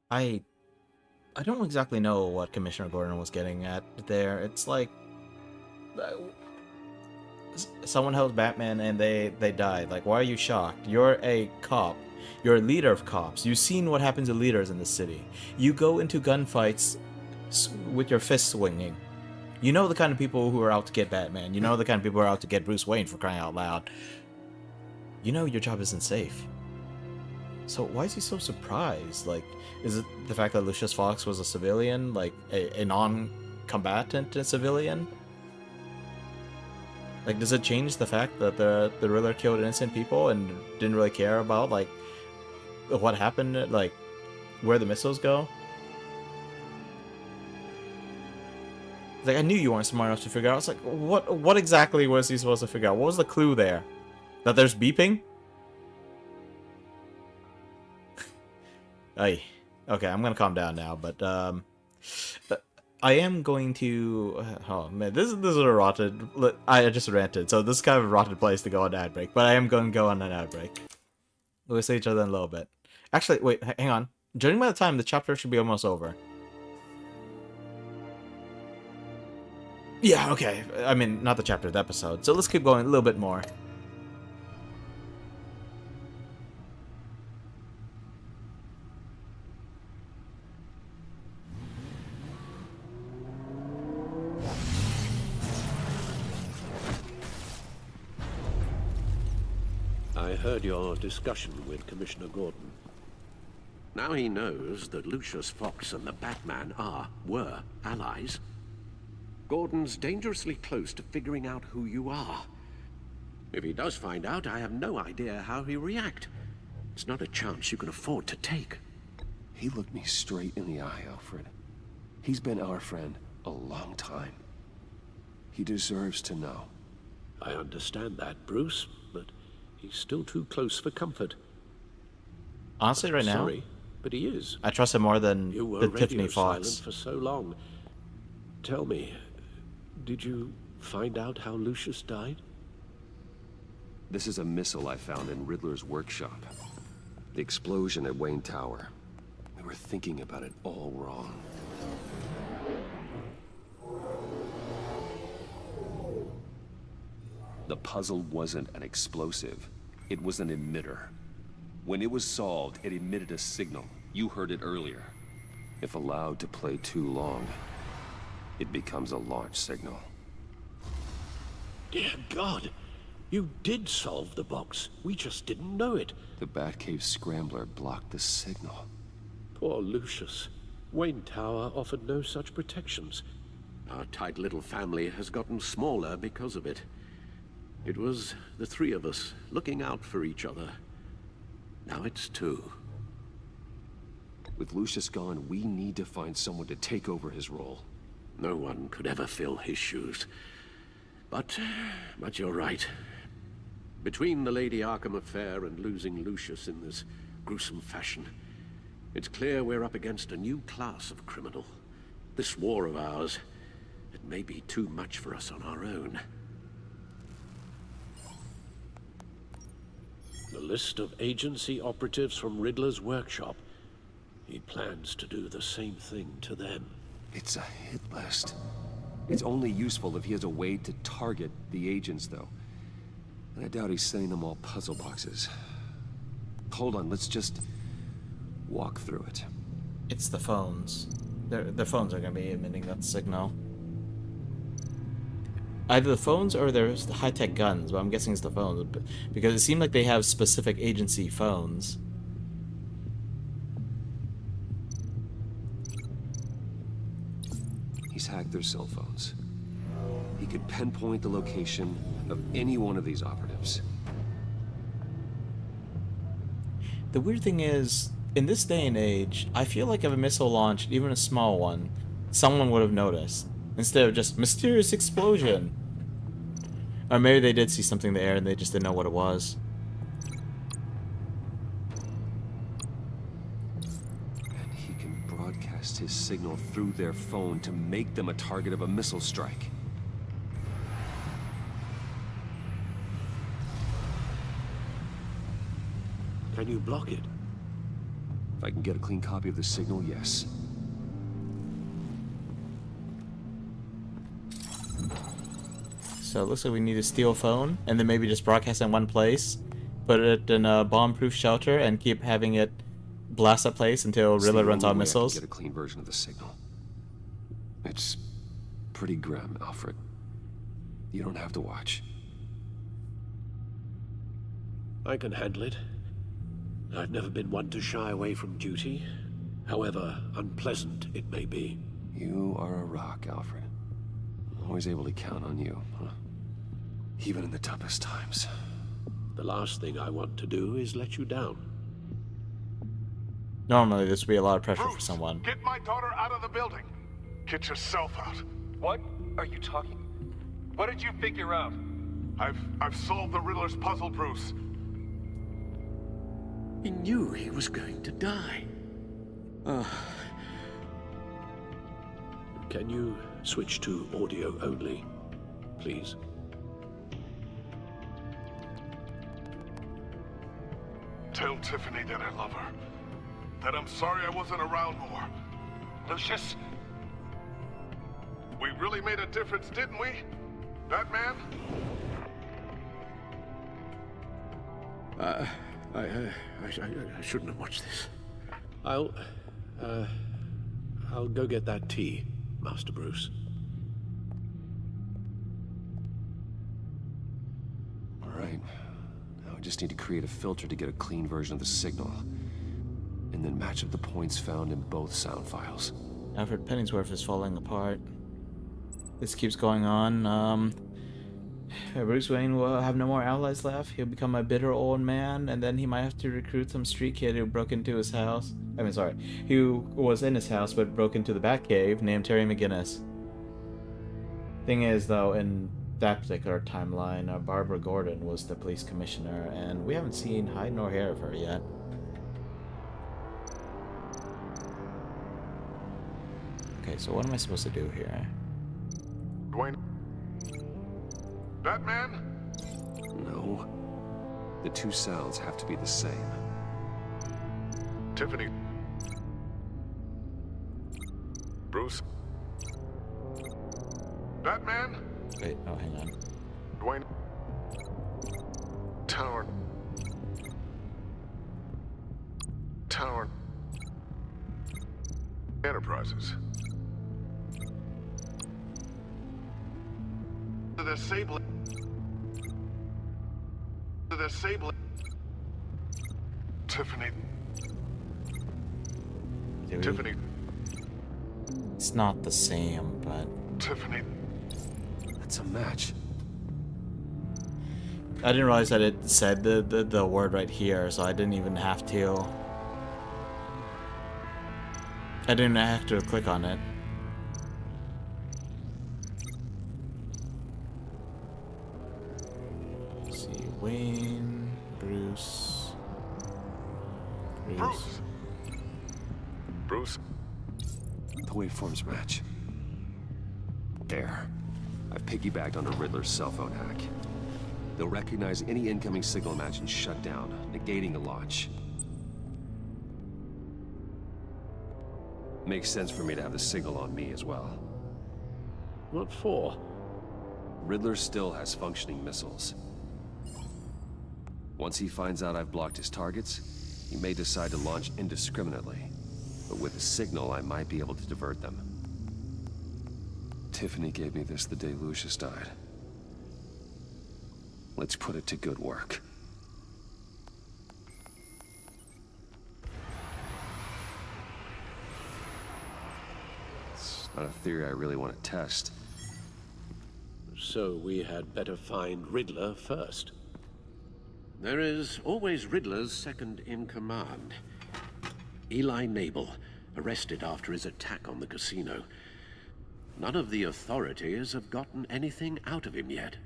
I don't exactly know what Commissioner Gordon was getting at there. It's like someone helped Batman and they died. Like, why are you shocked? You're a cop. You're a leader of cops. You've seen what happens to leaders in the city. You go into gunfights with your fists swinging. You know the kind of people who are out to get Batman. You know the kind of people who are out to get Bruce Wayne, for crying out loud. You know your job isn't safe. So why is he so surprised? Like, is it the fact that Lucius Fox was a civilian? Like, a non-combatant civilian? Like, does it change the fact that the Riddler killed innocent people and didn't really care about, like, what happened, like, where the missiles go? Like, I knew you weren't smart enough to figure out. I was like, what exactly was he supposed to figure out? What was the clue there? That there's beeping? Ay. Okay, I'm gonna calm down now, but I am going to... oh man, this is a rotted... I just ranted, so this is kind of a rotted place to go on ad break, but I am going to go on an ad break. We'll see each other in a little bit. Actually, wait, hang on. Judging by the time, the chapter should be almost over. Yeah, okay. I mean, not the chapter, the episode. So let's keep going a little bit more. I heard your discussion with Commissioner Gordon. Now he knows that Lucius Fox and the Batman were allies. Gordon's dangerously close to figuring out who you are. If he does find out, I have no idea how he'll react. It's not a chance you can afford to take. He looked me straight in the eye, Alfred. He's been our friend a long time. He deserves to know. I understand that, Bruce, but he's still too close for comfort. Honestly, right now, sorry, but he is. I trust him more than You were the radio Tiffany Fox. silent for so long. Tell me, did you find out how Lucius died? This is a missile I found in Riddler's workshop. The explosion at Wayne Tower. We were thinking about it all wrong. The puzzle wasn't an explosive. It was an emitter. When it was solved, it emitted a signal. You heard it earlier. If allowed to play too long, it becomes a launch signal. Dear God, you did solve the box. We just didn't know it. The Batcave Scrambler blocked the signal. Poor Lucius. Wayne Tower offered no such protections. Our tight little family has gotten smaller because of it. It was the three of us looking out for each other. Now it's two. With Lucius gone, we need to find someone to take over his role. No one could ever fill his shoes. But you're right. Between the Lady Arkham affair and losing Lucius in this gruesome fashion, it's clear we're up against a new class of criminal. This war of ours, it may be too much for us on our own. The list of agency operatives from Riddler's workshop. He plans to do the same thing to them. It's a hit list. It's only useful if he has a way to target the agents, though. And I doubt he's sending them all puzzle boxes. Hold on, let's just walk through it. It's the phones. The phones are going to be emitting that signal. Either the phones or there's the high-tech guns, but I'm guessing it's the phones, because it seemed like they have specific agency phones. He's hacked their cell phones. He could pinpoint the location of any one of these operatives. The weird thing is, in this day and age, I feel like if a missile launched, even a small one, someone would have noticed, instead of just mysterious explosion. Or maybe they did see something in the air and they just didn't know what it was. And he can broadcast his signal through their phone to make them a target of a missile strike. Can you block it? If I can get a clean copy of the signal, yes. So it looks like we need to steal a phone, and then maybe just broadcast in one place, put it in a bomb-proof shelter, and keep having it blast that place until Riddler runs out of missiles. Get a clean version of the signal. It's pretty grim, Alfred. You don't have to watch. I can handle it. I've never been one to shy away from duty, however unpleasant it may be. You are a rock, Alfred. Always able to count on you, huh? Even in the toughest times. The last thing I want to do is let you down. Normally, this would be a lot of pressure for someone. Get my daughter out of the building. Get yourself out. What are you talking? What did you figure out? I've solved the Riddler's puzzle, Bruce. He knew he was going to die. Can you switch to audio only, please? Tell Tiffany that I love her. That I'm sorry I wasn't around more. Lucius? We really made a difference, didn't we? Batman? I shouldn't have watched this. I'll go get that tea, Master Bruce. All right. Now I just need to create a filter to get a clean version of the signal. And then match up the points found in both sound files. Alfred Pennyworth is falling apart. This keeps going on. Bruce Wayne will have no more allies left. He'll become a bitter old man, and then he might have to recruit some street kid who broke into his house. Who was in his house but broke into the Batcave, named Terry McGinnis. Thing is, though, in that particular timeline, Barbara Gordon was the police commissioner, and we haven't seen hide nor hair of her yet. Okay, so what am I supposed to do here? Dwayne? Batman? No. The two sounds have to be the same. Tiffany. Bruce? Batman? Wait, oh, hang on. Dwayne? tower enterprises. To disable it. Tiffany. Tiffany. It's not the same, but... Tiffany. That's a match. I didn't realize that it said the word right here, so I didn't even have to... I didn't have to click on it. Let's see, Wayne, Bruce... Bruce? The waveforms match. There. I've piggybacked onto Riddler's cell phone hack. They'll recognize any incoming signal match and shut down, negating the launch. Makes sense for me to have the signal on me as well. What for? Riddler still has functioning missiles. Once he finds out I've blocked his targets, he may decide to launch indiscriminately. But with a signal, I might be able to divert them. Tiffany gave me this the day Lucius died. Let's put it to good work. It's not a theory I really want to test. So we had better find Riddler first. There is always Riddler's second in command. Eli Nabel, arrested after his attack on the casino. None of the authorities have gotten anything out of him yet.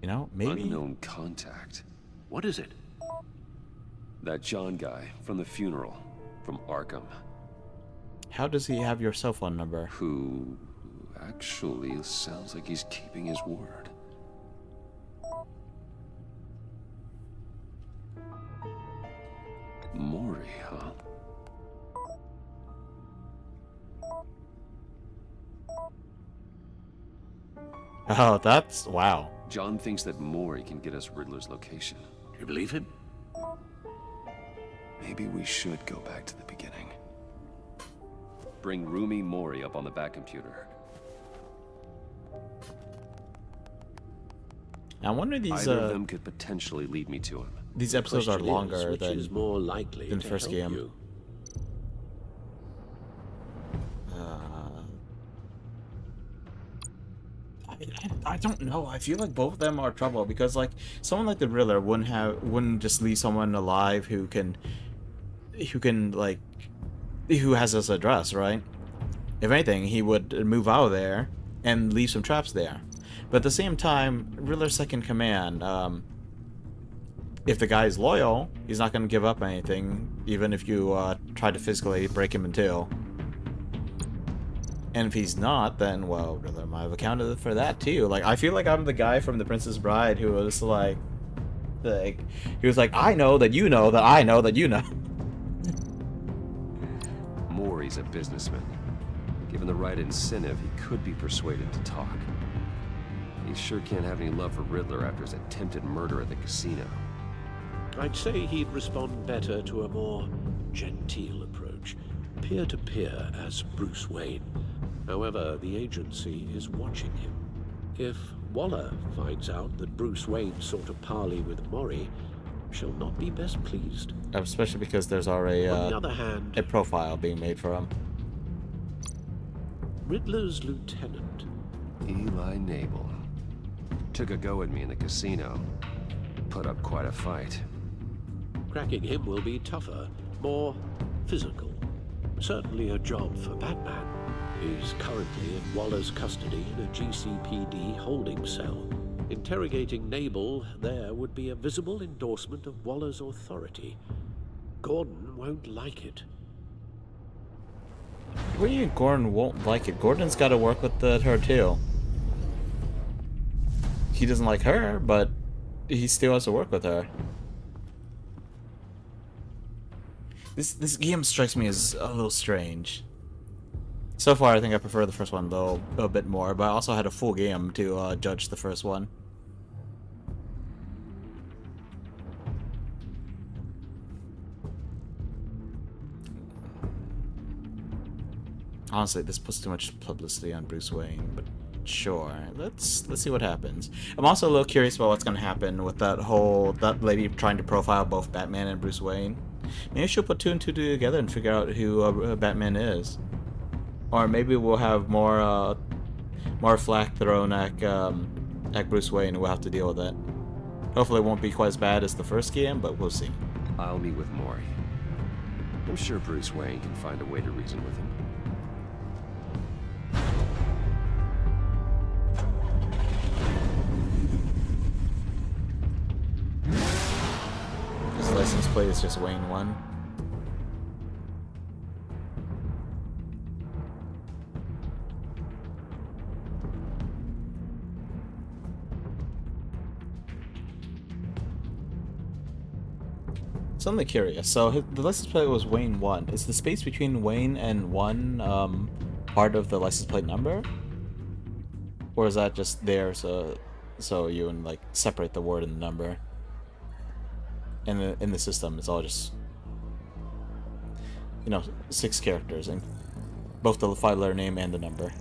You know, maybe... Unknown contact. What is it? That John guy from the funeral, from Arkham. How does he have your cell phone number? Who actually sounds like he's keeping his word. Maury, huh? Oh, that's... wow. John thinks that Maury can get us Riddler's location. You believe him? Maybe we should go back to the beginning. Bring Rumi Maury up on the back computer. I wonder these Either of them could potentially lead me to him. These episodes are longer than is more likely the first game. You. I don't know. I feel like both of them are trouble because, like, someone like the Riddler wouldn't just leave someone alive who has his address, right? If anything, he would move out of there and leave some traps there. But at the same time, Riddler's second command, if the guy's loyal, he's not going to give up anything, even if you try to physically break him in two. And if he's not, then, well, Riddler might have accounted for that too. Like, I feel like I'm the guy from The Princess Bride who was like, he was like, I know that you know that I know that you know. Maury's a businessman. Given the right incentive, he could be persuaded to talk. He sure can't have any love for Riddler after his attempted murder at the casino. I'd say he'd respond better to a more genteel approach, peer-to-peer as Bruce Wayne. However, the agency is watching him. If Waller finds out that Bruce Wayne sought a parley with Maury, she'll not be best pleased. Especially because there's already On the other hand, a profile being made for him. Riddler's lieutenant, Eli Nabel, took a go at me in the casino. Put up quite a fight. cracking him will be tougher, more physical. Certainly a job for Batman. He's currently in Waller's custody in a GCPD holding cell. Interrogating Nabel there would be a visible endorsement of Waller's authority. Gordon won't like it. What do you mean Gordon won't like it? Gordon's got to work with her too. He doesn't like her, but he still has to work with her. This game strikes me as a little strange. So far, I think I prefer the first one, though, a bit more, but I also had a full game to judge the first one. Honestly, this puts too much publicity on Bruce Wayne, but sure. Let's see what happens. I'm also a little curious about what's gonna happen with that lady trying to profile both Batman and Bruce Wayne. Maybe she'll put two and two together and figure out who Batman is. Or maybe we'll have more flack thrown at Bruce Wayne, and we'll have to deal with it. Hopefully it won't be quite as bad as the first game, but we'll see. I'll meet with Mori. I'm sure Bruce Wayne can find a way to reason with him. His license plate is just Wayne 1. So I'm curious. So the license plate was Wayne 1. Is the space between Wayne and 1 part of the license plate number? Or is that just there so you can like separate the word and the number? In the system, it's all just, you know, 6 characters, and both the 5-letter name and the number.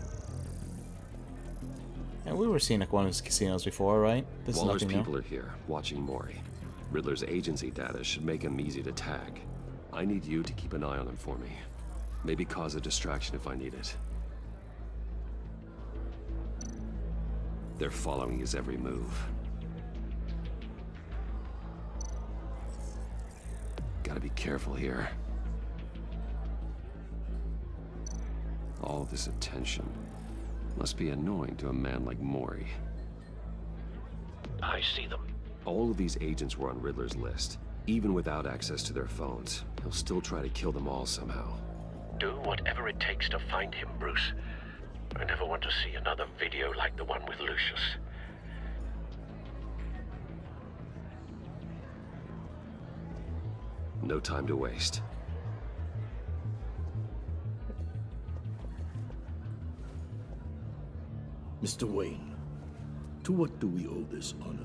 And we were seeing like one of these casinos before, right? This Waller's is nothing people new. are here, watching Mori. Riddler's agency data should make him easy to tag. I need you to keep an eye on him for me. Maybe cause a distraction if I need it. They're following his every move. Gotta be careful here. All this attention must be annoying to a man like Mori. I see them. All of these agents were on Riddler's list. Even without access to their phones, he'll still try to kill them all somehow. Do whatever it takes to find him, Bruce. I never want to see another video like the one with Lucius. No time to waste. Mr. Wayne, to what do we owe this honor?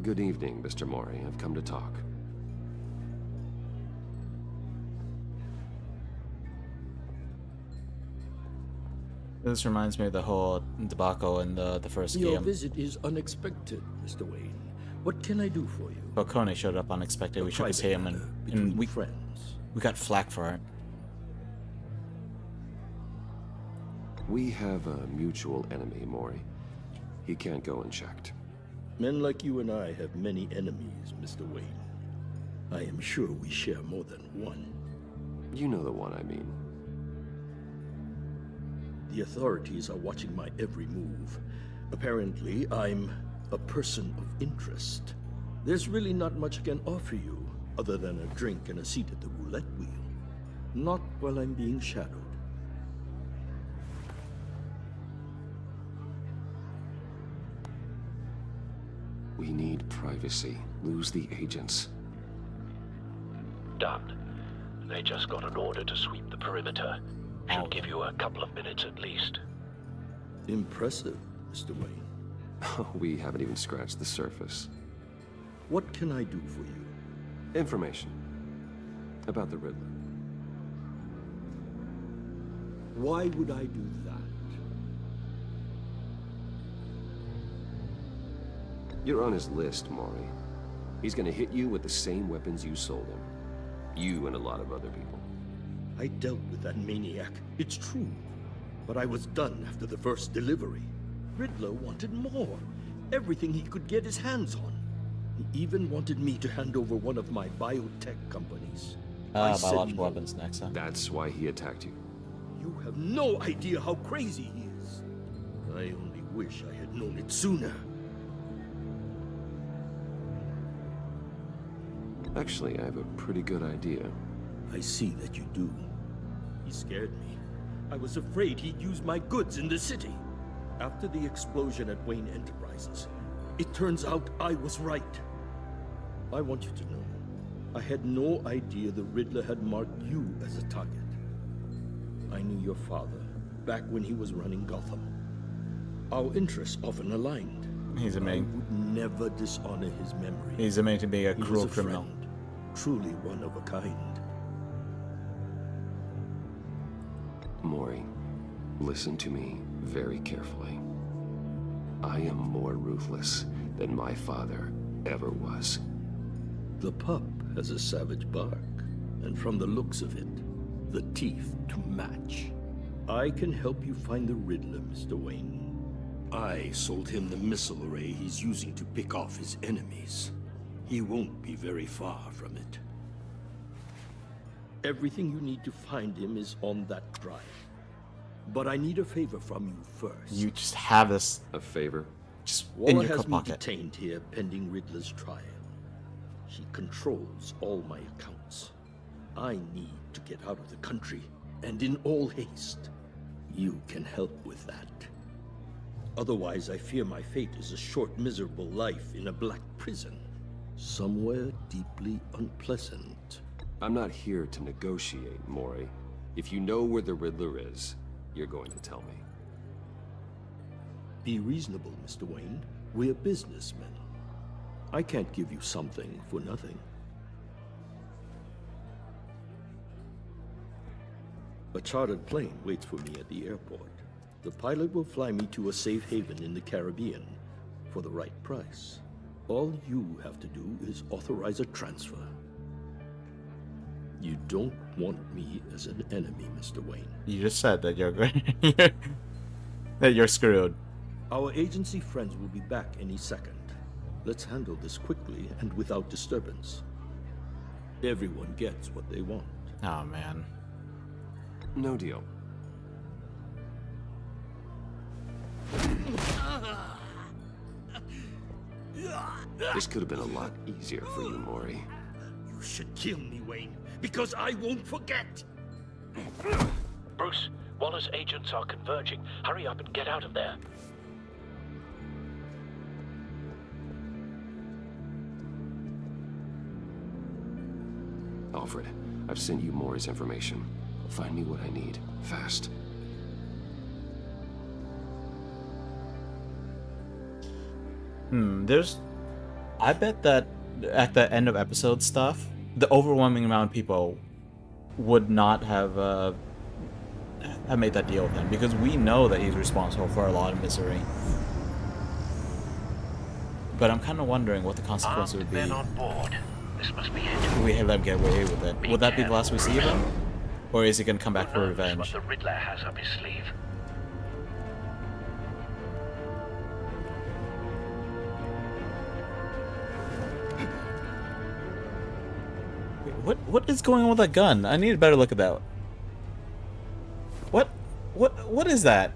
Good evening, Mr. Mori. I've come to talk. This reminds me of the whole debacle in the first Your game. visit is unexpected, Mr. Wayne. What can I do for you? Falcone showed up unexpected. We shook his hand and we got flack for it. We have a mutual enemy, Mori. He can't go unchecked. Men like you and I have many enemies, Mr. Wayne. I am sure we share more than one. You know the one I mean. The authorities are watching my every move. Apparently, I'm a person of interest. There's really not much I can offer you, other than a drink and a seat at the roulette wheel. Not while I'm being shadowed. We need privacy. Lose the agents. Done. They just got an order to sweep the perimeter. Should give you a couple of minutes at least. Impressive, Mr. Wayne. We haven't even scratched the surface. What can I do for you? Information. About the Riddler. Why would I do that? You're on his list, Mori. He's gonna hit you with the same weapons you sold him. You and a lot of other people. I dealt with that maniac, it's true. But I was done after the first delivery. Riddler wanted more. Everything he could get his hands on. He even wanted me to hand over one of my biotech companies. Biological weapons next, huh? That's why he attacked you. You have no idea how crazy he is. I only wish I had known it sooner. Actually, I have a pretty good idea. I see that you do. He scared me. I was afraid he'd use my goods in the city. After the explosion at Wayne Enterprises, it turns out I was right. I want you to know, I had no idea the Riddler had marked you as a target. I knew your father back when he was running Gotham. Our interests often aligned. He's a man. I would never dishonor his memory. He's a man to be a He cruel was a criminal. friend, truly one of a kind. Mori, Listen to me very carefully. I am more ruthless than my father ever was. The pup has a savage bark, and from the looks of it, the teeth to match. I can help you find the Riddler, Mr. Wayne. I sold him the missile array he's using to pick off his enemies. He won't be very far from it. Everything you need to find him is on that drive. But I need a favor from you first. You just have this. A favor? Just Waller in your has coat me pocket. detained here pending Riddler's trial. She controls all my accounts. I need to get out of the country, and in all haste. You can help with that. Otherwise, I fear my fate is a short, miserable life in a black prison. Somewhere deeply unpleasant. I'm not here to negotiate, Mori. If you know where the Riddler is, you're going to tell me. Be reasonable, Mr. Wayne. We're businessmen. I can't give you something for nothing. A chartered plane waits for me at the airport. The pilot will fly me to a safe haven in the Caribbean for the right price. All you have to do is authorize a transfer. You don't want me as an enemy, Mr. Wayne. You just said that you're that you're screwed. Our agency friends will be back any second. Let's handle this quickly and without disturbance. Everyone gets what they want. Oh, man. No deal. This could have been a lot easier for you, Mori. You should kill me, Wayne, because I won't forget. Bruce, Waller's agents are converging. Hurry up and get out of there. Alfred, I've sent you Mori's information. Find me what I need, fast. I bet that at the end of episode stuff, the overwhelming amount of people would not have made that deal with him, because we know that he's responsible for a lot of misery. But I'm kind of wondering what the consequence would be. Men on board. This must be it. If we have them get away with it. Would that be the last we see of him? Or is he going to come back for What revenge? the Riddler has up his sleeve. What is going on with that gun? I need a better look at that. What is that?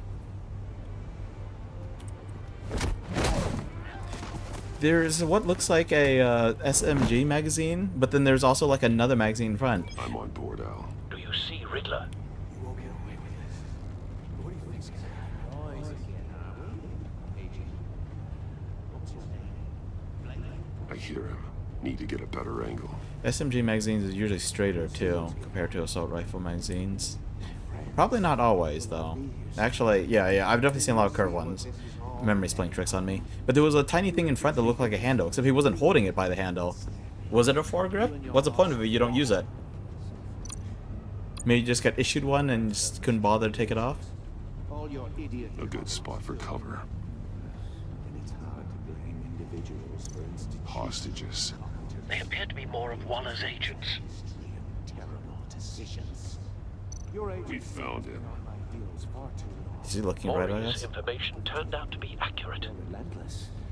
There's what looks like a SMG magazine, but then there's also like another magazine in front. I'm on board, Al. Do you see Riddler? You won't get away with this. What do you think's gonna happen? I hear him. Need to get a better angle. SMG magazines is usually straighter too, compared to assault rifle magazines. Probably not always, though. Actually, yeah, I've definitely seen a lot of curved ones. Memory's playing tricks on me. But there was a tiny thing in front that looked like a handle, except he wasn't holding it by the handle. Was it a foregrip? What's the point of it? You don't use it. Maybe you just got issued one and just couldn't bother to take it off? A good spot for cover. Hostages. They appear to be more of Waller's agents. We found him. Is he looking right at Mori's us? information turned out to be accurate.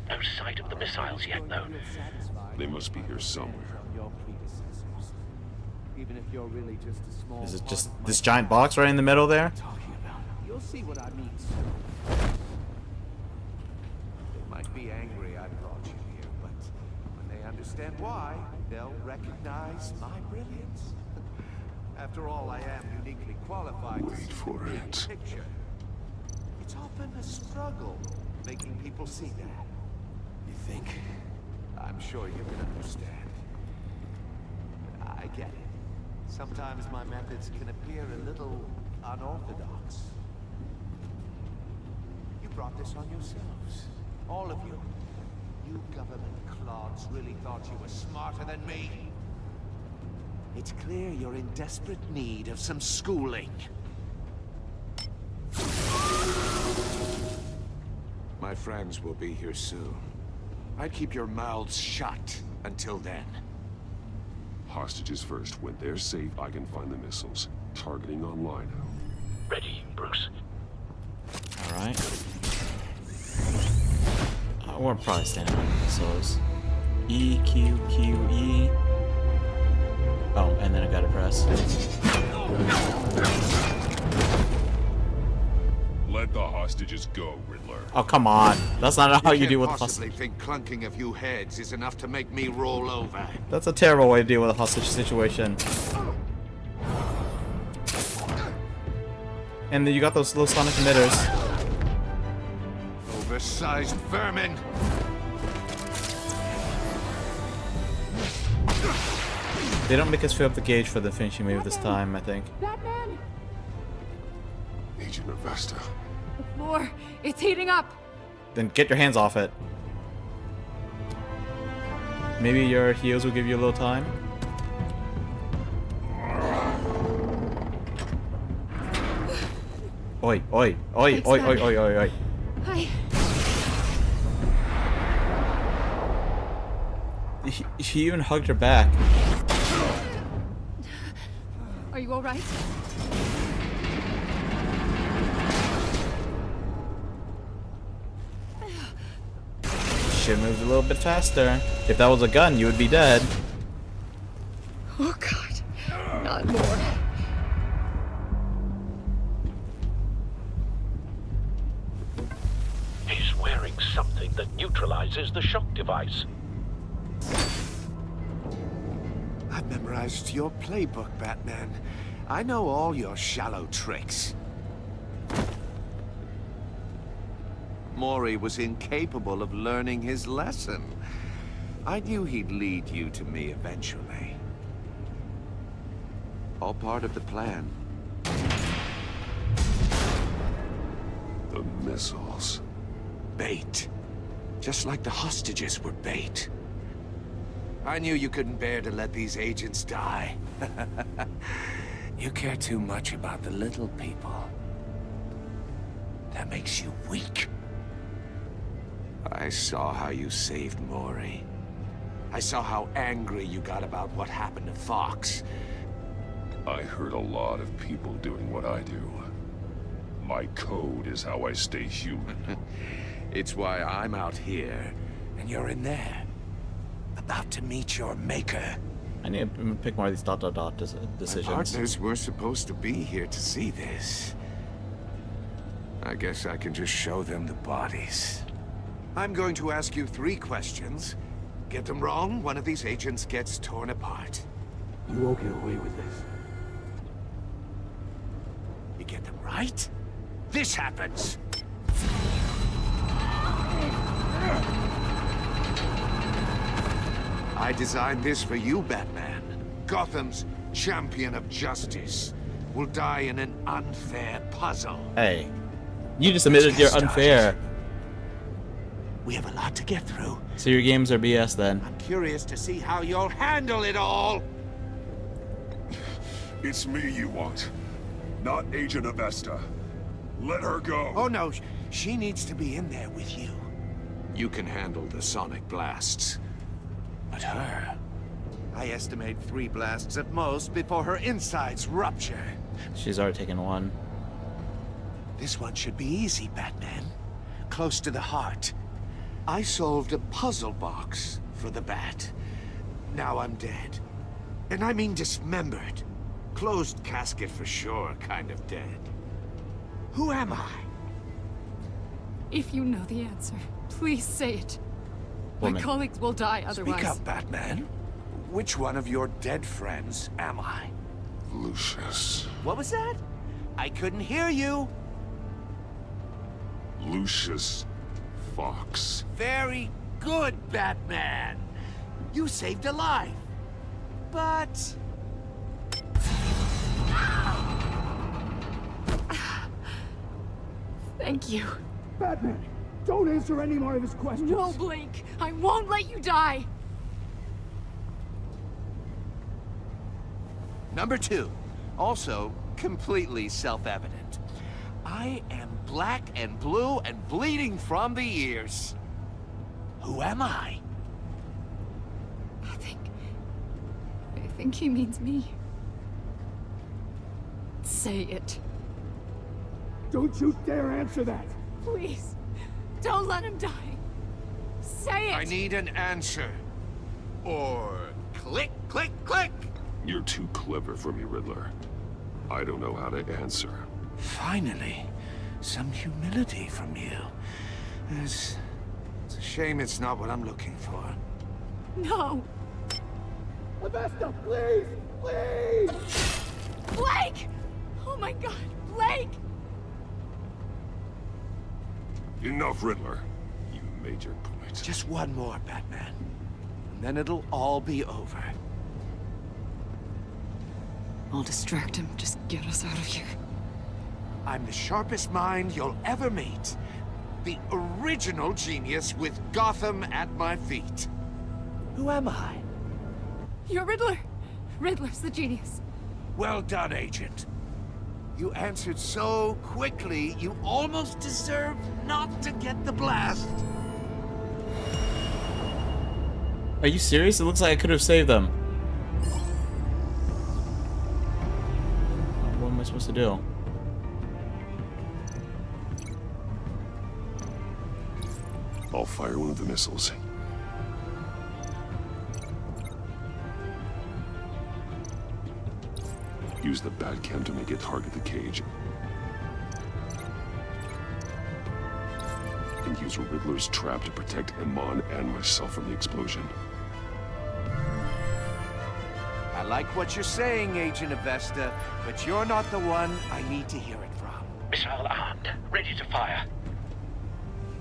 No sight of the missiles yet, though. They must be here somewhere. Is it just this giant box right in the middle there? You'll see what I mean. They might be angry I brought you here, but when they understand why, they'll recognize my brilliance. After all, I am uniquely qualified to see the big picture. It's often a struggle making people see that. You think? I'm sure you can understand. I get it. Sometimes my methods can appear a little unorthodox. You brought this on yourselves. All of you. You government clods really thought you were smarter than me. It's clear you're in desperate need of some schooling. my friends will be here soon. I'd keep your mouths shut until then. Hostages first. When they're safe, I can find the missiles. Targeting online now. Ready, Bruce. Alright. We're probably standing on missiles. E, Q, Q, E. Oh, and then I gotta press. Let the hostages go, Riddler. Oh, come on. That's not how you deal with a possibly hostage. think clunking a few heads is enough to make me roll over. That's a terrible way to deal with a hostage situation. And then you got those little sonic emitters. Oversized vermin! They don't make us fill up the gauge for the finishing move this time, I think. Batman! Agent Avesta. The floor, it's heating up. Then get your hands off it. Maybe your heals will give you a little time. Oi, oi, oi, Thanks, oi, oi, Batman. oi, oi, oi. Hi. She even hugged her back. Are you all right? Should have moved a little bit faster. If that was a gun, you would be dead. Oh God, not more. He's wearing something that neutralizes the shock device. I've memorized your playbook, Batman. I know all your shallow tricks. Mori was incapable of learning his lesson. I knew he'd lead you to me eventually. All part of the plan. The missiles. Bait. Just like the hostages were bait. I knew you couldn't bear to let these agents die. You care too much about the little people. That makes you weak. I saw how you saved Mori. I saw how angry you got about what happened to Fox. I hurt a lot of people doing what I do. My code is how I stay human. It's why I'm out here, and you're in there. About to meet your maker. I need to pick more of these ... decisions. My partners were supposed to be here to see this. I guess I can just show them the bodies. I'm going to ask you 3 questions. Get them wrong, one of these agents gets torn apart. You won't get away with this. You get them right, this happens. I designed this for you, Batman. Gotham's champion of justice will die in an unfair puzzle. Hey, you just admitted you're unfair. We have a lot to get through. So your games are BS then. I'm curious to see how you'll handle it all. It's me you want, not Agent Avesta. Let her go. Oh no, she needs to be in there with you. You can handle the sonic blasts. But her, I estimate 3 blasts at most before her insides rupture. She's already taken 1. This one should be easy, Batman. Close to the heart. I solved a puzzle box for the Bat. Now I'm dead. And I mean dismembered. Closed casket for sure, kind of dead. Who am I? If you know the answer, please say it. Woman. My colleagues will die otherwise. Speak up, Batman. Which one of your dead friends am I? Lucius. What was that? I couldn't hear you. Lucius Fox. Very good, Batman. You saved a life. But... Thank you. Batman, don't answer any more of his questions. No, Blake. I won't let you die. Number 2. Also completely self-evident. I am black and blue and bleeding from the ears. Who am I? I think he means me. Say it. Don't you dare answer that! Please, don't let him die. Say it! I need an answer. Or click, click, click! You're too clever for me, Riddler. I don't know how to answer. Finally, some humility from you. It's a shame it's not what I'm looking for. No! Avesta, please! Please! Blake! Oh my god, Blake! Enough, Riddler. You made your point. Just one more, Batman. And then it'll all be over. I'll distract him. Just get us out of here. I'm the sharpest mind you'll ever meet. The original genius with Gotham at my feet. Who am I? You're Riddler. Riddler's the genius. Well done, Agent. You answered so quickly, you almost deserve not to get the blast. Are you serious? It looks like I could have saved them. What am I supposed to do? I'll fire one of the missiles. Use the Batcam to make it target the cage. And use Riddler's trap to protect Iman and myself from the explosion. I like what you're saying, Agent Avesta, but you're not the one I need to hear it from. Missile armed, ready to fire.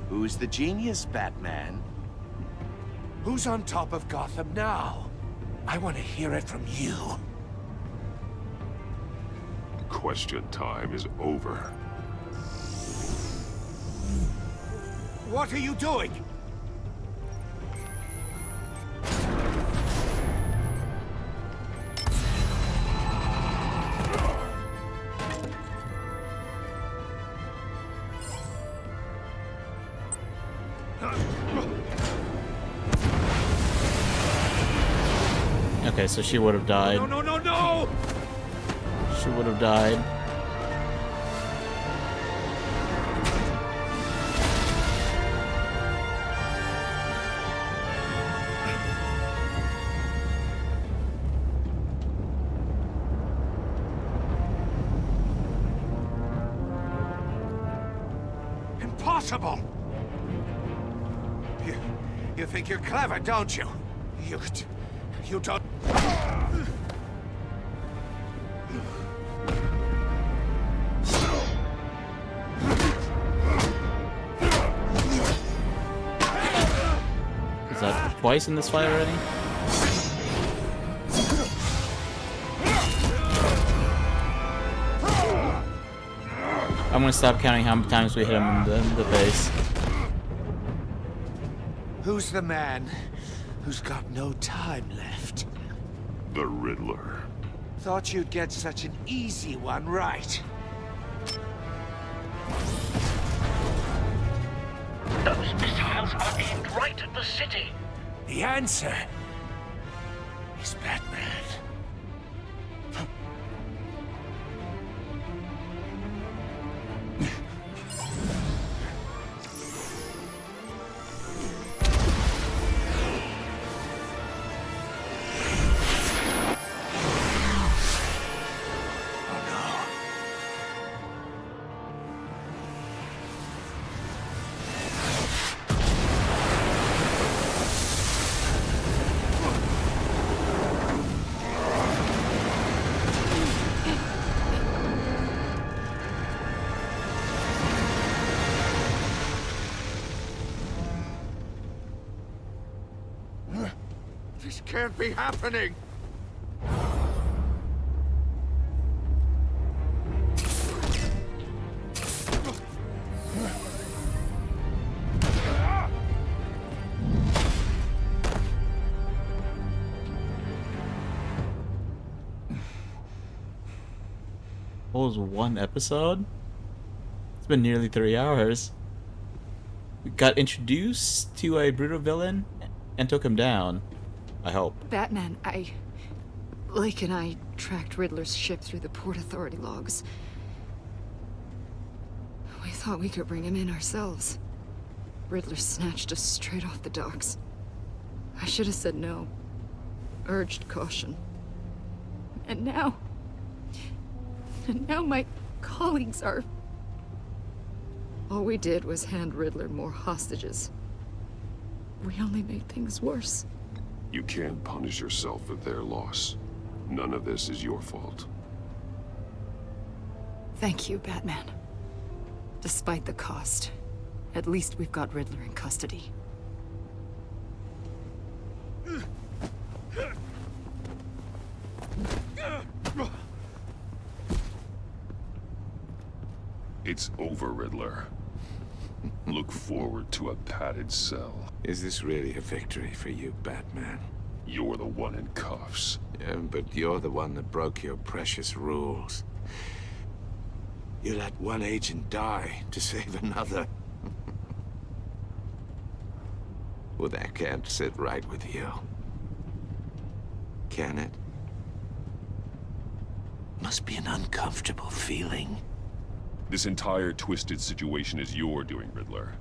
Who's the genius, Batman? Who's on top of Gotham now? I want to hear it from you. Question time is over. What are you doing? Okay, so she would have died. No, no, no, no! She would have died. Impossible! You think you're clever, don't you? You don't... Is that twice in this fight already? I'm gonna stop counting how many times we hit him in the face. Who's the man who's got no time left? The Riddler. Thought you'd get such an easy one right. Those missiles are aimed right at the city. The answer is Batman. This can't be happening! What was one episode? It's been nearly 3 hours. We got introduced to a brutal villain and took him down. I hope. Batman, Blake and I tracked Riddler's ship through the Port Authority logs. We thought we could bring him in ourselves. Riddler snatched us straight off the docks. I should have said no. Urged caution. And now my colleagues are... All we did was hand Riddler more hostages. We only made things worse. You can't punish yourself for their loss. None of this is your fault. Thank you, Batman. Despite the cost, at least we've got Riddler in custody. It's over, Riddler. Look forward to a padded cell. Is this really a victory for you, Batman? You're the one in cuffs. Yeah, but you're the one that broke your precious rules. You let one agent die to save another. Well, that can't sit right with you. Can it? Must be an uncomfortable feeling. This entire twisted situation is your doing, Riddler.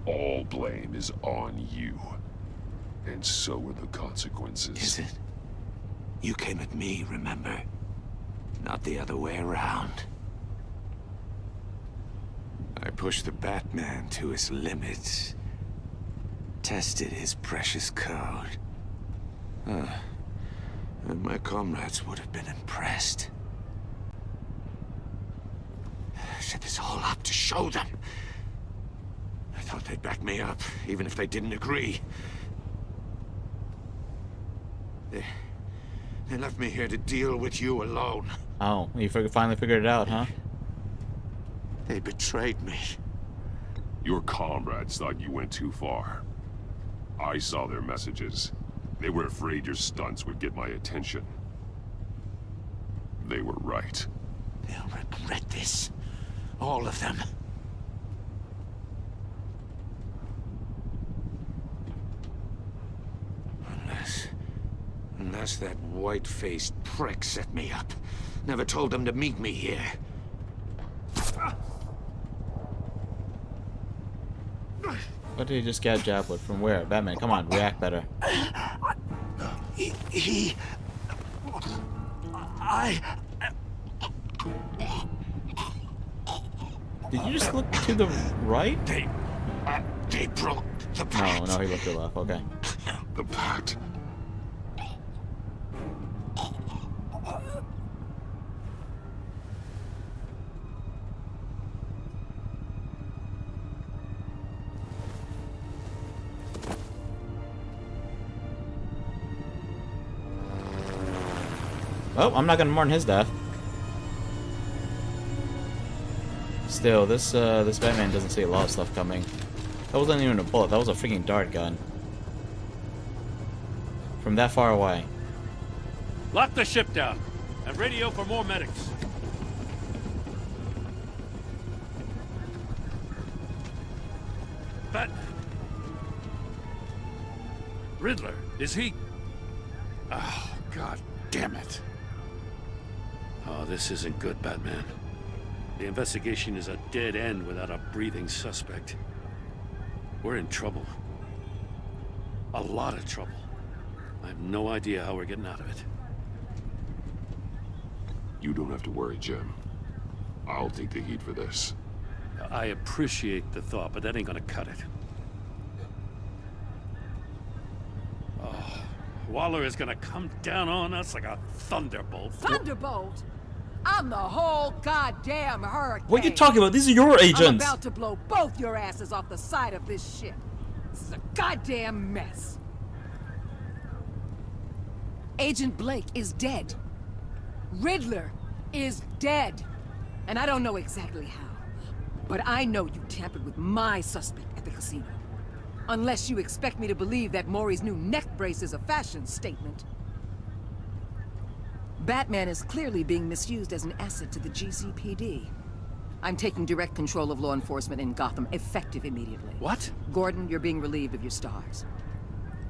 All blame is on you. And so are the consequences. Is it? You came at me, remember? Not the other way around. I pushed the Batman to his limits. Tested his precious code. And my comrades would have been impressed. I set this all up to show them. I thought they'd back me up, even if they didn't agree. They left me here to deal with you alone. Oh, you finally figured it out, huh? They betrayed me. Your comrades thought you went too far. I saw their messages. They were afraid your stunts would get my attention. They were right. They'll regret this. All of them. Unless that white-faced prick set me up. Never told them to meet me here. What did he just get jabbed with? From where? Batman, come on, react better. Did you just look to the right? They broke the pact. No, he looked to the left, okay. The pact. Oh, I'm not gonna mourn his death. Still, this Batman doesn't see a lot of stuff coming. That wasn't even a bullet, that was a freaking dart gun. From that far away. Lock the ship down and radio for more medics. Batman. Riddler, is he? Oh, God damn it. Oh, this isn't good, Batman. The investigation is a dead end without a breathing suspect. We're in trouble. A lot of trouble. I have no idea how we're getting out of it. You don't have to worry, Jim. I'll take the heat for this. I appreciate the thought, but that ain't gonna cut it. Oh, Waller is gonna come down on us like a thunderbolt. Thunderbolt? I'm the whole goddamn hurricane. What are you talking about? These are your agents. I'm about to blow both your asses off the side of this ship. This is a goddamn mess. Agent Blake is dead. Riddler is dead. And I don't know exactly how, but I know you tampered with my suspect at the casino. Unless you expect me to believe that Maury's new neck brace is a fashion statement. Batman is clearly being misused as an asset to the GCPD. I'm taking direct control of law enforcement in Gotham, effective immediately. What? Gordon, you're being relieved of your stars.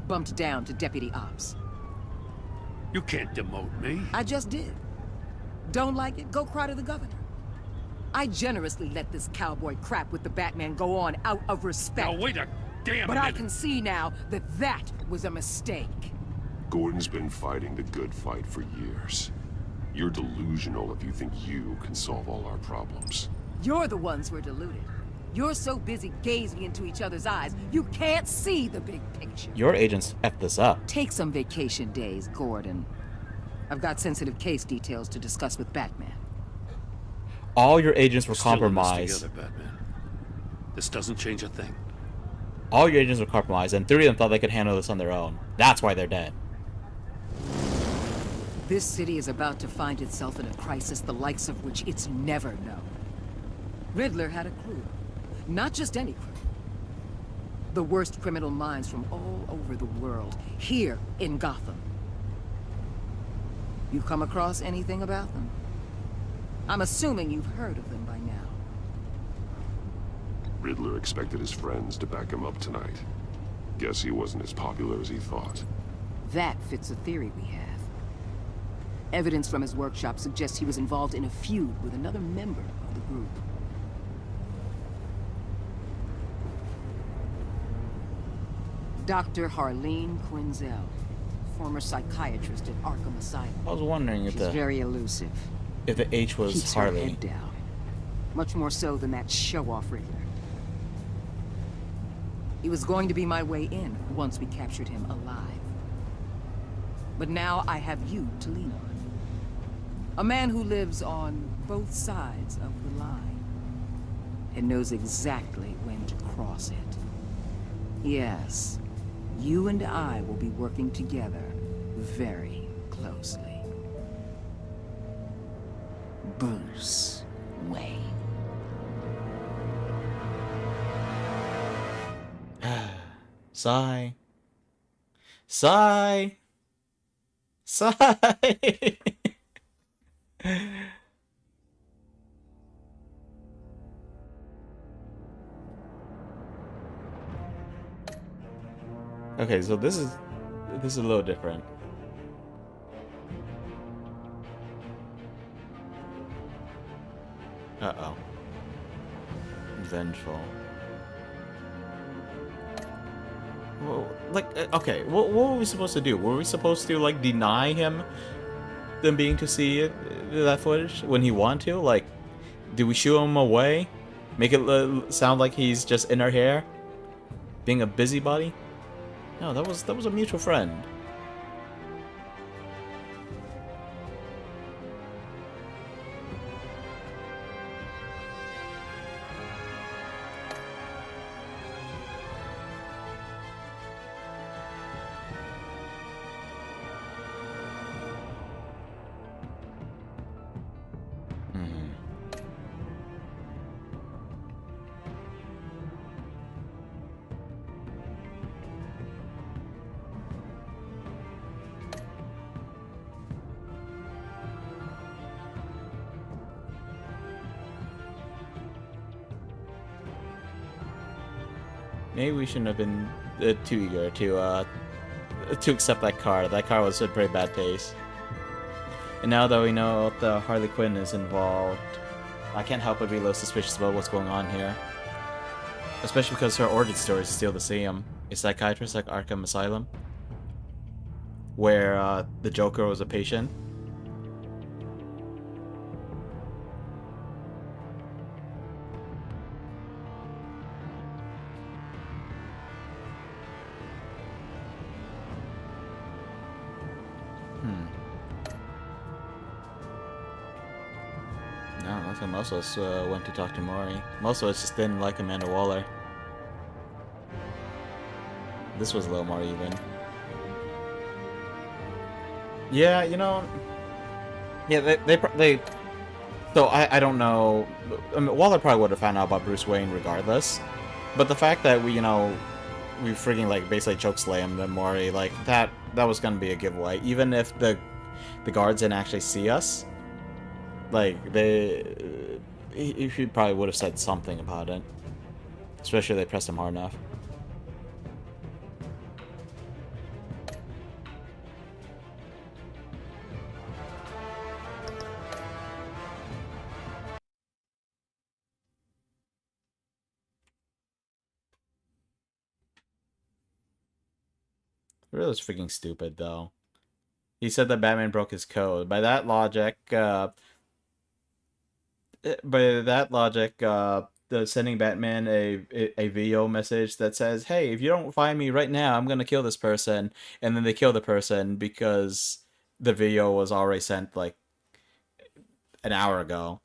Bumped down to Deputy Ops. You can't demote me. I just did. Don't like it? Go cry to the governor. I generously let this cowboy crap with the Batman go on out of respect. Now wait a damn But minute. I can see now that that was a mistake. Gordon's been fighting the good fight for years. You're delusional if you think you can solve all our problems. You're the ones who are deluded. You're so busy gazing into each other's eyes, you can't see the big picture. Your agents effed this up. Take some vacation days, Gordon. I've got sensitive case details to discuss with Batman. All your agents were We're still in this compromised. together, Batman. This doesn't change a thing. All your agents were compromised, and 3 of them thought they could handle this on their own. That's why they're dead. This city is about to find itself in a crisis the likes of which it's never known. Riddler had a crew. Not just any crew. The worst criminal minds from all over the world, here in Gotham. You come across anything about them? I'm assuming you've heard of them by now. Riddler expected his friends to back him up tonight. Guess he wasn't as popular as he thought. That fits a theory we have. Evidence from his workshop suggests he was involved in a feud with another member of the group. Dr. Harleen Quinzel, former psychiatrist at Arkham Asylum. I was wondering if She's very elusive. if the H was Keeps her Harley. head down. Much more so than that show-off Riddler. He was going to be my way in once we captured him alive. But now I have you to lean on. A man who lives on both sides of the line and knows exactly when to cross it. Yes, you and I will be working together very closely. Bruce Wayne. Sigh. Sigh. Sigh. Okay, so this is a little different. Uh-oh. Vengeful. Well, like, okay, what were we supposed to do? Were we supposed to, like, deny him them being to see that footage when he wanted to? Like, do we shoo him away? Make it sound like he's just in our hair? Being a busybody? No, that was a mutual friend. Maybe we shouldn't have been too eager to accept that car. That car was a pretty bad taste. And now that we know the Harley Quinn is involved, I can't help but be a little suspicious about what's going on here. Especially because her origin story is still the same. A psychiatrist like Arkham Asylum, where the Joker was a patient. No, looks like most of us went to talk to Maury. Most of us just didn't like Amanda Waller. This was a little more even. Yeah, you know. Yeah, they. So I don't know. I mean, Waller probably would have found out about Bruce Wayne regardless. But the fact that we freaking like basically chokeslammed the Maury, like that was gonna be a giveaway. Even if the guards didn't actually see us. Like he probably would have said something about it. Especially if they pressed him hard enough. Riddler's freaking stupid, though. He said that Batman broke his code. The sending Batman a video message that says, "Hey, if you don't find me right now, I'm gonna kill this person," and then they kill the person because the video was already sent like an hour ago,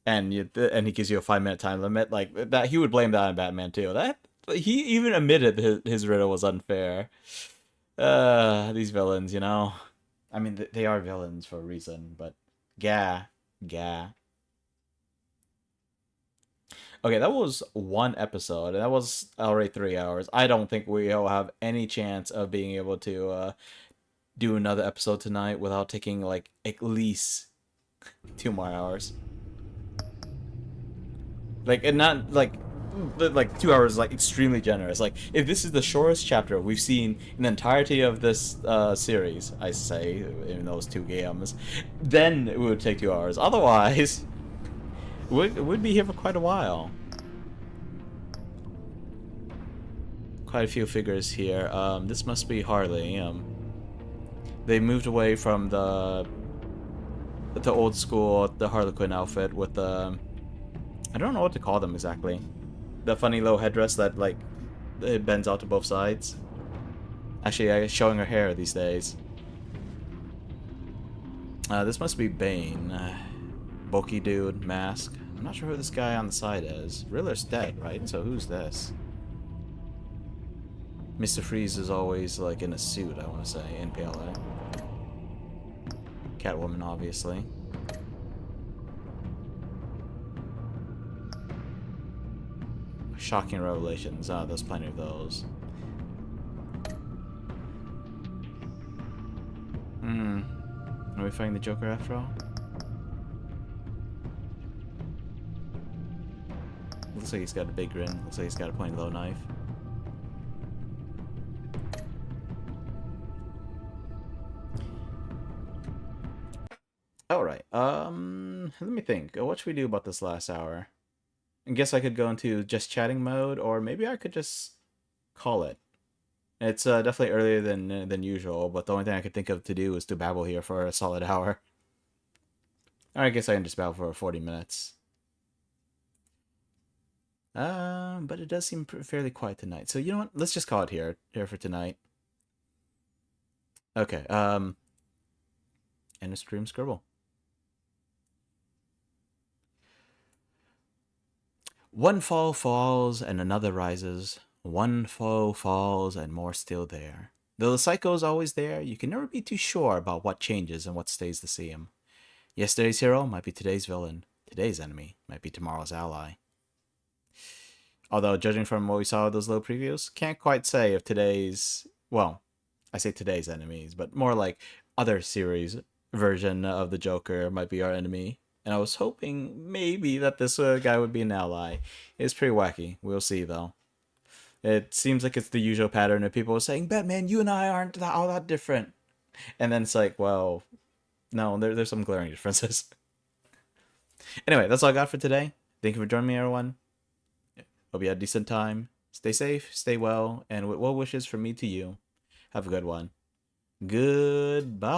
and he gives you a 5-minute time limit. Like that, he would blame that on Batman too. That he even admitted his riddle was unfair. These villains, you know. I mean, they are villains for a reason, but gah. Okay, that was one episode, and that was already 3 hours. I don't think we'll have any chance of being able to do another episode tonight without taking, like, at least 2 more hours. Like, and not, like 2 hours is, like, extremely generous. Like, if this is the shortest chapter we've seen in the entirety of this series, I say, in those 2 games, then it would take 2 hours. Otherwise... We'd be here for quite a while. Quite a few figures here. This must be Harley. They moved away from the old school, the Harley Quinn outfit with the... I don't know what to call them exactly. The funny little headdress that, like, it bends out to both sides. Actually, showing her hair these days. This must be Bane. Bulky dude, mask. I'm not sure who this guy on the side is. Riddler's dead, right? So who's this? Mr. Freeze is always, like, in a suit, I want to say, in PLA. Catwoman, obviously. Shocking revelations. Ah, there's plenty of those. Are we fighting the Joker after all? Looks like he's got a big grin. Looks like he's got a pointy low knife. Alright, let me think. What should we do about this last hour? I guess I could go into just chatting mode, or maybe I could just call it. It's definitely earlier than usual, but the only thing I could think of to do is to babble here for a solid hour. Or I guess I can just babble for 40 minutes. But it does seem fairly quiet tonight. So you know what? Let's just call it here for tonight. Okay. And a stream scribble. One fall falls and another rises. One foe falls and more still there. Though the cycle is always there, you can never be too sure about what changes and what stays the same. Yesterday's hero might be today's villain. Today's enemy might be tomorrow's ally. Although, judging from what we saw with those little previews, can't quite say if today's... Well, I say today's enemies, but more like other series version of the Joker might be our enemy. And I was hoping maybe that this guy would be an ally. It's pretty wacky. We'll see, though. It seems like it's the usual pattern of people saying, Batman, you and I aren't all that different. And then it's like, well, no, there's some glaring differences. Anyway, that's all I got for today. Thank you for joining me, everyone. Hope you had a decent time. Stay safe, stay well, and with well wishes from me to you. Have a good one. Goodbye.